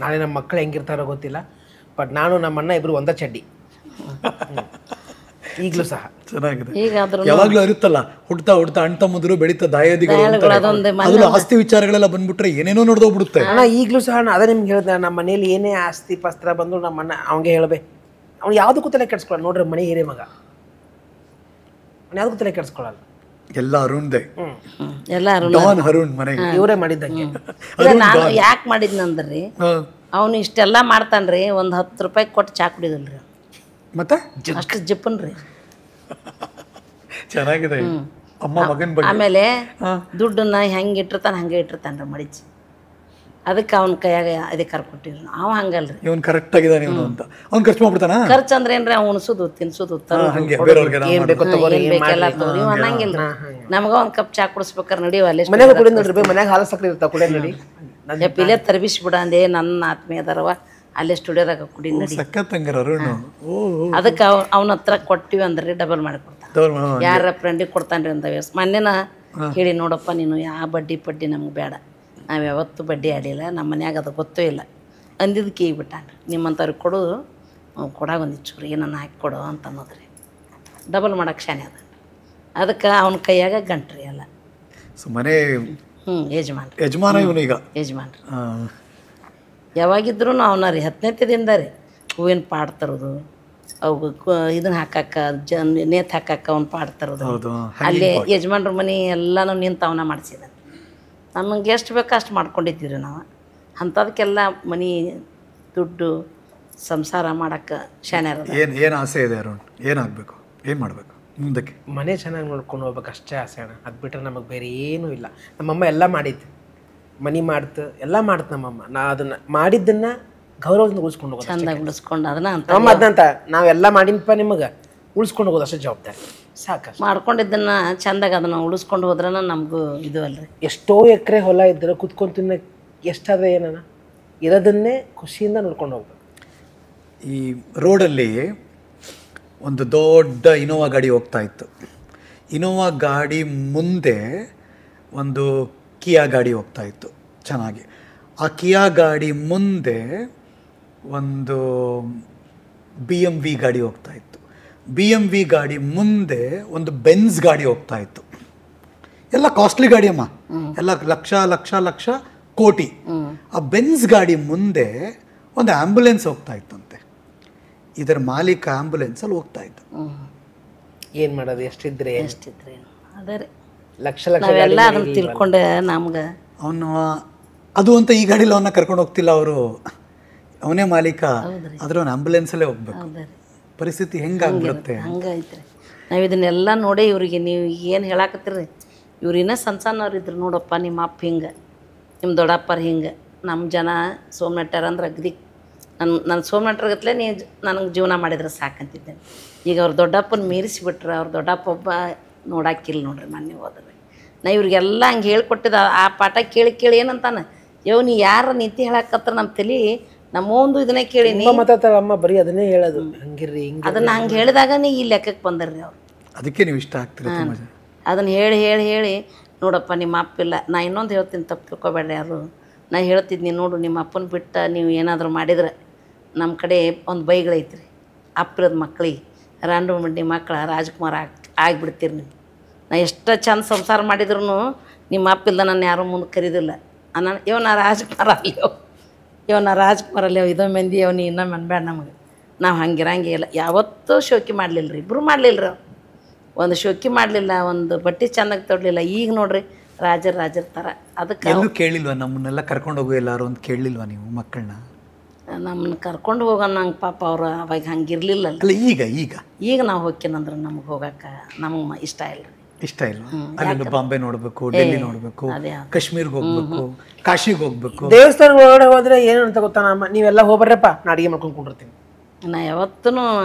ನಾಳೆ ನಮ್ಮ ಮಕ್ಕಳು ಹೆಂಗಿರ್ತಾರೋ ಗೊತ್ತಿಲ್ಲ, ಬಟ್ ನಾನು ನಮ್ಮಣ್ಣ ಇಬ್ಬರು ಒಂದೇ ಚಡ್ಡಿ ಈಗಲೂ ಸಹ ಚೆನ್ನಾಗಿದೆ. ಯಾವಾಗಲೂ ಇರುತ್ತಲ್ಲ, ಹುಡ್ತಾ ಅಣ್ಣ ತಮ್ಮದ್ರು ಬೆಳೀತಾ ದಾಯಾದಿಗಳು, ಆಸ್ತಿ ವಿಚಾರಗಳೆಲ್ಲ ಬಂದ್ಬಿಟ್ರೆ ಏನೇನೋ ನೋಡ್ದೋಗ್ಬಿಡುತ್ತೆ. ಅಣ್ಣ ಈಗಲೂ ಸಹ ಅದೇ ನಿಮ್ಗೆ ಹೇಳ್ದೆ, ನಮ್ಮ ಮನೇಲಿ ಏನೇ ಆಸ್ತಿ ಪಸ್ತ್ರ ಬಂದು ನಮ್ಮಣ್ಣ ಅವಂಗೆ ಹೇಳ್ಬೇ, ಅವ್ನು ಯಾವುದಕ್ಕೂ ತಲೆ ಕೆಡ್ಸ್ಕೊಳ್ಳಲ್ಲ. ನೋಡ್ರಿ ಮನೆ ಹಿರೇ ಮಗ, ಅವ್ನು ಯಾವುದಕ್ಕೂ ತಲೆ ಕೆಡ್ಸ್ಕೊಳ್ಳಲ್ಲ. ಎಲ್ಲ ಅರುಣ್ದೆ, ಎಲ್ಲ ಅರುಣ್ ಮನೆಗೆ ಇವರೇ ಮಾಡಿದ್ದಂಗೆ. ನಾನು ಯಾಕೆ ಮಾಡಿದ್ನಂದ್ರಿ, ಅವನು ಇಷ್ಟೆಲ್ಲ ಮಾಡ್ತಾನ್ರಿ, ಒಂದು 10 ರೂಪಾಯಿ ಕೊಟ್ಟು ಚಾ ಕುಡಿದಲ್ರಿ, ಮತ್ತೆ ಅಷ್ಟು ಜಿಪ್ಪನ್ರಿ. ಚೆನ್ನಾಗಿದೆ ಅಮ್ಮ ಮಗನ ಬಗ್ಗೆ. ಆಮೇಲೆ ದುಡ್ಡನ್ನ ಹೆಂಗೆ ಇಟ್ಟಿರ್ತಾನೆ ಹಂಗೆ ಇಟ್ಟಿರ್ತಾನ್ರಿ ಮಡಿಚಿ. ಅದಕ್ಕೆ ಅವ್ನ ಕೈಯಾಗ ಅಧಿಕಾರ ಕೊಟ್ಟಿವ್ರಿ. ಅವ ಹಂಗಲ್ರಿ, ಇವನು ಕರೆಕ್ಟ್ ಆಗಿದಾನೆ ಅಂತ ಅವ್ನು ಖರ್ಚು ಮಾಡ್ಬಿಡ್ತಾನ. ಖರ್ಚು ಅಂದ್ರೆ ಏನ್ರಿ, ಅವ್ನು ಉಣಿಸೋದು ತಿನ್ಸೋದು ಏನ್ ಬೇಕೋ ತಗೋರಿ, ಬೇಕೆಲ್ಲ ತಗೋರಿ, ಇವ್ ಅನ್ನಂಗಿಲ್ರಿ. ನಮಗ ಒಂದ್ ಕಪ್ ಚಾ ಕುಡಿಸ್ಬೇಕಾರೆ ನಡಿವ ಅಲ್ಲೇ ಮನ್ಯಾಗ ಕುಡಿ ನೋಡ್ರಿ, ಮನ್ಯಾಗ ಹಾಲು ಸಕ್ಕರೆ ಇರ್ತಾವ, ಕುಡಿಯ ನಡಿ. ಇಲ್ಲೇ ತರಬಿಸ್ಬಿಡ ಅಂದೆ, ನನ್ನ ಆತ್ಮೀಯದರವ ಅಲ್ಲೇ ಸ್ಟುಡಿಯೋದಾಗ ಕುಡಿ ನಡಿ. ಅದಕ್ಕೆ ಅವನ ಹತ್ರ ಕೊಟ್ಟಿವಿ ಅಂದ್ರೆ ಡಬಲ್ ಮಾಡಿ ಕೊಡ್ತಾನೆ. ಯಾರ ಫ್ರೆಂಡಿಗೆ ಕೊಡ್ತಾನ್ರಿ ಅಂತ ಮೊನ್ನೆನ ಹೇಳಿ, ನೋಡಪ್ಪ ನೀನು ಯಾವ ಬಡ್ಡಿ ಪಡ್ಡಿ ನಮ್ಗೆ ಬೇಡ, ನಾವು ಯಾವತ್ತೂ ಬಡ್ಡಿ ಆಡಿಲ್ಲ, ನಮ್ಮ ಮನ್ಯಾಗ ಅದು ಗೊತ್ತೂ ಇಲ್ಲ ಅಂದಿದ್ದಕ್ಕೆ ಈಗ ಬಿಟ್ಟಾನ್ರಿ. ನಿಮ್ಮಂಥವ್ರಿಗೆ ಕೊಡೋದು ಕೊಡಾಗ ಒಂದಿತ್ತು ಚೂರು ಏನನ್ನ ಹಾಕಿ ಕೊಡು ಅಂತ ಅನ್ನೋದ್ರಿ. ಡಬಲ್ ಮಾಡಕ್ಕೆ ಶಾನೆ ಅದ. ಅದಕ್ಕೆ ಅವನ ಕೈಯಾಗ ಗಂಟ್ರಿ ಎಲ್ಲ. ಮನೆ ಯಜಮಾನ ಇವನು ಈಗ ಯಜಮಾನ್ರಿ. ಯಾವಾಗಿದ್ರು ಅವನ ರೀ 10ನೇದಿಂದ ರೀ ಹೂವಿನ ಪಾಡ್ ತರೋದು, ಅವು ಇದನ್ನ ಹಾಕಕ್ಕ ನೇತ್ ಹಾಕಕ್ಕ ಅವ್ನು ಪಾಡ್ ತರೋದು. ಅಲ್ಲಿ ಯಜಮಾನ್ರ ಮನೆ ಎಲ್ಲನೂ ನಿಂತು ಅವನ ಮಾಡಿಸಿದ. ನಮಗೆ ಎಷ್ಟು ಬೇಕೋ ಅಷ್ಟು ಮಾಡ್ಕೊಂಡಿದ್ದೀವಿ ನಾವು. ಅಂಥದಕ್ಕೆಲ್ಲ ಮನೆ ದುಡ್ಡು ಸಂಸಾರ ಮಾಡೋಕ್ಕೆ ಶಾನೆ ಇರೋದು. ಏನು ಆಸೆ ಇದೆ ಅರುಣ್? ಏನಾಗಬೇಕು, ಏನು ಮಾಡಬೇಕು ಮುಂದಕ್ಕೆ? ಮನೆ ಚೆನ್ನಾಗಿ ನೋಡ್ಕೊಂಡು ಹೋಗ್ಬೇಕು ಅಷ್ಟೇ ಆಸೆ ಅಣ್ಣ. ಅದು ಬಿಟ್ಟರೆ ನಮಗೆ ಬೇರೆ ಏನೂ ಇಲ್ಲ. ನಮ್ಮಮ್ಮ ಎಲ್ಲ ಮಾಡಿದ್ದು, ಮನೆ ಮಾಡ್ತು, ಎಲ್ಲ ಮಾಡ್ತು ನಮ್ಮಮ್ಮ. ನಾ ಅದನ್ನು ಮಾಡಿದ್ದನ್ನು ಗೌರವದಿಂದ ಉಳಿಸ್ಕೊಂಡು ಹೋಗೋದು, ಚಂದಾಗಿ ಉಳಿಸ್ಕೊಂಡು ಅದನ್ನ ನಮ್ಮ ಅದಂತ ನಾವೆಲ್ಲ ಮಾಡಿನಪ್ಪ ನಿಮಗೆ ಉಳಿಸ್ಕೊಂಡು ಹೋಗೋದು ಅಷ್ಟೇ ಜವಾಬ್ದಾರಿ ಸಾಕು. ಮಾಡ್ಕೊಂಡಿದ್ದನ್ನು ಚಂದಾಗಿ ಅದನ್ನು ಉಳಿಸ್ಕೊಂಡು ಹೋದ್ರೆ ನಮಗೂ ಇದು ಅಲ್ರಿ. ಎಷ್ಟೋ ಎಕರೆ ಹೊಲ ಇದ್ದರೆ ಕುತ್ಕೊಂಡು ತಿನ್ನ ಎಷ್ಟಾದ್ರೆ ಏನನ ಇರೋದನ್ನೇ ಖುಷಿಯಿಂದ ನೋಡ್ಕೊಂಡು ಹೋಗ್ಬೇಕು. ಈ ರೋಡಲ್ಲಿ ಒಂದು ದೊಡ್ಡ ಇನೋವಾ ಗಾಡಿ ಹೋಗ್ತಾ ಇತ್ತು. ಇನೋವಾ ಗಾಡಿ ಮುಂದೆ ಒಂದು ಕಿಯಾ ಗಾಡಿ ಹೋಗ್ತಾ ಇತ್ತು ಚೆನ್ನಾಗಿ. ಆ ಕಿಯಾ ಗಾಡಿ ಮುಂದೆ ಒಂದು BMW ಗಾಡಿ ಹೋಗ್ತಾ ಇತ್ತು. BMW ಗಾಡಿ ಮುಂದೆ ಒಂದು ಬೆನ್ಸ್ ಗಾಡಿ ಹೋಗ್ತಾ ಇತ್ತು. ಎಲ್ಲ ಕಾಸ್ಟ್ಲಿ ಗಾಡಿ ಅಮ್ಮ, ಎಲ್ಲ ಲಕ್ಷ ಲಕ್ಷ ಲಕ್ಷ ಕೋಟಿ. ಆ ಬೆನ್ಸ್ ಗಾಡಿ ಮುಂದೆ ಒಂದು ಆ್ಯಂಬುಲೆನ್ಸ್ ಹೋಗ್ತಾ ಇತ್ತಂತೆ. ಇದರ ಮಾಲೀಕ ಆ್ಯಂಬುಲೆನ್ಸಲ್ಲಿ ಹೋಗ್ತಾ ಇದ್ದ. ಏನು ಮಾಡೋದು, ಎಷ್ಟಿದ್ರೆ ಅದೇ ರೀ ಲಕ್ಷ ಲಕ್ಷ ನಾವೆಲ್ಲ ಅದನ್ನ ತಿಳ್ಕೊಂಡೆ ನಮ್ಗೆ ಅವನು ಅದು ಅಂತ ಈ ಗಾಡೀಲಿ ಅವನ್ನ ಕರ್ಕೊಂಡು ಹೋಗ್ತಿಲ್ಲ ಅವರು, ಅವನೇ ಮಾಲೀಕ. ಆದ್ರೆ ಅವ್ನು ಆ್ಯಂಬುಲೆನ್ಸಲ್ಲೇ ಹೋಗ್ಬೇಕು. ಪರಿಸ್ಥಿತಿ ಹೆಂಗಾಗ್ಬಿಡುತ್ತೆ. ಹಂಗೈತ್ರಿ. ನಾವು ಇದನ್ನೆಲ್ಲ ನೋಡಿ ಇವ್ರಿಗೆ ನೀವು ಏನು ಹೇಳಾಕತ್ತೀರಿ, ಇವ್ರು ಇನ್ನೂ ಸಣ್ಣವ್ರು ಇದ್ರು ನೋಡಪ್ಪ, ನಿಮ್ಮ ಅಪ್ಪ ಹಿಂಗೆ, ನಿಮ್ಮ ದೊಡ್ಡಪ್ಪರ ಹಿಂಗೆ, ನಮ್ಮ ಜನ ಸೋಮನಟ್ಟರ ಅಂದ್ರೆ ಅಗ್ದಿ ನನ್ನ ಸೋಮನಟ್ಟರ್ಗತ್ಲೆ ನೀವು ನನಗೆ ಜೀವನ ಮಾಡಿದ್ರೆ ಸಾಕಂತಿದ್ದೇನೆ. ಈಗ ಅವ್ರ ದೊಡ್ಡಪ್ಪನ ಮೀರಿಸಿಬಿಟ್ರೆ ಅವ್ರ ದೊಡ್ಡಪ್ಪ ಒಬ್ಬ ನೋಡಾಕಿಲ್ಲ ನೋಡ್ರಿ. ಮೊನ್ನೆ ಹೋದ್ರೆ ನಾ ಇವ್ರಿಗೆಲ್ಲ ಹಂಗೆ ಹೇಳ್ಕೊಟ್ಟಿದ್ದ ಆ ಪಾಠ ಕೇಳಿ ಕೇಳಿ ಏನಂತಾನೆ, ನೀ ಯಾರ ನೀತಿ ಹೇಳಕತ್ರ ನಮ್ಮ ತಲೆ ನಮ್ಮ ಒಂದು ಇದನ್ನೇ ಕೇಳೀನಿ ಮಾತಾಡ್ತಾರ ಅಮ್ಮ, ಬರೀ ಅದನ್ನೇ ಹೇಳೋದು, ಹಂಗಿರ್ರಿ ಹಿಂಗೆ. ಅದನ್ನ ಹಂಗೆ ಹೇಳಿದಾಗ ನೀ ಈ ಲೆಕ್ಕಕ್ಕೆ ಬಂದರ್ರಿ ಅವ್ರು. ಅದಕ್ಕೆ ನೀವು ಇಷ್ಟ ಆಗ್ತೀರಿ. ಅದನ್ನು ಹೇಳಿ ಹೇಳಿ ಹೇಳಿ ನೋಡಪ್ಪ ನಿಮ್ಮ ಅಪ್ಪಿಲ್ಲ. ನಾ ಇನ್ನೊಂದು ಹೇಳ್ತೀನಿ, ತಪ್ಪು ತಿಳ್ಕೊಬೇಡ್ರಿ ಯಾರು. ನಾ ಹೇಳ್ತಿದ್ನಿ ನೋಡು, ನಿಮ್ಮ ಅಪ್ಪನ ಬಿಟ್ಟು ನೀವು ಏನಾದರೂ ಮಾಡಿದ್ರೆ ನಮ್ಮ ಕಡೆ ಒಂದು ಬೈಗಳೈತ್ರಿ, ಅಪ್ಪಿರದ ಮಕ್ಳಿಗೆ ರಾಂಡು ಮಂಡಿ ಮಕ್ಕಳ ರಾಜ್ಕುಮಾರ್ ಆಗಿಬಿಡ್ತೀರಿ ನೀವು. ನಾ ಎಷ್ಟು ಚಂದ ಸಂಸಾರ ಮಾಡಿದ್ರು ನಿಮ್ಮ ಅಪ್ಪಿಲ್ದ ನಾನು ಯಾರೂ ಮುಂದೆ ಕರೀದಿಲ್ಲ. ನಾ ರಾಜ್ಕುಮಾರ್ ಅಲ್ಲೋ ಇದೋ ಮಂದಿ ನೀ ಇನ್ನೊಮ್ಮೆ ಅನ್ಬೇಡ ನಮಗೆ. ನಾವು ಹಂಗಿರಂಗಿಲ್ಲ. ಯಾವತ್ತೂ ಶೋಕಿ ಮಾಡಲಿಲ್ಲ ರೀ, ಇಬ್ಬರು ಮಾಡಲಿಲ್ಲ ರೀ. ಒಂದು ಶೋಕಿ ಮಾಡಲಿಲ್ಲ, ಒಂದು ಬಟ್ಟೆ ಚೆನ್ನಾಗಿ ತೊಡಲಿಲ್ಲ. ಈಗ ನೋಡ್ರಿ ರಾಜರ ಥರ. ಅದಕ್ಕೆ ಎಲ್ಲೂ ಕೇಳಿಲ್ವಾ ನಮ್ಮನ್ನೆಲ್ಲ ಕರ್ಕೊಂಡು ಹೋಗೋ ಎಲ್ಲಾರು ಅಂತ ಕೇಳಲಿಲ್ವಾ ನೀವು ಮಕ್ಕಳನ್ನ? ನಮ್ಮನ್ನ ಕರ್ಕೊಂಡು ಹೋಗೋಣ ನಂಗೆ ಪಾಪ ಅವ್ರು ಅವಾಗ ಹಂಗಿರ್ಲಿಲ್ಲ. ಅಲ್ಲ ಈಗ ನಾವು ಹೋಗ್ತೀನಂದ್ರೆ ನಮ್ಗೆ ಹೋಗಕ್ಕೆ ನಮಗೆ ಇಷ್ಟ ಇಲ್ಲ ರೀ. ಇಷ್ಟ ಇಲ್ಲ. ಅಲ್ಲಿ ಬಾಂಬೆ ನೋಡ್ಬೇಕು, ಡೆಲ್ಲಿ ನೋಡ್ಬೇಕು, ಕಾಶ್ಮೀರ್ಗೆ ಹೋಗ್ಬೇಕು, ಕಾಶಿಗೆ ಹೋಗ್ಬೇಕು. ದೇವಸ್ಥಾನ ಒಳಗಡೆ ಹೋದ್ರೆ ಏನು ಅಂತ ಗೊತ್ತಾ, ನೀವೆಲ್ಲ ಹೋಗ್ಬರ್ರಪ್ಪ, ನಾ ಅಡಿಗೆ ಮಾಡ್ಕೊಂಡು ಕುಂಡಿರ್ತೀನಿ. ನಾ ಯಾವತ್ತೂ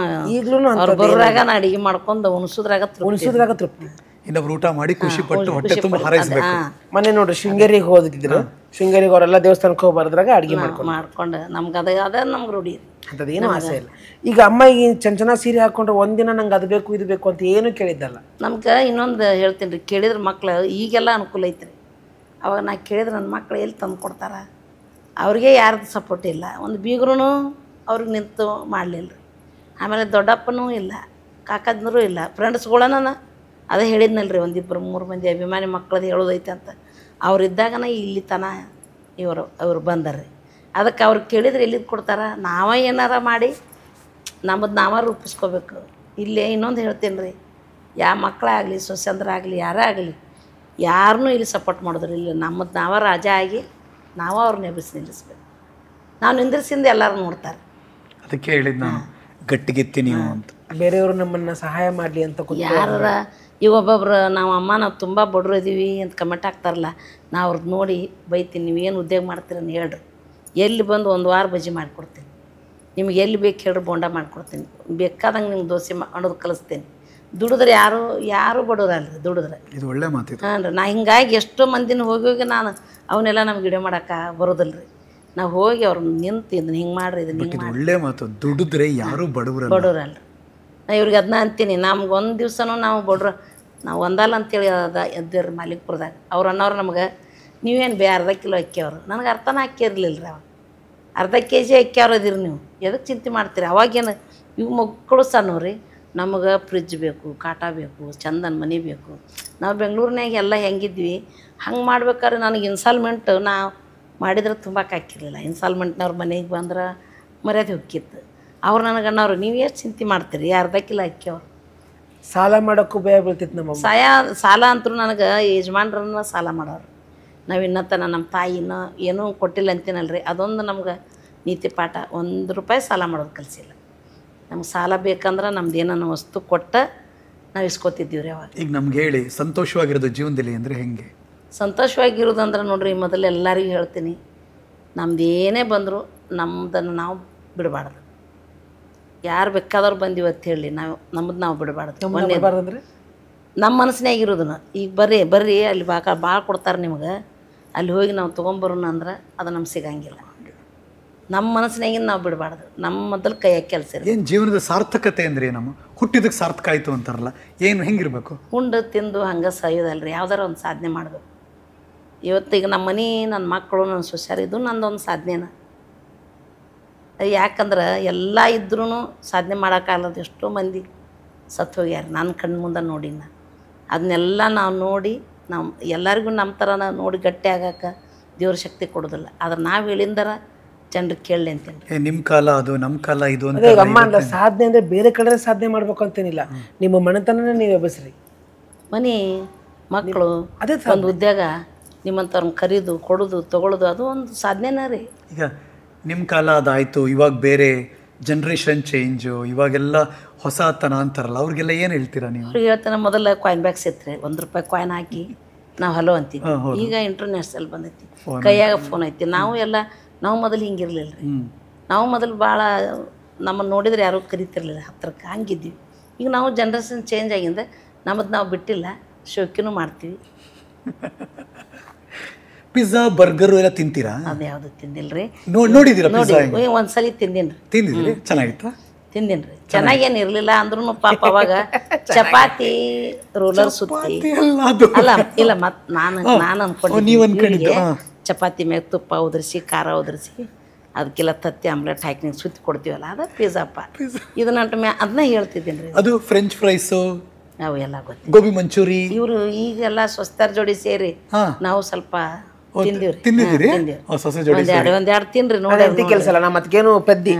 ಈಗಲೂ ಅವ್ರು ಬರೋರಾಗ ನಾ ಅಡಿಗೆ ಮಾಡ್ಕೊಂಡು ಉಣಿಸೋದ್ರಾಗ ತೃಪ್ತಿ. ಇನ್ನೊಬ್ರು ಊಟ ಮಾಡಿ ಖುಷಿ ಪಟ್ಟು ಹೊಟ್ಟೆ ತುಂಬ ಹಾರೈಸ್ಬೇಕು. ಮೊನ್ನೆ ನೋಡ್ರಿ ಶೃಂಗೇರಿಗೆ ಹೋಗಿದ್ರು, ಶೃಂಗೇರಿಗೆ ಅವರೆಲ್ಲ ದೇವಸ್ಥಾನಕ್ಕೆ ಹೋಗಿ ಬರದ್ರಾಗ ಅಡಿಗೆ ಮಾಡ್ಕೊಂಡು ನಮ್ಗೆ ಅದ ನಮ್ಗೆ ರೂಢಿ ಅಂತದೇನು ಆಸೆ ಇಲ್ಲ. ಈಗ ಅಮ್ಮ ಈಗ ಚೆನ್ನಾಗಿ ಸೀರೆ ಹಾಕೊಂಡ್ರೆ ಒಂದಿನ ನಂಗೆ ಅದು ಬೇಕು ಇದು ಬೇಕು ಅಂತ ಏನು ಕೇಳಿದ್ದಲ್ಲ. ನಮ್ಗೆ ಇನ್ನೊಂದು ಹೇಳ್ತೀನಿ ರೀ, ಕೇಳಿದ್ರೆ ಮಕ್ಳು ಈಗೆಲ್ಲ ಅನುಕೂಲ ಐತ್ರಿ. ಅವಾಗ ನಾ ಕೇಳಿದ್ರೆ ನನ್ನ ಮಕ್ಳು ಎಲ್ಲಿ ತಂದು ಕೊಡ್ತಾರೆ, ಅವ್ರಿಗೆ ಯಾರ್ದು ಸಪೋರ್ಟ್ ಇಲ್ಲ. ಒಂದು ಬೀಗ್ರೂ ಅವ್ರಿಗೆ ನಿಂತು ಮಾಡಲಿಲ್ಲ ರೀ. ಆಮೇಲೆ ದೊಡ್ಡಪ್ಪನೂ ಇಲ್ಲ, ಕಾಕಂದ್ರು ಇಲ್ಲ, ಫ್ರೆಂಡ್ಸ್ಗಳನ್ನ ಅದೇ ಹೇಳಿದ್ನಲ್ರಿ, ಒಂದಿಬ್ಬರು 3 ಮಂದಿ ಅಭಿಮಾನಿ ಮಕ್ಕಳದ್ದು ಹೇಳೋದೈತೆ ಅಂತ. ಅವ್ರಿದ್ದಾಗನ ಇಲ್ಲಿ ತನ ಅವ್ರು ಬಂದರ್ರಿ. ಅದಕ್ಕೆ ಅವ್ರು ಕೇಳಿದ್ರೆ ಎಲ್ಲಿದ್ದು ಕೊಡ್ತಾರೆ, ನಾವೇ ಏನಾರ ಮಾಡಿ ನಮ್ಮದು ನಾವೇ ರೂಪಿಸ್ಕೋಬೇಕು. ಇಲ್ಲೇ ಇನ್ನೊಂದು ಹೇಳ್ತೀನಿ ರೀ, ಯಾವ ಮಕ್ಕಳಾಗಲಿ ಸೊಸೆಂದ್ರಾಗಲಿ ಯಾರೇ ಆಗಲಿ ಯಾರನ್ನೂ ಇಲ್ಲಿ ಸಪೋರ್ಟ್ ಮಾಡಿದ್ರು ಇಲ್ಲ. ನಮ್ಮದು ನಾವೇ ರಾಜ ಆಗಿ ನಾವೇ ಅವ್ರನ್ನ ನಿಲ್ಲಿಸ್ಬೇಕು. ನಾವು ನಿಂದ್ರಿಸಿಂದ ಎಲ್ಲರೂ ನೋಡ್ತಾರೆ. ಅದಕ್ಕೆ ಹೇಳಿದ್ದು ನಾನು ಗಟ್ಟಿಗೆತ್ತಿ ನೀವು ಅಂತ. ಬೇರೆಯವರು ನಮ್ಮನ್ನು ಸಹಾಯ ಮಾಡಲಿ ಅಂತ ಯಾರ ಈಗ ಒಬ್ಬೊಬ್ರು ನಾವು ತುಂಬ ಬಡ್ರು ಇದೀವಿ ಅಂತ ಕಮೆಂಟ್ ಹಾಕ್ತಾರಲ್ಲ, ನಾ ಅವ್ರದ್ದು ನೋಡಿ ಬೈತೀನಿ. ನೀವೇನು ಉದ್ಯೋಗ ಮಾಡ್ತೀರని ಹೇಳ್ರಿ, ಎಲ್ಲಿ ಬಂದು 1 ವಾರ ಬಜ್ಜಿ ಮಾಡಿಕೊಡ್ತೀನಿ, ನಿಮ್ಗೆ ಎಲ್ಲಿ ಬೇಕು ಹೇಳ್ರಿ ಬೋಂಡ ಮಾಡಿಕೊಡ್ತೀನಿ, ಬೇಕಾದಂಗೆ ನಿಮ್ಗೆ ದೋಸೆ ಮಾಡೋದು ಕಲಿಸ್ತೀನಿ. ದುಡಿದ್ರೆ ಯಾರು ಬಡೋರಲ್ರಿ, ದುಡಿದ್ರೆ. ಇದು ಒಳ್ಳೆ ಮಾತಿದೆ. ಹಾಂ ರೀ. ನಾ ಹಿಂಗಾಗಿ ಎಷ್ಟೋ ಮಂದಿನ ಹೋಗಿ ನಾನು ಅವನ್ನೆಲ್ಲ ನಮ್ಗೆ ಗಿಡ ಮಾಡೋಕೆ ಬರೋದಿಲ್ಲ ರೀ. ನಾವು ಹೋಗಿ ಅವ್ರನ್ನ ನಿಂತು ಇದನ್ನ ಹಿಂಗೆ ಮಾಡ್ರಿ, ಇದನ್ನ ಹಿಂಗೆ ಮಾಡಿ. ಒಳ್ಳೆ ಮಾತು. ದುಡಿದ್ರೆ ಯಾರು ಬಡವ್ರಲ್ರಿ. ನಾ ಇವ್ರಿಗೆ ಅದನ್ನ ಅಂತೀನಿ, ನಮ್ಗೆ ಒಂದು ದಿವ್ಸನೂ ನಾವು ಬಡ್ರ ನಾವು ಒಂದಲ್ಲ ಅಂತೇಳಿ ಎದ್ದೇವ್ರಿ ಮಾಲಿಕ್ಪುರದಾಗ. ಅವ್ರು ಅನ್ನೋರು ನಮ್ಗೆ ನೀವೇನು ಅರ್ಧ ಕಿಲೋ ಅಕ್ಕಿ ಅವರು. ನನಗೆ ಅರ್ಥನ ಅಕ್ಕಿ ಇರಲಿಲ್ಲ ರೀ. ಅವಾಗ ಅರ್ಧ kg ಅಕ್ಕಿ ಅವ್ರದಿರಿ ನೀವು ಎದಕ್ಕೆ ಚಿಂತೆ ಮಾಡ್ತೀರಿ? ಅವಾಗೇನು ಇವು ಮಕ್ಕಳು ಸಣ್ಣವ್ರಿ, ನಮಗೆ ಫ್ರಿಜ್ ಬೇಕು, ಕಾಟ ಬೇಕು, ಚಂದನ ಮನೆ ಬೇಕು. ನಾವು ಬೆಂಗಳೂರಿನಾಗ ಎಲ್ಲ ಹೆಂಗಿದ್ವಿ ಹಂಗೆ ಮಾಡ್ಬೇಕಾದ್ರೆ ನನಗೆ ಇನ್ಸ್ಟಾಲ್ಮೆಂಟ್ ನಾವು ಮಾಡಿದ್ರೆ ತುಂಬಕ್ಕೆ ಹಾಕಿರಲಿಲ್ಲ. ಇನ್ಸ್ಟಾಲ್ಮೆಂಟ್ನವ್ರ ಮನೆಗೆ ಬಂದ್ರೆ ಮರ್ಯಾದೆ ಹೋಗಿತ್ತು. ಅವ್ರು ನನಗೆ ಅನ್ನೋರು ನೀವು ಎಷ್ಟು ಚಿಂತೆ ಮಾಡ್ತೀರಿ, ಅರ್ಧ ಕಿಲೋ ಅಕ್ಕಿ ಅವ್ರು. ಸಾಲ ಮಾಡೋಕ್ಕೂ ಭಯ ಬೀಳ್ತಿತ್ತು ನಮ್ಮ ಸಾಲ ಅಂತೂ ನನಗೆ ಯಜಮಾನ್ರನ್ನ ಸಾಲ ಮಾಡೋರು. ನಾವು ಇನ್ನತನ ನಮ್ಮ ತಾಯಿನ ಏನೂ ಕೊಟ್ಟಿಲ್ಲ ಅಂತೀನಲ್ರಿ, ಅದೊಂದು ನಮ್ಗೆ ನೀತಿ ಪಾಠ. 1 ರೂಪಾಯಿ ಸಾಲ ಮಾಡೋದು ಕಲಿಸಿಲ್ಲ ನಮ್ಗೆ. ಸಾಲ ಬೇಕಂದ್ರೆ ನಮ್ದು ಏನನ್ನ ವಸ್ತು ಕೊಟ್ಟ ನಾವು ಇಸ್ಕೊತಿದ್ದೀವಿ ರೀ ಅವಾಗ. ಈಗ ನಮ್ಗೆ ಹೇಳಿ, ಸಂತೋಷವಾಗಿರೋದು ಜೀವನದಲ್ಲಿ ಅಂದರೆ ಹೆಂಗೆ? ಸಂತೋಷವಾಗಿರೋದಂದ್ರೆ ನೋಡ್ರಿ, ಮೊದಲು ಎಲ್ಲರಿಗೂ ಹೇಳ್ತೀನಿ, ನಮ್ದು ಏನೇ ಬಂದರೂ ನಮ್ಮದನ್ನು ನಾವು ಬಿಡಬಾರ್ದು. ಯಾರು ಬೇಕಾದವ್ರು ಬಂದಿವತ್ತು ಹೇಳಿ ನಮ್ಮದು ನಾವು ಬಿಡಬಾರ್ದು. ನಮ್ಮ ಮನಸ್ಸಿನಾಗ ಇರೋದನ್ನ ಈಗ ಬರ್ರಿ ಅಲ್ಲಿ ಭಾಳ ಕೊಡ್ತಾರೆ ನಿಮ್ಗೆ, ಅಲ್ಲಿ ಹೋಗಿ ನಾವು ತೊಗೊಂಬರೋಣ ಅಂದ್ರೆ ಅದು ನಮ್ಗೆ ಸಿಗಂಗಿಲ್ಲ. ನಮ್ಮ ಮನಸ್ಸಿನಾಗಿನ ನಾವು ಬಿಡಬಾರ್ದು. ನಮ್ಮ ಮೊದಲು ಕೈಯಾಗ ಕೆಲಸ ಇರೋದು. ಏನು ಜೀವನದ ಸಾರ್ಥಕತೆ ಅಂದರೆ ನಮ್ಮ ಹುಟ್ಟಿದಕ್ಕೆ ಸಾರ್ಥಕ ಆಯಿತು ಅಂತಾರಲ್ಲ, ಏನು ಹೆಂಗಿರಬೇಕು? ಉಂಡು ತಿಂದು ಹಂಗೆ ಸಾಯೋದಲ್ರಿ, ಯಾವ್ದಾರ ಒಂದು ಸಾಧನೆ ಮಾಡಬೇಕು. ಇವತ್ತಿಗೆ ನಮ್ಮ ಮನೆ, ನನ್ನ ಮಕ್ಕಳು, ನನ್ನ ಸೊಸೆಯರಿದ್ದು ನಂದೊಂದು ಸಾಧನೆನ. ಯಾಕಂದ್ರೆ ಎಲ್ಲ ಇದ್ರೂ ಸಾಧನೆ ಮಾಡೋಕ್ಕಾಗಲ್ಲ. ಎಷ್ಟೋ ಮಂದಿ ಸತ್ತು ಹೋಗ್ಯಾರ ನನ್ನ ಕಣ್ಣು ಮುಂದೆ ನೋಡಿ. ಅದನ್ನೆಲ್ಲ ನಾವು ನೋಡಿ ನಾವು ಎಲ್ಲರಿಗೂ ನಮ್ಮ ಥರನ ನೋಡಿ ಗಟ್ಟಿ ಆಗಕ್ಕೆ ದೇವ್ರ ಶಕ್ತಿ ಕೊಡೋದಿಲ್ಲ. ಆದ್ರೆ ನಾವು ಹೇಳಿಂದರ ಜನರಿಗೆ ಕೇಳಲಿ ಅಂತೇಳಿ. ನಿಮ್ಮ ಕಾಲ ಅದು, ನಮ್ಮ ಕಾಲ ಇದು ಅಂತ. ಅದೇ ಅಮ್ಮ ಅಲ್ಲ, ಸಾಧನೆ ಅಂದರೆ ಬೇರೆ ಕಡೆ ಸಾಧನೆ ಮಾಡ್ಬೇಕು ಅಂತೇನಿಲ್ಲ, ನಿಮ್ಮ ಮನೆತನನೇ ನೀವು ಎಬ್ಬಸ್ರಿ. ಮನೆ ಮಕ್ಕಳು ಅದೇ ಒಂದು ಉದ್ಯೋಗ ನಿಮ್ಮಂಥವ್ರನ್ನ ಕರೀದು ಕೊಡೋದು ತೊಗೊಳೋದು ಅದು ಒಂದು ಸಾಧನೆನೇ ರೀ. ಈಗ ನಿಮ್ಮ ಕಾಲ ಅದಾಯಿತು, ಇವಾಗ ಬೇರೆ ಜನ್ರೇಷನ್ ಚೇಂಜು, ಇವಾಗೆಲ್ಲ ಹೊಸತನ ಅಂತಾರಲ್ಲ, ಅವ್ರಿಗೆಲ್ಲ ಏನು ಹೇಳ್ತೀರಾ ನೀವು? ಅವ್ರಿಗೆ ಹೇಳ್ತಾನೆ ಮೊದಲ ಕಾಯಿನ್ ಬ್ಯಾಗ್ಸ್ ಇತ್ತು, ₹1 ಕಾಯಿನ್ ಹಾಕಿ ನಾವು ಹಲೋ ಅಂತೀವಿ. ಈಗ ಇಂಟರ್ನ್ಯಾಷನಲ್ ಬಂದೈತಿ, ಕೈಯಾಗ ಫೋನ್ ಐತಿ. ನಾವು ಮೊದಲು ಹಿಂಗಿರ್ಲಿಲ್ಲ ರೀ. ನಾವು ಮೊದಲು ಭಾಳ ನಮ್ಮನ್ನು ನೋಡಿದ್ರೆ ಯಾರೂ ಕರಿತಿರ್ಲಿಲ್ಲ ಹತ್ರಕ್ಕೆ, ಹಂಗಿದ್ವಿ. ಈಗ ನಾವು ಜನ್ರೇಷನ್ ಚೇಂಜ್ ಆಗಿಂದ ನಮ್ಮದು ನಾವು ಬಿಟ್ಟಿಲ್ಲ, ಶೋಕಿನೂ ಮಾಡ್ತೀವಿ. ಪಿಜ್ಜಾ ಬರ್ಗರು ಎಲ್ಲ ತಿಂತೀರಾ? ಅದು ಯಾವುದು ತಿಂದಿಲ್ಲ ರೀ. ನೋಡಿದ್ದೀರಾ? ಒಂದ್ಸಲಿ ತಿಂದೀನಿ ರೀ. ತಿಂದಿದ್ರಿ? ಚೆನ್ನಾಗಿತ್ತಾ? ತಿಂದೀನಿ ರೀ. ಚೆನ್ನಾಗೇನು ಇರಲಿಲ್ಲ ಅಂದ್ರೂ ಪಾಪ ಅವಾಗ ಚಪಾತಿ ರೋಲರ್ ಸುತ್ತಿ ಅಲ್ಲ ಇಲ್ಲ ಮತ್ತು ನಾನು ಅನ್ಕೊಂಡಿದ್ದೆ ಚಪಾತಿ ಮ್ಯಾಗ ತುಪ್ಪ ಉದುರಿಸಿ ಖಾರ ಉದುರಿಸಿ ಅದಕ್ಕೆಲ್ಲ ತತ್ತಿ ಆಮ್ಲೆಟ್ ಹಾಕಿ ಸುತ್ತಿ ಕೊಡ್ತೀವಲ್ಲ, ಅದು ಪಿಜ್ಜಾಪ್ಪ. ಇದನ್ನ ಅದನ್ನ ಹೇಳ್ತಿದ್ದೀನಿ ರೀ. ಅದು ಫ್ರೆಂಚ್ ಫ್ರೈಸು ಅವು ಎಲ್ಲ ಗೊತ್ತಿಲ್ಲ. ಗೋಬಿ ಮಂಚೂರಿ ಇವರು ಈಗೆಲ್ಲ ಸ್ವಸ್ಥರ ಜೋಡಿ ಸೇರಿ ನಾವು ಸ್ವಲ್ಪ ತಿಂದಿದ್ದೀರಿ? ಒಂದೆರಡು ತಿನ್ರಿ ನೋಡಿ. ಕೆಲಸ ಅಲ್ಲ, ನಮ್ಮ ಅತ್ತಿಗೇನು ಪೆದ್ದಿ,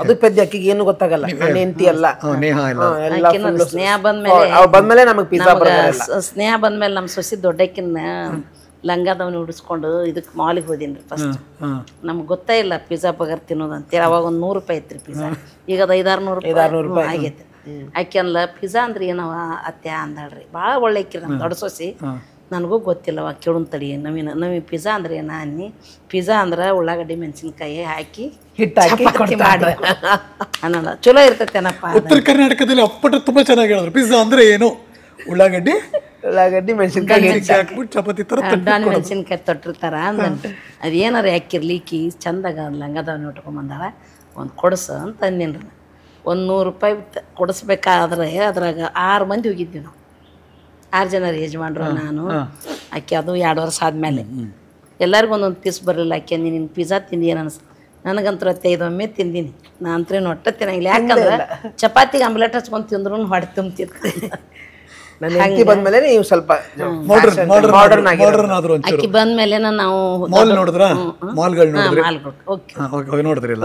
ಅದು ಪೆದ್ದಿ, ಅಕ್ಕಿಗೆ ಏನು ಗೊತ್ತಾಗಲ್ಲ. ನನ್ನ ಹೆಂಡತಿ ಅಲ್ಲ, ಸ್ನೇಹ ಬಂದ್ಮೇಲೆ ನಮಗೆ ಪಿಜ್ಜಾ ಸ್ನೇಹ ಬಂದ್ಮೇಲೆ ನಮ್ಮ ಸೊಸಿ ದೊಡ್ಡಕ್ಕಿನ್ನ ಲಂಗಾದವನ್ನ ಉಡಿಸ್ಕೊಂಡು ಇದಕ್ಕೆ ಮಾಲಿಗೆ ಹೋದೀನಿ ರೀ. ಫಸ್ಟ್ ನಮ್ಗೆ ಗೊತ್ತೇ ಇಲ್ಲ ಪಿಜ್ಜಾ ಬಗರ್ ತಿನ್ನೋದು ಅಂತೇಳಿ. ಅವಾಗ ಒಂದು ₹100 ಐತ್ರಿ ಪಿಜ್ಜಾ, ಈಗ ಅದು ₹500 ಆಗೈತೆ. ಆಕೆ ಅನ್ಲ ಪಿಜ್ಜಾ ಅಂದ್ರೆ ಏನವ ಅತ್ಯ ಅಂದಾಳ್ರಿ, ಭಾಳ ಒಳ್ಳೆ ಆಕಿ ನಮ್ಮ ದೊಡ್ಡ ಸೊಸಿ. ನನಗೂ ಗೊತ್ತಿಲ್ಲವ, ಕೇಳೋನ್ ತಡಿ ನವಿ ಪಿಜ್ಜಾ ಅಂದ್ರೆ ಏನ ಅನ್ನಿ. ಪಿಜ್ಜಾ ಅಂದ್ರೆ ಉಳ್ಳಾಗಡ್ಡಿ ಮೆಣಸಿನ್ಕಾಯಿ ಹಾಕಿ ಹಿಟ್ಟು ಮಾಡಿ ಅನ್ನೋಣ, ಚಲೋ ಇರ್ತೈತೇನಪ್ಪ. ಉತ್ತರ ಕರ್ನಾಟಕದಲ್ಲಿ ಅಪ್ಪಟ ತುಂಬಾ ಚೆನ್ನಾಗಿ ಹೇಳಿದ್ರು. ಪಿಜ್ಜಾ ಅಂದ್ರೆ ಏನು? ಉಳ್ಳಾಗಡ್ಡಿ ಮೆಣಸಿನ್ಕಾಯಿ ಚಪಾತಿ ತರ ಅಡ್ಡಾಣಿ ಮೆಣಸಿನ್ಕಾಯಿ ತೊಟ್ಟಿರ್ತಾರ ಅಂದ. ಅದೇನಾರ ಹಾಕಿರ್ಲಿಕ್ಕಿ ಚಂದಾಗ ಲಂಗದವನ್ನ ಉಟ್ಕೊಂಬಂದಾಳ, ಒಂದು ಕೊಡ್ಸು ಅಂತ ಅಂದಿನ್ರಿ. ₹100 ಕೊಡಿಸ್ಬೇಕಾದ್ರೆ ಅದ್ರಾಗ 6 ಮಂದಿ ಹೋಗಿದ್ವಿ ನಾವು. 6 ಜನ ಯಜಮಾನ್ರು, ನಾನು, ಆಕೆ. ಅದು 2 ವರ್ಷ ಆದಮೇಲೆ ಎಲ್ಲರಿಗೂ ಒಂದೊಂದು ಪೀಸ್ ಬರಲಿಲ್ಲ. ಆಕೆ ನಿನ್ನ ಪಿಜ್ಜಾ ತಿಂದಿಯೇನು ಅನ್ಸ. ನನಗಂತೂ 5 ತಿಂದೀನಿ. ನಾ ಅಂತೇನು ಒಟ್ಟ ತಿನ್ನಂಗಿಲ್ಲ, ಯಾಕಂದ್ರೆ ಚಪಾತಿಗೆ ಆಮ್ಲೆಟ್ ಹಚ್ಕೊಂಡು ತಿಂದ್ರು ಹೊಡೆ ತುಂಬ್ತಿರ್ತೀನಿ. ನನ್ನ ಬಂದ್ಮೇಲೆ ನೀವು ಸ್ವಲ್ಪ ಅಕ್ಕಿ ಬಂದ್ಮೇಲೆ ನಾವು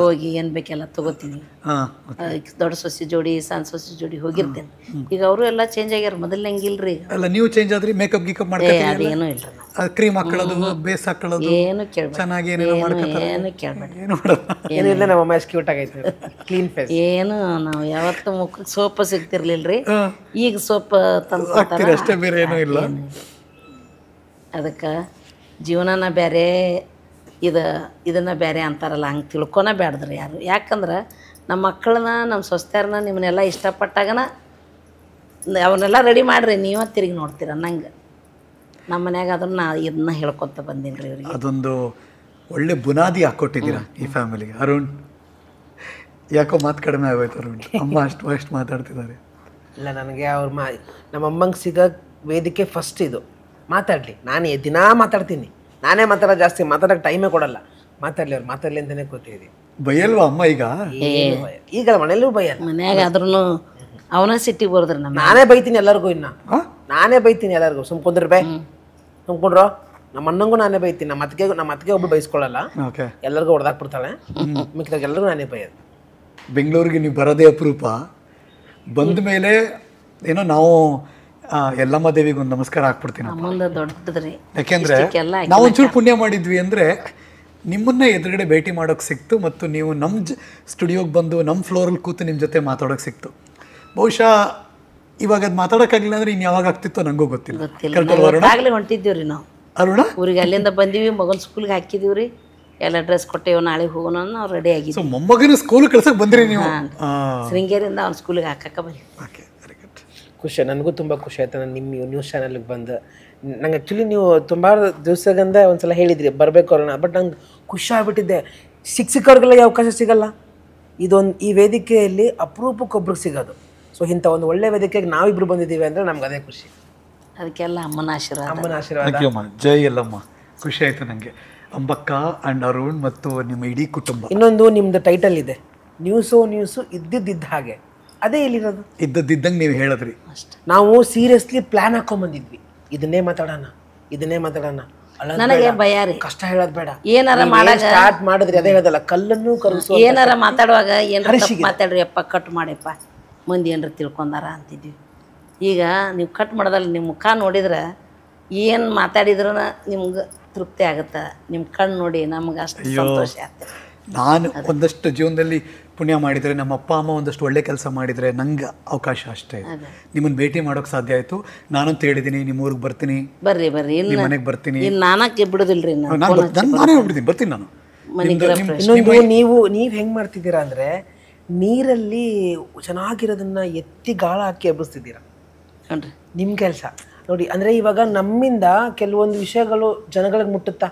ಹೋಗಿ ಏನ್ ಬೇಕೆಲ್ಲ ತಗೋತೀನಿ. ದೊಡ್ಡ ಸೊಸಿ ಜೋಡಿ ಸಣ್ಣ ಸೊಸಿ ಜೋಡಿ ಹೋಗಿರ್ತೇನೆ. ಈಗ ಅವರು ಎಲ್ಲ ಚೇಂಜ್ ಆಗ್ಯಾರ, ಮೊದಲು ಹಂಗಿಲ್ರಿ. ನೀವು ಚೇಂಜ್ ಆದ್ರಿ, ಮೇಕಪ್ ಗಿಕಪ್ ಮಾಡ್ತೀವಿ, ಅದೇನು ಇಲ್ರಿ. ಕ್ರೀಮ್ ಹಾಕೊಳ್ಳೋದು, ಬೇಸ್ ಹಾಕೊಳ್ಳೋದು ಏನು ಕೇಳ್ಬೇಡಿ, ಏನು ಕೇಳ್ಬೇಡಿ. ಏನಿಲ್ಲ, ನಮ್ಮ ಅಮ್ಮ ಕ್ಯೂಟ್ ಆಗೈತೆ, ಕ್ಲೀನ್ ಫೇಸ್. ಏನು ನಾವು ಯಾವತ್ತು ಮುಖಕ್ಕೆ ಸೋಪ್ ಸಿಗ್ತಿರ್ಲಿಲ್ರಿ. ಈಗ ಸೋಪ್ ಅಷ್ಟೇ, ಬೇರೆ ಏನೂ ಇಲ್ಲ. ಅದಕ್ಕೆ ಜೀವನನ ಬೇರೆ, ಇದನ್ನ ಬೇರೆ ಅಂತಾರಲ್ಲ, ಹಂಗೆ ತಿಳ್ಕೊನ ಬೇಡ್ದ್ರಿ ಯಾರು. ಯಾಕಂದ್ರೆ ನಮ್ಮ ಮಕ್ಕಳನ್ನ ನಮ್ಮ ಸ್ವಸ್ಥರನ್ನ ನಿಮ್ಮನ್ನೆಲ್ಲ ಇಷ್ಟಪಟ್ಟಾಗನ ಅವನ್ನೆಲ್ಲ ರೆಡಿ ಮಾಡಿರಿ, ನೀವೇ ತಿರುಗಿ ನೋಡ್ತೀರ ನಂಗೆ. ನಮ್ಮ ಮನ್ಯಾಗ ಅದನ್ನ ಇದನ್ನ ಹೇಳ್ಕೊತ ಬಂದೀನಿ ರೀ ಅವ್ರಿಗೆ. ಅದೊಂದು ಒಳ್ಳೆ ಬುನಾದಿ ಹಾಕ್ಕೊಟ್ಟಿದ್ದೀರಾ ಈ ಫ್ಯಾಮಿಲಿಗೆ. ಅರುಣ್ ಯಾಕೋ ಮಾತು ಕಡಿಮೆ ಆಗೋಯ್ತು ಅರುಣ್, ಅಮ್ಮ ಅಷ್ಟು ಮಾತಾಡ್ತಿದ್ದಾರೆ. ಇಲ್ಲ, ನನಗೆ ನಮ್ಮ ಅಮ್ಮಂಗೆ ಸಿಗೋ ವೇದಿಕೆ ಫಸ್ಟ್ ಇದು. ಮಾತಾಡಲಿ, ನಾನು ದಿನಾ ಮಾತಾಡ್ತೀನಿ, ನಾನೇ ಜಾಸ್ತಿ ಮಾತಾಡೋಕೆ ಟೈಮೇ ಕೊಡಲ್ಲ. ಮಾತಾಡಲಿ, ಅವ್ರು ಮಾತಾಡಲಿ ಅಂತಲೇ ಕೂತಿದ್ವಿ. ಬೈಯಲ್ವಾ ಅಮ್ಮ? ಈಗ ಮನೇಲೂ ಬೈಯಲ್ಲ, ಮನ್ಯಾಗ ಆದ್ರೂ ಅವನ ಸಿಟ್ಟಿಗೆ ಬರೋದ್ರಿ. ನಾನೇ ಬೈತೀನಿ ಎಲ್ಲರಿಗೂ, ನಾನೇ ಬೈತೀನಿ ಎಲ್ಲರಿಗೂ. ಸುಮ್ಕೊಂಡ್ರಿ ಸುಮ್ಕೊಂಡ್ರೋ. ನಮ್ಮ ಅಣ್ಣಂಗೂ ನಾನೇ ಬೈತೀನಿ, ನಮ್ಮ ಅತ್ತಿಗೆ ಒಬ್ಬರು ಬೈಸ್ಕೊಳ್ಳಲ್ಲ, ಎಲ್ಲರಿಗೂ ಹೊಡೆದಾಕ್ಬಿಡ್ತಾಳೆ. ಮಿಕ್ಕಿದಾಗ ಎಲ್ಲರಿಗೂ ನಾನೇ ಬೈಯೋದು. ಬೆಂಗಳೂರಿಗೆ ನೀವು ಬರೋದೇ ಅಪರೂಪ. ಬಂದ ಮೇಲೆ ಏನೋ ನಾವು ಯಲ್ಲಮ್ಮ ದೇವಿಗೆ ಒಂದು ನಮಸ್ಕಾರ ಹಾಕ್ಬಿಡ್ತೀನಿ. ಯಾಕೆಂದ್ರೆ ನಾವು ಒಂಚೂರು ಪುಣ್ಯ ಮಾಡಿದ್ವಿ ಅಂದರೆ ನಿಮ್ಮನ್ನ ಎದುರುಗಡೆ ಭೇಟಿ ಮಾಡೋಕೆ ಸಿಕ್ತು, ಮತ್ತು ನೀವು ನಮ್ಮ ಸ್ಟುಡಿಯೋಗೆ ಬಂದು ನಮ್ಮ ಫ್ಲೋರಲ್ಲಿ ಕೂತು ನಿಮ್ಮ ಜೊತೆ ಮಾತಾಡೋಕೆ ಸಿಕ್ತು. ಬಹುಶಃ ಇವಾಗ ಅದು ಮಾತಾಡೋಕ್ಕಾಗಲಿಲ್ಲ ಅಂದರೆ ಇನ್ನು ಯಾವಾಗ ಆಗ್ತಿತ್ತೋ ನನಗೂ ಗೊತ್ತಿಲ್ಲ. ಹೊಂಟಿದ್ದೀವ್ರಿ ನಾವು ಅರುಣ ಊರಿಗೆ, ಅಲ್ಲಿಂದ ಬಂದೀವಿ, ಮಗನ ಸ್ಕೂಲ್ಗೆ ಹಾಕಿದೀವ್ರಿ, ಎಲ್ಲ ಡ್ರೆಸ್ ಕೊಟ್ಟೇವು, ನಾಳೆ ಹೋಗೋಣ ನಾವು ರೆಡಿ ಆಗಿದ್ವಿ. ಮೊಮ್ಮಗನ ಸ್ಕೂಲ್ ಕಳ್ಸಕ್ಕೆ ಬಂದ್ರಿ ನೀವು? ಶೃಂಗೇರಿಯಿಂದ ಅವ್ನ ಸ್ಕೂಲಿಗೆ ಹಾಕಕ್ಕೆ ಬಂದ್ವಿ. ಖುಷಿ, ನನಗೂ ತುಂಬ ಖುಷಿ ಆಯ್ತು. ನಾನು ನಿಮ್ಮ ನ್ಯೂಸ್ ಚಾನಲ್ಗೆ ಬಂದು ನಂಗೆ ಆ್ಯಕ್ಚುಲಿ ನೀವು ತುಂಬ ದಿವಸದಿಂದ ಒಂದ್ಸಲ ಹೇಳಿದ್ರಿ ಬರಬೇಕು ಅವ್ರನ್ನ, ಬಟ್ ನಂಗೆ ಖುಷಿ ಆಗ್ಬಿಟ್ಟಿದ್ದೆ. ಸಿಕ್ಕವ್ರಿಗೆಲ್ಲ ಈ ಅವಕಾಶ ಸಿಗಲ್ಲ. ಈ ವೇದಿಕೆಯಲ್ಲಿ ಅಪರೂಪಕ್ಕೊಬ್ರಿಗೆ ಸಿಗೋದು. ಸೊ ಇಂಥ ಒಂದು ಒಳ್ಳೆ ವೇದಿಕೆಗೆ ನಾವಿಬ್ರು ಬಂದಿದ್ದೀವಿ ಅಂದರೆ ನಮ್ಗೆ ಅದೇ ಖುಷಿ. ಅದಕ್ಕೆಲ್ಲ ಅಮ್ಮನ ಆಶೀರ್ವಾದ. ಜೈ ಎಲ್ಲಮ್ಮ. ಖುಷಿ ಆಯಿತು ನನಗೆ. ಅಂಬಕ್ಕ ಆ್ಯಂಡ್ ಅರುಣ್ ಮತ್ತು ನಿಮ್ಮ ಇಡೀ ಕುಟುಂಬ. ಇನ್ನೊಂದು ನಿಮ್ಮದು ಟೈಟಲ್ ಇದೆ, ನ್ಯೂಸು ಇದ್ದಿದ್ದ ಹಾಗೆ. ಅದೇ ಇಲ್ಲಿರೋದು, ಇದ್ದದ್ದಿದ್ದಂಗೆ ನೀವು ಹೇಳಿದ್ರಿ. ನಾವು ಸೀರಿಯಸ್ಲಿ ಪ್ಲ್ಯಾನ್ ಹಾಕೊಂಡ್ಬಂದಿದ್ವಿ, ಇದನ್ನೇ ಮಾತಾಡೋಣ, ಇದನ್ನೇ ಮಾತಾಡೋಣ. ನನಗೆ ಭಯ ರೀ, ಕಷ್ಟ ಹೇಳೋದ್ ಬೇಡ. ಏನಾರ ಮಾಡಾಗ ಸ್ಟಾರ್ಟ್ ಮಾಡಿದ್ರಿ ಅದೇ ಹೇಳೋದಲ್ಲ, ಕಲ್ಲನ್ನು ಕರಗಿಸೋ. ಏನಾರ ಮಾತಾಡುವಾಗ ಏನಾರ ಮಾತಾಡ್ರಿ ಅಪ್ಪ, ಕಟ್ ಮಾಡಿಪ್ಪ, ಮಂದಿ ಏನಾರ ತಿಳ್ಕೊಂಡಾರ ಅಂತಿದ್ವಿ. ಈಗ ನೀವು ಕಟ್ ಮಾಡೋದಲ್ಲ, ನಿಮ್ಮ ಮುಖ ನೋಡಿದ್ರೆ ಏನು ಮಾತಾಡಿದ್ರೂ ನಿಮ್ಗೆ ತೃಪ್ತಿ ಆಗುತ್ತೆ. ನಿಮ್ಮ ಕಣ್ಣು ನೋಡಿ ನಮ್ಗೆ ಅಷ್ಟು ಸಂತೋಷ ಆಗ್ತದೆ. ನಾನು ಒಂದಷ್ಟು ಜೀವನದಲ್ಲಿ ಪುಣ್ಯ ಮಾಡಿದರೆ, ನಮ್ಮ ಅಪ್ಪ ಅಮ್ಮ ಒಂದಷ್ಟು ಒಳ್ಳೆ ಕೆಲಸ ಮಾಡಿದರೆ ನಂಗೆ ಅವಕಾಶ ಅಷ್ಟೇ. ನಿಮ್ಮನ್ನು ಭೇಟಿ ಮಾಡೋಕೆ ಸಾಧ್ಯ ಆಯಿತು. ನಾನಂತ ಹೇಳಿದ್ದೀನಿ, ನಿಮ್ಮ ಊರಿಗೆ ಬರ್ತೀನಿ, ಬರ್ರಿ ನಿಮ್ಮ ಮನೆಗೆ ಬರ್ತೀನಿ. ಇನ್ನು ನಾನಕ್ಕೆ ಬಿಡೋದಿಲ್ರಿ, ನಾನೇ ಹೋಗ್ಬಿಡ್ತೀನಿ, ಬರ್ತೀನಿ ನಾನು. ಇನ್ನೊಂದು, ನೀವು ಹೆಂಗ್ ಮಾಡ್ತಿದ್ದೀರಾ ಅಂದ್ರೆ, ನೀರಲ್ಲಿ ಚೆನ್ನಾಗಿರೋದನ್ನ ಎತ್ತಿ ಗಾಳ ಹಾಕಿ ಎಬ್ಬಿಸ್ತಿದ್ದೀರಾ. ನಿಮ್ಮ ಕೆಲಸ ನೋಡಿ. ಅಂದ್ರೆ ಇವಾಗ ನಮ್ಮಿಂದ ಕೆಲವೊಂದು ವಿಷಯಗಳು ಜನಗಳಿಗೆ ಮುಟ್ಟುತ್ತಾ,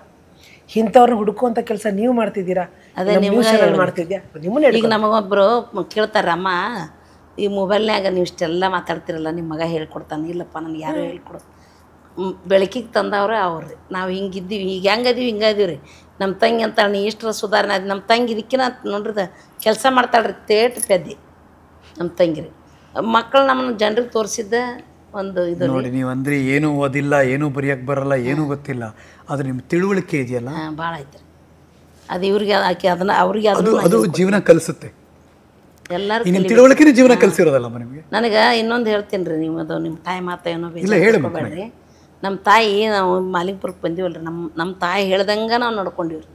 ಇಂಥವ್ರನ್ನ ಹುಡುಕುವಂಥ ಕೆಲಸ ನೀವು ಮಾಡ್ತಿದ್ದೀರಾ. ಅದೇ ಮಾಡ್ತಿದ್ಯಾ. ಈಗ ನಮಗೊಬ್ಬರು ಕೇಳ್ತಾರೆ, ಅಮ್ಮ ಈ ಮೊಬೈಲ್ನಾಗ ನೀವು ಇಷ್ಟೆಲ್ಲ ಮಾತಾಡ್ತಿರಲ್ಲ, ನಿಮ್ಮ ಮಗ ಹೇಳ್ಕೊಡ್ತಾನೆ. ಇಲ್ಲಪ್ಪ, ನನಗೆ ಯಾರು ಹೇಳ್ಕೊಡು. ಬೆಳಕಿಗೆ ತಂದವ್ರೆ ಅವ್ರಿ. ನಾವು ಹಿಂಗಿದ್ದೀವಿ, ಈಗ ಹೆಂಗದೀವಿ ಹಿಂಗದೀವಿ ರೀ. ನಮ್ಮ ತಂಗಿ ಅಂತ ನೀ ಇಷ್ಟರ ಸುಧಾರಣೆ ಅದು. ನಮ್ಮ ತಂಗಿ ಇದಕ್ಕಿನ ನೋಡ್ರಿ ಕೆಲಸ ಮಾಡ್ತಾಳ್ರಿ, ತೇಟ್ ಪೆದ್ದಿ ನಮ್ಮ ತಂಗಿ ರೀ. ಮಕ್ಕಳು ನಮ್ಮನ್ನು ಜನರಿಗೆ ತೋರಿಸಿದ್ದ ಒಂದು ಇದು ನೋಡಿ. ನೀವು ಅಂದರೆ ಏನೂ ಓದಿಲ್ಲ, ಏನೂ ಬರೆಯೋಕ್ಕೆ ಬರಲ್ಲ, ಏನೂ ಗೊತ್ತಿಲ್ಲ, ಆದರೆ ನಿಮ್ಮ ತಿಳುವಳಿಕೆ ಇದೆಯಲ್ಲ ಭಾಳ ಐತೆ. ಅದು ಇವ್ರಿಗೆ ಆಕೆ ಅದನ್ನ ಅವ್ರಿಗೆ ಅದು ಜೀವನ ಕಲಿಸುತ್ತೆ. ಎಲ್ಲರೂ ನಿಮ್ಮ ತಿಳುವಳಿಕೆನೇ ಜೀವನ ಕಲಿಸಿರೋದಲ್ಲಮ್ಮ ನಿಮಗೆ. ನನಗೆ ಇನ್ನೊಂದು ಹೇಳ್ತೀನಿ ರೀ, ನೀವು ಅದು ನಿಮ್ಮ ತಾಯಿ ಮಾತು ಏನೋ ಬೇಡ್ರಿ. ನಮ್ಮ ತಾಯಿ, ನಾವು ಮಾಲಿಂಗ್ಪುರಕ್ಕೆ ಬಂದೀವಲ್ರಿ, ನಮ್ಮ ತಾಯಿ ಹೇಳ್ದಂಗೆ ನಾವು ನಡ್ಕೊಂಡಿವ್ರಿ.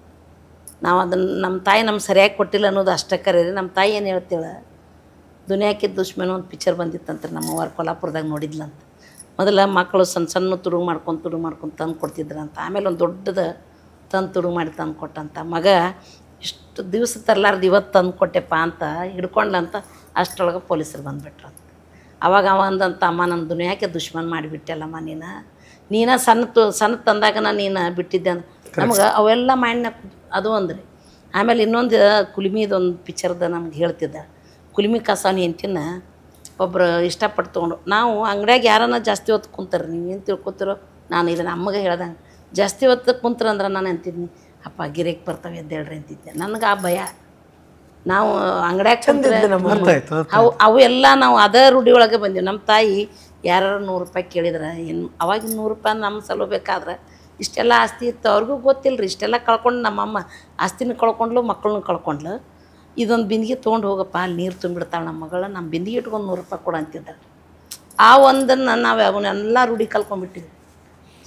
ನಾವು ಅದನ್ನು ನಮ್ಮ ತಾಯಿ ನಮ್ಗೆ ಸರಿಯಾಗಿ ಕೊಟ್ಟಿಲ್ಲ ಅನ್ನೋದು ಅಷ್ಟೇ ಕರೆ ರೀ. ನಮ್ಮ ತಾಯಿ ಏನು ಹೇಳ್ತೇಳ, ದುನಿಯಾಕ್ಕೆ ದುಶ್ಮನ ಒಂದು ಪಿಕ್ಚರ್ ಬಂದಿತ್ತಂತ ನಮ್ಮವ್ರು ಕೊಲ್ಲಾಪುರದಾಗ ನೋಡಿದ್ಲಂತ. ಮೊದಲ ಮಕ್ಕಳು ಸಣ್ಣ ಸಣ್ಣ ತುಡುಗು ಮಾಡ್ಕೊಂಡು ತಂದು ಕೊಡ್ತಿದ್ರಂತ. ಆಮೇಲೆ ಒಂದು ದೊಡ್ಡದು ತಂದು ತುಡುಗು ಮಾಡಿ ತಂದು ಕೊಟ್ಟಂತ. ಮಗ ಇಷ್ಟು ದಿವಸ ತರಲಾರ್ದು ಇವತ್ತು ತಂದು ಕೊಟ್ಟೆಪ್ಪ ಅಂತ ಹಿಡ್ಕೊಂಡ್ಲಂತ. ಅಷ್ಟರೊಳಗೆ ಪೊಲೀಸರು ಬಂದುಬಿಟ್ರು ಅಂತ. ಅವಾಗ ಅವ ಅಂದಂತ, ಅಮ್ಮ ನನ್ನ ದುನಿಯಾಕ್ಕೆ ದುಶ್ಮನ್ ಮಾಡಿಬಿಟ್ಟೆಲ್ಲಮ್ಮ, ನೀನು ಸಣ್ಣ ತಂದಾಗ ನೀನು ಬಿಟ್ಟಿದ್ದೆ ಅಂತ. ನಮ್ಗೆ ಅವೆಲ್ಲ ಮೈಂಡ್ನ ಅದು ಅಂದ್ರಿ. ಆಮೇಲೆ ಇನ್ನೊಂದು ಕುಲಿಮಿದೊಂದು ಪಿಕ್ಚರ್ದ ನಮ್ಗೆ ಹೇಳ್ತಿದ್ದ, ಕುಲಿಮಿ ಕಸಾನಿ ಅಂತಿನ ಒಬ್ಬರು ಇಷ್ಟಪಟ್ಟು ತೊಗೊಂಡು. ನಾವು ಅಂಗಡಿಯಾಗ ಯಾರನ್ನ ಜಾಸ್ತಿ ಹೊತ್ತು ಕುಂತಾರೆ, ನೀವೇನು ತಿಳ್ಕೊತಿರೋ, ನಾನು ಇದನ್ನು ಅಮ್ಮಗೆ ಹೇಳ್ದಂಗೆ ಜಾಸ್ತಿ ಹೊತ್ತು ಕುಂತ್ರಂದ್ರೆ ನಾನು ಅಂತಿದ್ನಿ, ಅಪ್ಪ ಗಿರೇಕ್ ಬರ್ತಾವೆ ಎದ್ದೇಳ್ರಿ ಅಂತಿದ್ದೆ. ನನಗೆ ಆ ಭಯ. ನಾವು ಅಂಗಡಿಯಾಗ ಕುಂತ್ರೆ ಅವು ಎಲ್ಲ ನಾವು ಅದೇ ರೂಢಿ ಒಳಗೆ ಬಂದೀವಿ. ನಮ್ಮ ತಾಯಿ ಯಾರು 100 ರೂಪಾಯಿ ಕೇಳಿದ್ರೆ ಏನು ಅವಾಗಿನ 100 ರೂಪಾಯಿ ನಮ್ಮ ಸಲಬೇಕಾದ್ರೆ ಇಷ್ಟೆಲ್ಲ ಆಸ್ತಿ ಇತ್ತು. ಅವ್ರಿಗೂ ಗೊತ್ತಿಲ್ಲ ರೀ. ಇಷ್ಟೆಲ್ಲ ಕಳ್ಕೊಂಡು ನಮ್ಮಮ್ಮ ಆಸ್ತಿನೂ ಕಳ್ಕೊಂಡ್ಲು, ಮಕ್ಕಳನ್ನೂ ಕಳ್ಕೊಂಡ್ಲು. ಇದೊಂದು ಬಿಂದಿಗೆ ತೊಗೊಂಡು ಹೋಗಪ್ಪ, ಅಲ್ಲಿ ನೀರು ತುಂಬಿಡ್ತಾಳೆ ನಮ್ಮ ಮಗಳು, ನಮ್ಮ ಬಿಂದಿಗೆ ಇಟ್ಕೊಂಡು 100 ರೂಪಾಯಿ ಕೊಡು ಅಂತಿದ್ದಾಳೆ. ಆ ಒಂದನ್ನು ನಾವು ಅವನ್ನೆಲ್ಲ ರೂಢಿ ಕಲ್ಕೊಂಡ್ಬಿಟ್ಟಿವಿ.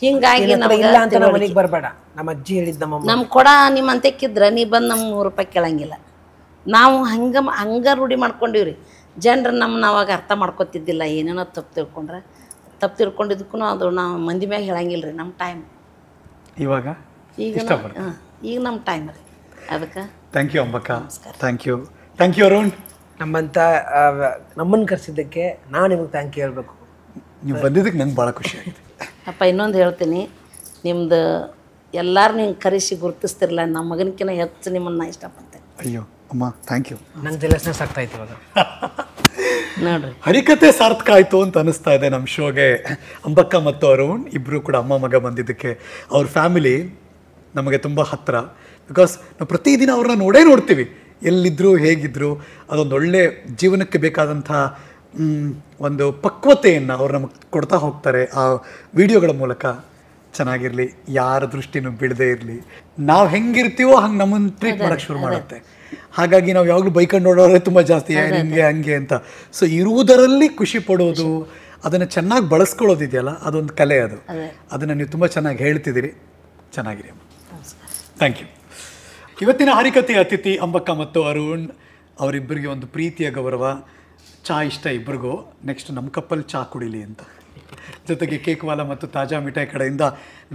ಹಿಂಗಾಗಿ ನಮಗೆ ಬರಬೇಡ, ನಮ್ಮ ಅಜ್ಜಿ ಹೇಳಿದ್ದ ನಮ್ಮ ಕೊಡ ನಿಮ್ಮ ಅಂತೆಕ್ಕಿದ್ರೆ ನೀ ಬಂದು ನಮ್ಗೆ 100 ರೂಪಾಯಿ ಕೇಳಂಗಿಲ್ಲ. ನಾವು ಹಂಗೆ ರೂಢಿ ಮಾಡ್ಕೊಂಡಿವ್ರಿ. ಜನರು ನಮ್ಮನ್ನ ಅವಾಗ ಅರ್ಥ ಮಾಡ್ಕೊತಿದ್ದಿಲ್ಲ. ಏನೇನೋ ತಪ್ಪು ತಿಳ್ಕೊಂಡಿದ್ದಕ್ಕೂ ಅದು ನಾವು ಮಂದಿ ಮ್ಯಾಗ ಹೇಳಂಗಿಲ್ಲ ರೀ. ನಮ್ಮ ಟೈಮ್ ಈಗ ನಮ್ಮ ಟೈಮ್ ರೀ. ಅದಕ್ಕೆ ಥ್ಯಾಂಕ್ ಯು ಅಂಬಕ್ಕ. Thank you Arun. ನಮ್ಮನ್ನು ಕರೆಸಿದ್ದಕ್ಕೆ ನಾನು ನಿಮಗೆ ಥ್ಯಾಂಕ್ ಯು ಹೇಳಬೇಕು. ನೀವು ಬಂದಿದ್ದಕ್ಕೆ ನಂಗೆ ಭಾಳ ಖುಷಿ ಆಗಿದೆ ಅಪ್ಪ. ಇನ್ನೊಂದು ಹೇಳ್ತೀನಿ, ನಿಮ್ದು ಎಲ್ಲರೂ ಹಿಂಗೆ ಕರೆಸಿ ಗುರುತಿಸ್ತಿರಲ್ಲ, ನಮ್ಮ ಮಗನಕಿನ್ನ ಹೆಚ್ಚು ನಿಮ್ಮನ್ನು ಇಷ್ಟಪಡ್ತೇನೆ. ಅಯ್ಯೋ ಅಮ್ಮ, ಥ್ಯಾಂಕ್ ಯು. ನಂಗೆ ಜಲಸ್ನ ಸಾಕ್ತಾಯ್ತು ಇವಾಗ. ನೋಡ್ರಿ, ಹರಿಕತೆ ಸಾರ್ಥಕ ಆಯಿತು ಅಂತ ಅನಿಸ್ತಾ ಇದೆ ನಮ್ಮ ಶೋಗೆ. ಅಂಬಕ್ಕ ಮತ್ತು ಅರುಣ್ ಇಬ್ಬರು ಕೂಡ ಅಮ್ಮ ಮಗ ಬಂದಿದ್ದಕ್ಕೆ ಅವ್ರ ಫ್ಯಾಮಿಲಿ ನಮಗೆ ತುಂಬ ಹತ್ತಿರ. ಬಿಕಾಸ್ ನಾವು ಪ್ರತಿದಿನ ಅವ್ರನ್ನ ನೋಡ್ತೀವಿ, ಎಲ್ಲಿದ್ದರು ಹೇಗಿದ್ದರು. ಅದೊಂದು ಒಳ್ಳೆ ಜೀವನಕ್ಕೆ ಬೇಕಾದಂಥ ಒಂದು ಪಕ್ವತೆಯನ್ನು ಅವ್ರು ನಮಗೆ ಕೊಡ್ತಾ ಹೋಗ್ತಾರೆ ಆ ವಿಡಿಯೋಗಳ ಮೂಲಕ. ಚೆನ್ನಾಗಿರಲಿ, ಯಾರ ದೃಷ್ಟಿನೂ ಬಿಡದೇ ಇರಲಿ. ನಾವು ಹೆಂಗಿರ್ತೀವೋ ಹಂಗೆ ನಮ್ಮನ್ನು ಟ್ರೀಟ್ ಮಾಡೋಕ್ಕೆ ಶುರು ಮಾಡುತ್ತೆ. ಹಾಗಾಗಿ ನಾವು ಯಾವಾಗಲೂ ಬೈಕೊಂಡು ನೋಡೋರೆ ತುಂಬ ಜಾಸ್ತಿ, ಹಿಂಗೆ ಹಂಗೆ ಅಂತ. ಸೊ ಇರುವುದರಲ್ಲಿ ಖುಷಿ ಪಡೋದು, ಅದನ್ನು ಚೆನ್ನಾಗಿ ಬಳಸ್ಕೊಳ್ಳೋದಿದೆಯಲ್ಲ, ಅದೊಂದು ಕಲೆ. ಅದನ್ನು ನೀವು ತುಂಬ ಚೆನ್ನಾಗಿ ಹೇಳ್ತಿದ್ದೀರಿ. ಚೆನ್ನಾಗಿರಿ ಅಮ್ಮ. Thank you. ಇವತ್ತಿನ ಹರಿಕತೆಯ ಅತಿಥಿ ಅಂಬಕ್ಕ ಮತ್ತು ಅರುಣ್. ಅವರಿಬ್ಬರಿಗೆ ಒಂದು ಪ್ರೀತಿಯ ಗೌರವ. ಚಹಾ ಇಷ್ಟ ಇಬ್ಬರಿಗೂ. ನೆಕ್ಸ್ಟ್ ನಮ್ಮ ಕಪ್ಪಲ್ಲಿ ಚಹಾ ಕುಡಿಲಿ ಅಂತ. ಜೊತೆಗೆ ಕೇಕ್ವಾಲ ಮತ್ತು ತಾಜಾ ಮಿಠಾಯಿ ಕಡೆಯಿಂದ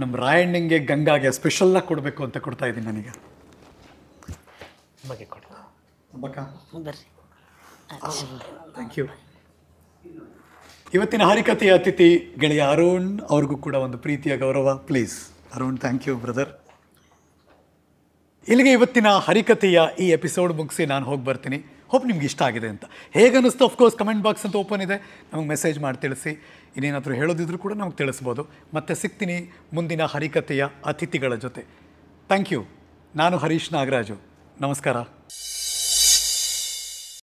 ನಮ್ಮ ರಾಯಣ್ಣಂಗೆ, ಗಂಗಾಗೆ ಸ್ಪೆಷಲ್ಲಾಗಿ ಕೊಡಬೇಕು ಅಂತ ಕೊಡ್ತಾ ಇದ್ದೀನಿ ನನಗೆ. ಅಂಬಕ್ಕ, ಥ್ಯಾಂಕ್ ಯು. ಇವತ್ತಿನ ಹರಿಕತೆಯ ಅತಿಥಿ ಗೆಳೆಯ ಅರುಣ್, ಅವ್ರಿಗೂ ಕೂಡ ಒಂದು ಪ್ರೀತಿಯ ಗೌರವ. Please Arun. Thank you brother. ಇಲ್ಲಿಗೆ ಇವತ್ತಿನ ಹರಿಕತೆಯ ಈ ಎಪಿಸೋಡ್ ಮುಗಿಸಿ ನಾನು ಹೋಗಿ ಬರ್ತೀನಿ. ಹೋಪ್ ನಿಮ್ಗೆ ಇಷ್ಟ ಆಗಿದೆ ಅಂತ. ಹೇಗೆ ಅನ್ನಿಸ್ತು? ಅಫ್ಕೋರ್ಸ್ ಕಮೆಂಟ್ ಬಾಕ್ಸ್ ಅಂತ ಓಪನ್ ಇದೆ, ನಮಗೆ ಮೆಸೇಜ್ ಮಾಡಿ ತಿಳಿಸಿ. ಇನ್ನೇನಾದರೂ ಹೇಳೋದಿದ್ರು ಕೂಡ ನಮಗೆ ತಿಳಿಸ್ಬೋದು. ಮತ್ತೆ ಸಿಗ್ತೀನಿ ಮುಂದಿನ ಹರಿಕತೆಯ ಅತಿಥಿಗಳ ಜೊತೆ. Thank you. ನಾನು ಹರೀಶ್ ನಾಗರಾಜು. ನಮಸ್ಕಾರ.